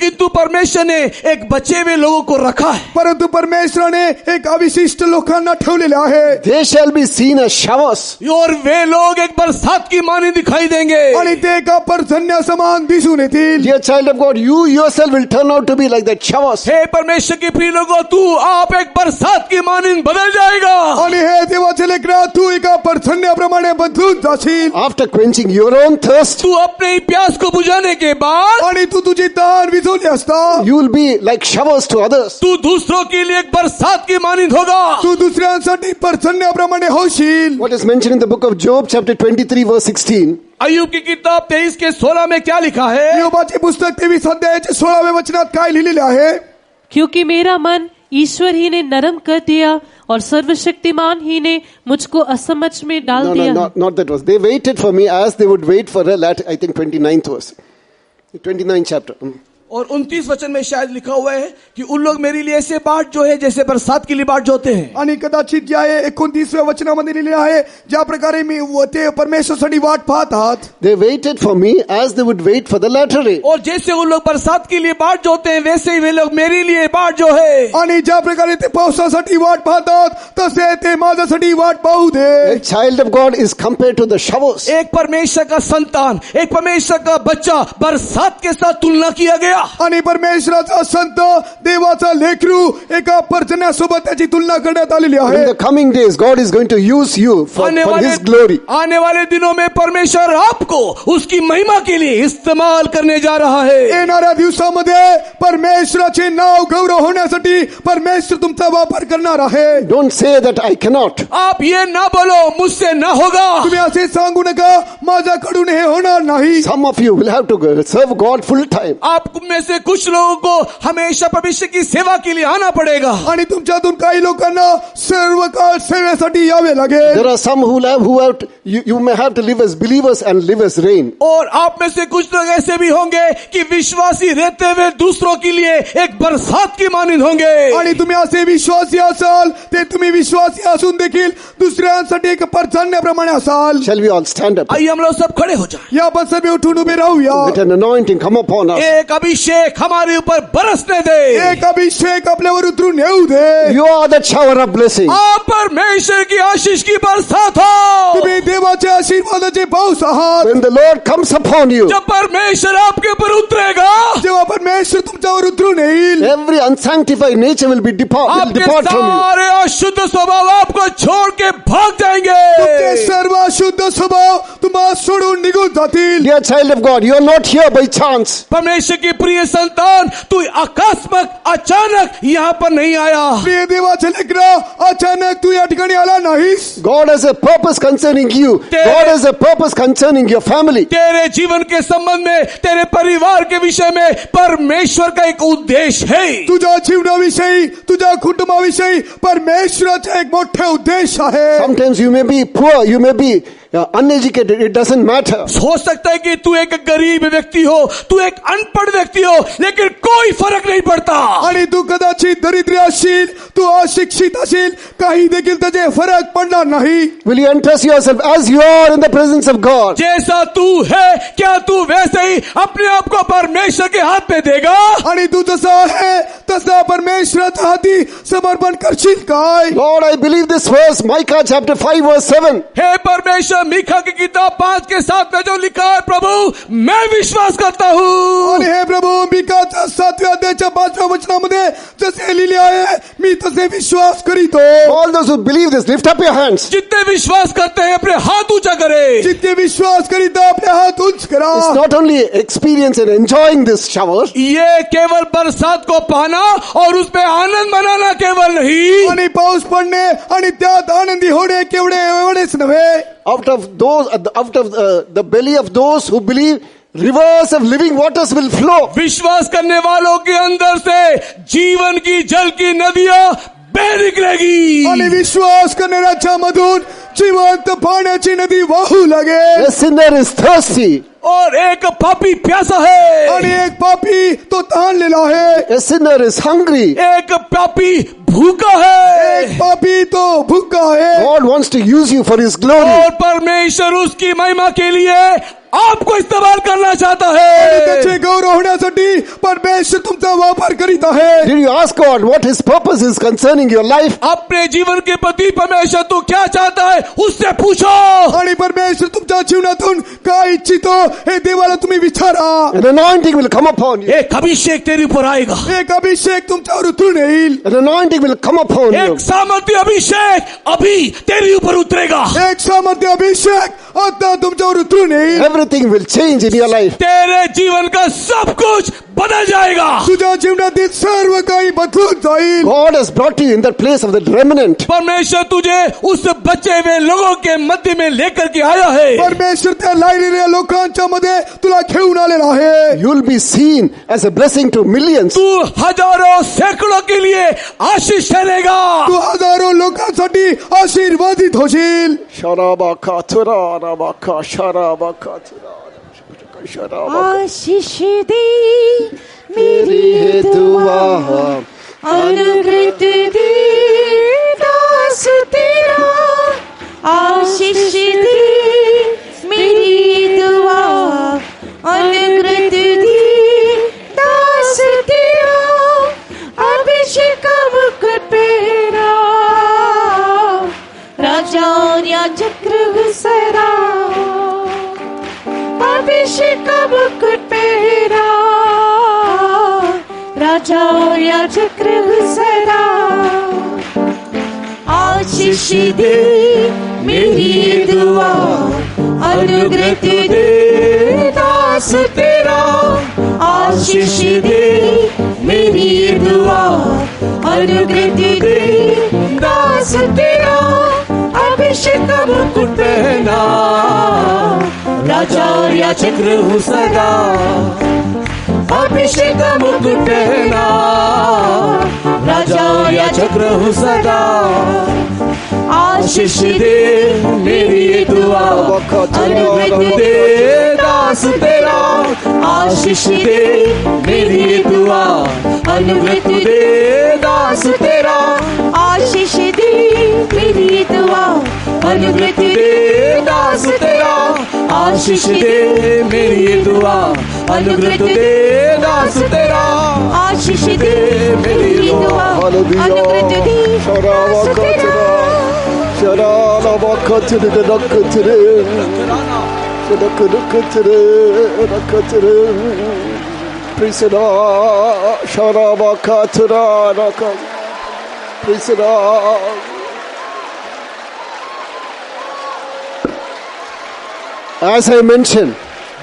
किंतु परमेश्वर ने एक बचे हुए लोगों को रखा है. परंतु परमेश्वराने एक अविशिष्ट लोकांना ठेवलेले आहे. They shall be seen as showers. और वे लोग एक बरसात की मानी दिखाई देंगे. आणि ते एका पर्जन्या समान दिसून येतील. Dear child of God, you yourself will turn out to be like that showers. हे परमेश्वर के प्रिय लोगों, तू आप एक बरसात की मानी बदल जाएगा. आणि हे देवाचे लेकरा, तू एका पर्जन्याप्रमाणे बदलून जाशील. After quenching your own thirst, तू अपने प्यास को बुझाने के बाद आणि तू तुझी तहान विझवली असता, you will be like showers to others. तू दूसरों के लिए एक बरसात की मानिंद होगा. तू दुसऱ्यांसाठी पर्जन्याप्रमाणे होशील. What is mentioned in the book of Job chapter 23 verse 16? अय्यूब की किताब 23 के 16 में क्या लिखा है? योबाचे पुस्तक 23 अध्यायाचे 16व्या वचनात काय लिहिलेले आहे? क्योंकि मेरा मन ईश्वर ही ने नरम कर दिया और सर्वशक्तिमान ही ने मुझको असमझ में डाल No, Diya. not that verse. They waited for me as they would wait for a lat, I think 29th verse. 29th chapter. और 29 वचन में शायद लिखा हुआ है कि उन लोग मेरे लिए ऐसे बाट जो है जैसे बरसात के लिए बाट जोते हैं. आणि कदाचित जे आहे 29व्या वचनामध्ये लिहिलेले आहे, ज्या प्रकारे मी ते परमेश्वरासाठी वाट पाहतात. They waited for me as they would wait for the latter rain. और जैसे उन लोग बरसात के लिए बाट जोते हैं, वैसे ही वे लोग मेरे लिए बाट जो है. आणि ज्या प्रकारे ते पावसासाठी वाट पाहतात, तसे ते माझ्यासाठी वाट पाहू दे. A child of God is compared to the showers. एक परमेश्वर का संतान, एक परमेश्वर का बच्चा बरसात के साथ तुलना किया गया. आणि परमेश्वराचा संत, देवाचा लेकरू एका पर्जन्यासोबत त्याची तुलना करण्यात आलेली In आहे. the coming days, God is going to use you for His glory. आने वाले दिनों में परमेश्वर आपको उसकी महिमा के लिए इस्तेमाल करने जा रहा है. येणाऱ्या दिवसामध्ये परमेश्वराचे नाव गौरव होण्यासाठी परमेश्वर तुमचा वापर करणार आहे. Don't say that I cannot. आप ये ना बोलो मुझसे ना होगा. तुम्ही असे सांगू नका, माझ्याकडून हे होणार नाही. Some of you will have to serve God full time. आप में से कुछ लोगों को हमेशा परमेश्वर की सेवा के लिए आना पड़ेगा. आणि तुमच्यातून काही लोकांना सर्व काळ सेवेसाठी यावे लागेल. There are some who have you may have to live as believers and live as rain. और आप में से कुछ लोग ऐसे भी होंगे कि विश्वासी रहते हुए दूसरों के लिए एक बरसात की मानिंद होंगे. आणि तुम्ही असे विश्वासी असाल, ते तुम्ही विश्वासी असून देखील दुसऱ्यांसाठी एक पर्जन्याप्रमाणे असाल. Shall we all stand up? आइए हम लोग सब खड़े हो जाएं. या आपण सगळे उठून उभे राहूया. Let an anointing come upon us. एक अभिषेक हमारे ऊपर बरसने दे. एक अभिषेक आपल्यावर उतरून येऊ दे. You are the shower of blessing. आप परमेश्वर की आशीष की बरसात हो. तुम्ही देवाचे आशीर्वादाचे पाऊस आहात. When the Lord comes upon you, जब परमेश्वर आपके ऊपर उतरेगा, जेव्हा परमेश्वर तुमच्यावर उतरून येईल, every unsanctified nature will depart आपके from you. सारे अशुद्ध स्वभाव आपको छोड़ के भाग जाएंगे. तुमचे सर्व शुद्ध स्वभाव कुटुंब सोडून निघून जातील. Dear child of God, you are not here by chance. परमेश्वर की प्रिय संतान, तू अकस्मात अचानक यहाँ पर नहीं आया. प्रिय देवाचे लेकरं, अचानक तू या ठिकाणी आला नाहीस. God has a purpose concerning you. God has a purpose concerning your family. तेरे जीवन के संबंध में, तेरे परिवार के विषय में परमेश्वर का एक उद्देश्य है. तुझ्या जीवनाविषयी, तुझ्या कुटुंबाविषयी परमेश्वराचे एक मोठे उद्देश आहे. Sometimes you may be poor, you may be uneducated, it doesn't matter. हो सकता है कि तू एक गरीब व्यक्ति हो, तू एक अनपढ़ व्यक्ति हो, लेकिन कोई फर्क नहीं पड़ता. आणि तू कदाचित दरिद्री असशील, तू अशिक्षित असशील, काही देखील त्याचे फरक पडणार नाही. Will you entrust yourself as you are in the presence of God? जैसा तू है, क्या तू वैसे ही अपने आप को परमेश्वर के हाथ में देगा? आणि तू जसा आहे तसा परमेश्वराच्या हाती समर्पण करशील काय? Lord, I believe this verse, Micah chapter 5 verse 7. हे परमेश्वर, मीका की किताब 5 के 7 में जो लिखा है, प्रभु मैं विश्वास करता हूँ. आणि हे प्रभू, मीकाच्या 7व्या अध्यायाच्या 5व्या वचनामध्ये जसे लिहिले आहे, मी तसे विश्वास करीतो. All those who believe this, lift up your hands. जितने विश्वास करते हैं अपने हाथ ऊंचा करे. जितके विश्वास करीता आपले हात उंच करा. It's not only experience and enjoying this shower. ये केवल बरसात को पाना और उसमें आनंद मनाना केवल नहीं. आणि पाऊस पडणे आणि त्यात आनंदी होणे केवढे एवढेच नव्हे. Out of the belly of those who believe, rivers of living waters will flow. विश्वास करने वालों के अंदर से जीवन की जल की नदियां बह निकलेगी. आणि विश्वास करणाऱ्याच्या मधून जिवंत पाण्याची नदी वाहू लागेल. A sinner is thirsty. और एक पापी प्यासा है. आणि एक पापी तो ताणलेला आहे. A sinner is hungry. एक पापी भूखा है. एक पापी तो भूखा है. God wants to use you for His glory. और परमेश्वर उसकी महिमा के लिए आपको इस्तेमाल करना चाहता आणि है. त्याचे गौरव होण्यासाठी परमेश्वर तुमचा वापर करीत आहे. Did you ask God what His purpose is concerning your life? अपने जीवन के प्रति परमेश्वर तू क्या चाहता है, उससे पूछो. आणि परमेश्वर तुमच्या जीवनातून काय इच्छितो हे देवाला तुम्ही विचारा. An anointing will come upon you. एक अभिषेक तेरे ऊपर आएगा. एक अभिषेक तुमच्यावर उतरून येईल. An anointing will come upon you. एक सामर्थ्य अभिषेक अभी तेरे ऊपर उतरेगा. एक सामर्थ्य अभिषेक आता तुमच्यावर उतरून येईल. Everything will change in your life. तेरे जीवन का सब कुछ बदल जाएगा. तुझ्या जीवनातील सर्व काही बदलून जाईल. God has brought you in that place of the remnant. परमेश्वर तुझे उस बचे हुए लोगों के मध्य में लेकर के आया है. परमेश्वर त्या लायलेल्या लोकांच्या मध्ये तुला घेऊन आलेला आहे. You'll be seen as a blessing to millions. तू हजारों सैकड़ों के लिए आशीष ठहरेगा. तू हजारों लोकांसाठी आशीर्वादित होशील. आशीष दे मेरी दुआ, अनुग्रह दे दास तेरा. आशीष दे मेरी दुआ, अनुग्रह दे दास तेरा. अभिषेक मुकुट पहरा, राजा और याजक घुसरा. अभिषेक मुकुट पहरा, राजा और याजक घुसरा. आशीष दे मेरी दुआ, अनुग्रह दे दास तेरा. आशीष दे मेरी दुआ, अनुग्रह दे दास तेरा. अभिषेक मुकुट पहना, राजा और याजक घुसरा. अभिषेक मुकुट पहना, राजा और याजक घुसरा. आशीष दे मेरी दुआ, अनुग्रह दे दास तेरा. आशीष दे मेरी दुआ, अनुग्रह दे दास तेरा. आशीष दे मेरी दुआ, अनुग्रह दे दास तेरा. आशीष दे मेरी दुआ, अनुग्रह दे दास तेरा. आशीष दे मेरी दुआ, अनुग्रह दे दास तेरा. Praise the Lord. Praise the Lord. As I mentioned,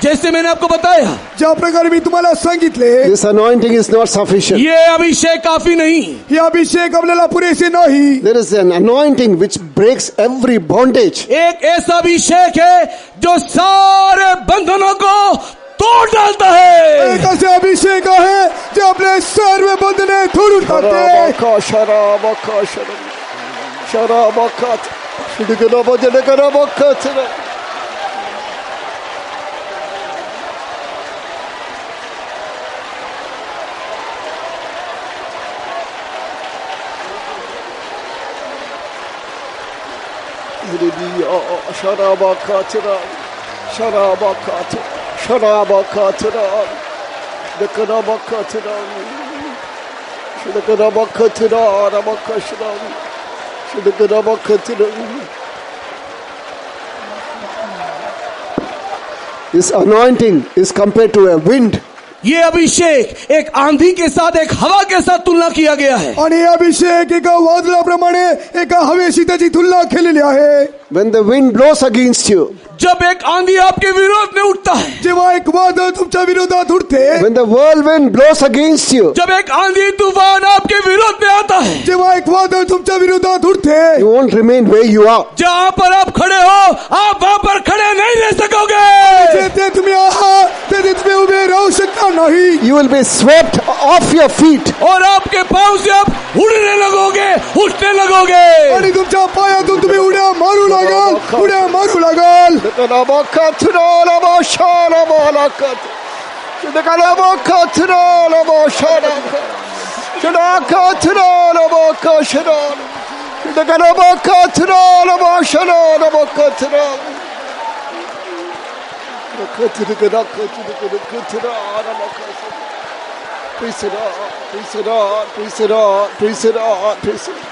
जैसे मैंने आपको बताया, ज्या प्रकारे मी तुम्हाला सांगितले, this anointing is not sufficient. ये अभिषेक काफी नहीं. हे अभिषेक आपल्याला पुरेसे नाही. There is an anointing which breaks every bondage. एक ऐसा अभिषेक है जो सारे बंधनों को तोड़ डालता है. एक असे अभिषेक आहे जे आपले सर्व बंधने तोडून टाकते. This anointing is compared to a wind. ये अभिषेक एक आंधी के साथ, एक हवा के साथ तुलना किया गया है. आणि हे अभिषेक एका वादळाप्रमाणे एका हवेशी त्याची तुलना केलेली आहे. When the wind blows against you, जब एक आंधी आपके विरोध में उठता है, जेव्हा एक वादळ तुमच्या विरोधात उठते, when the whirlwind blows against you, जब एक आंधी तूफान आपके विरोध में आता है, जेव्हा एक वादळ तुमच्या विरोधात उठते, you won't remain where you are. जहाँ पर आप खड़े हो, आप वहाँ पर खड़े नहीं रह सकोगे. जेथे तुम्ही आहात तेथे तुम्ही उभे राहू शकता नाही. You will be swept off your feet. और आपके पांव से आप उड़ने लगोगे, उठने लगोगे. आणि तुमच्या पायातून तुम्ही उड्या मारू लागाल, उड्या मारू लागाल. Praise the Lord, praise the Lord, praise the Lord, praise the Lord, praise the Lord.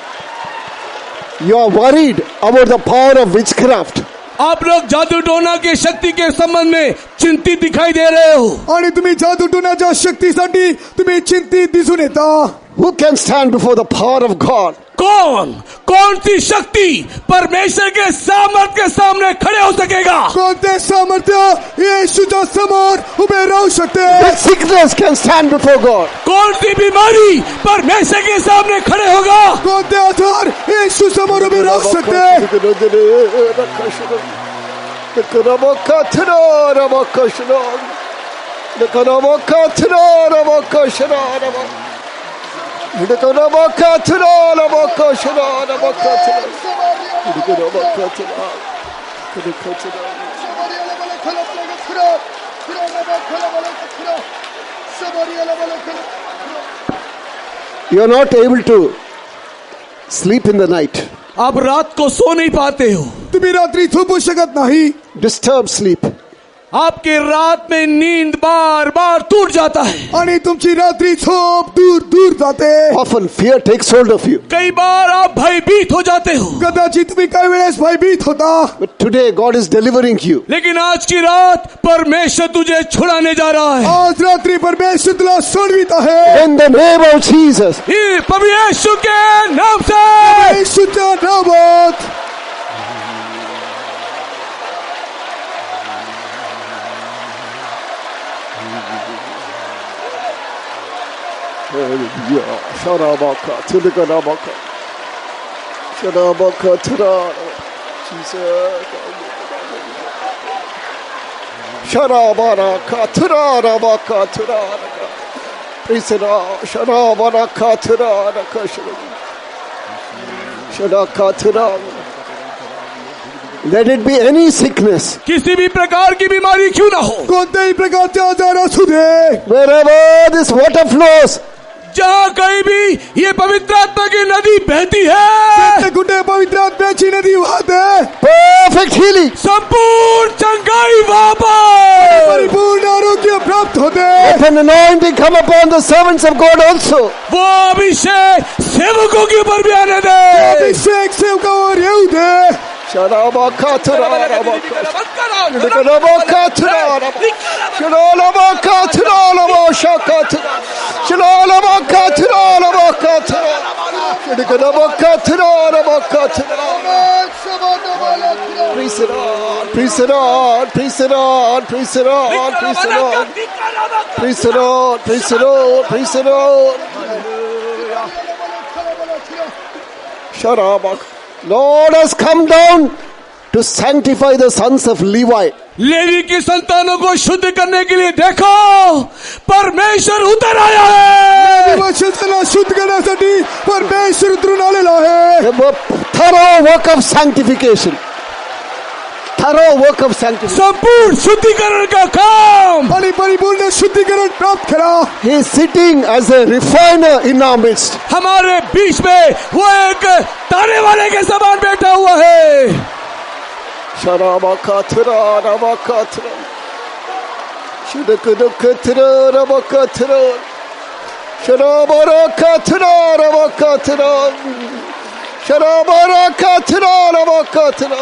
You are worried about the power of witchcraft. आप लोग जादू टोना के शक्ति के संबंध में चिंतित दिखाई दे रहे हो. आणि तुम्ही जादू टोण्याच्या शक्तीसाठी तुम्ही चिंतित दिसून येता. Who can stand before the power of God? कौन सी शक्ति परमेश्वर के सामर्थ्य के सामने खड़े हो सकेगा? कोणते सामर्थ्य येशूच्या समोर उभे राहू शकते? What sickness can stand before God? कौन सी बीमारी परमेश्वर के सामने खड़े होगा? कोणते आजार येशू समोर उभे राहू शकते? You are not able to sleep in the night. आप रात को सो नहीं पाते हो. तुम्ही रात्री झोपू शकत नाही. Disturbed sleep. आपके रात में नींद बार बार टूट जाता है. आणि तुमची रात्री झोप दूर दूर जाते. Often fear takes hold of you. कई बार आप भयभीत हो जाते हो. कदाचित तुम्ही काही वेळेस भयभीत होता. But today God is delivering you. लेकिन आज की रात परमेश्वर तुझे छुड़ाने जा रहा है. आज रात्री परमेश्वर तुला सोडवित आहे. In the name of Jesus. प्रभु यीशु के नाम से. येशूच्या नावात. Sharabaka, Tilikanabaka, Sharabaka, Tira, Jesus, Sharabaraka, Tirabaka, Tiraka, Prisana, Sharabaraka, Tiraka, Sharaka, Tiraka. Let it be any sickness. किसी भी प्रकार की बीमारी क्यों ना हो. कोणत्याही प्रकारचे आजार असू दे. Wherever this water flows, जहाँ कहीं भी ये पवित्र आत्मा की नदी बहती है, कुठे पवित्र आत्म्याची नदी वाहते. perfect healing. संपूर्ण चंगाई वहाँ पर. परिपूर्ण आरोग्य प्राप्त होते. Let an anointing come upon the servants of God also. वो अभिषेक सेवकों के ऊपर भी आने दे. अभिषेक सेवकांवर येऊ दे. Praise the Lord, praise the Lord, praise the Lord, praise the Lord, praise the Lord, praise the Lord, praise the Lord, praise the Lord. Sharabak. Lord has come down to sanctify the sons of Levi. Levi की संतानों को शुद्ध करने के लिए देखो परमेश्वर उतर आया है. वंशजांना शुद्ध करण्यासाठी परमेश्वर उतरून आलेला आहे. Thorough work of sanctification. Thorough work of sanctification. संपूर्ण शुद्धिकरण का काम आणि परिपूर्ण शुद्धीकरण प्राप्त करा. He is sitting as a refiner in our midst. हमारे बीच में वो एक तारे वाले के समान बैठा हुआ है. Sharabakathra Rabakathra Shudakadukathra Rabakathra Sharabarakatra Rabakathra Sharabarakatra Rabakathra.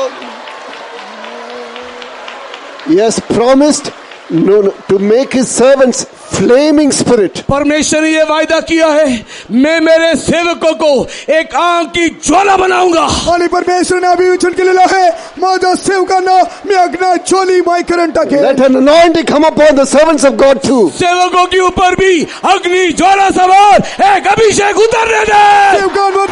He has promised to make his servants flaming spirit. परमेश्वर ने ये वायदा किया है मैं मेरे सेवकों को एक आग की ज्वाला बनाऊंगा. आणि परमेश्वराने अभिवचन केलेलं आहे माझ्या सेवकांना मी अग्नी ज्वालामय करून टाकेन. Let an anointing come upon the servants of God too. सेवकों के ऊपर भी अग्नि ज्वाला सवार एक अभिषेक उतरने दे. सेवकांवर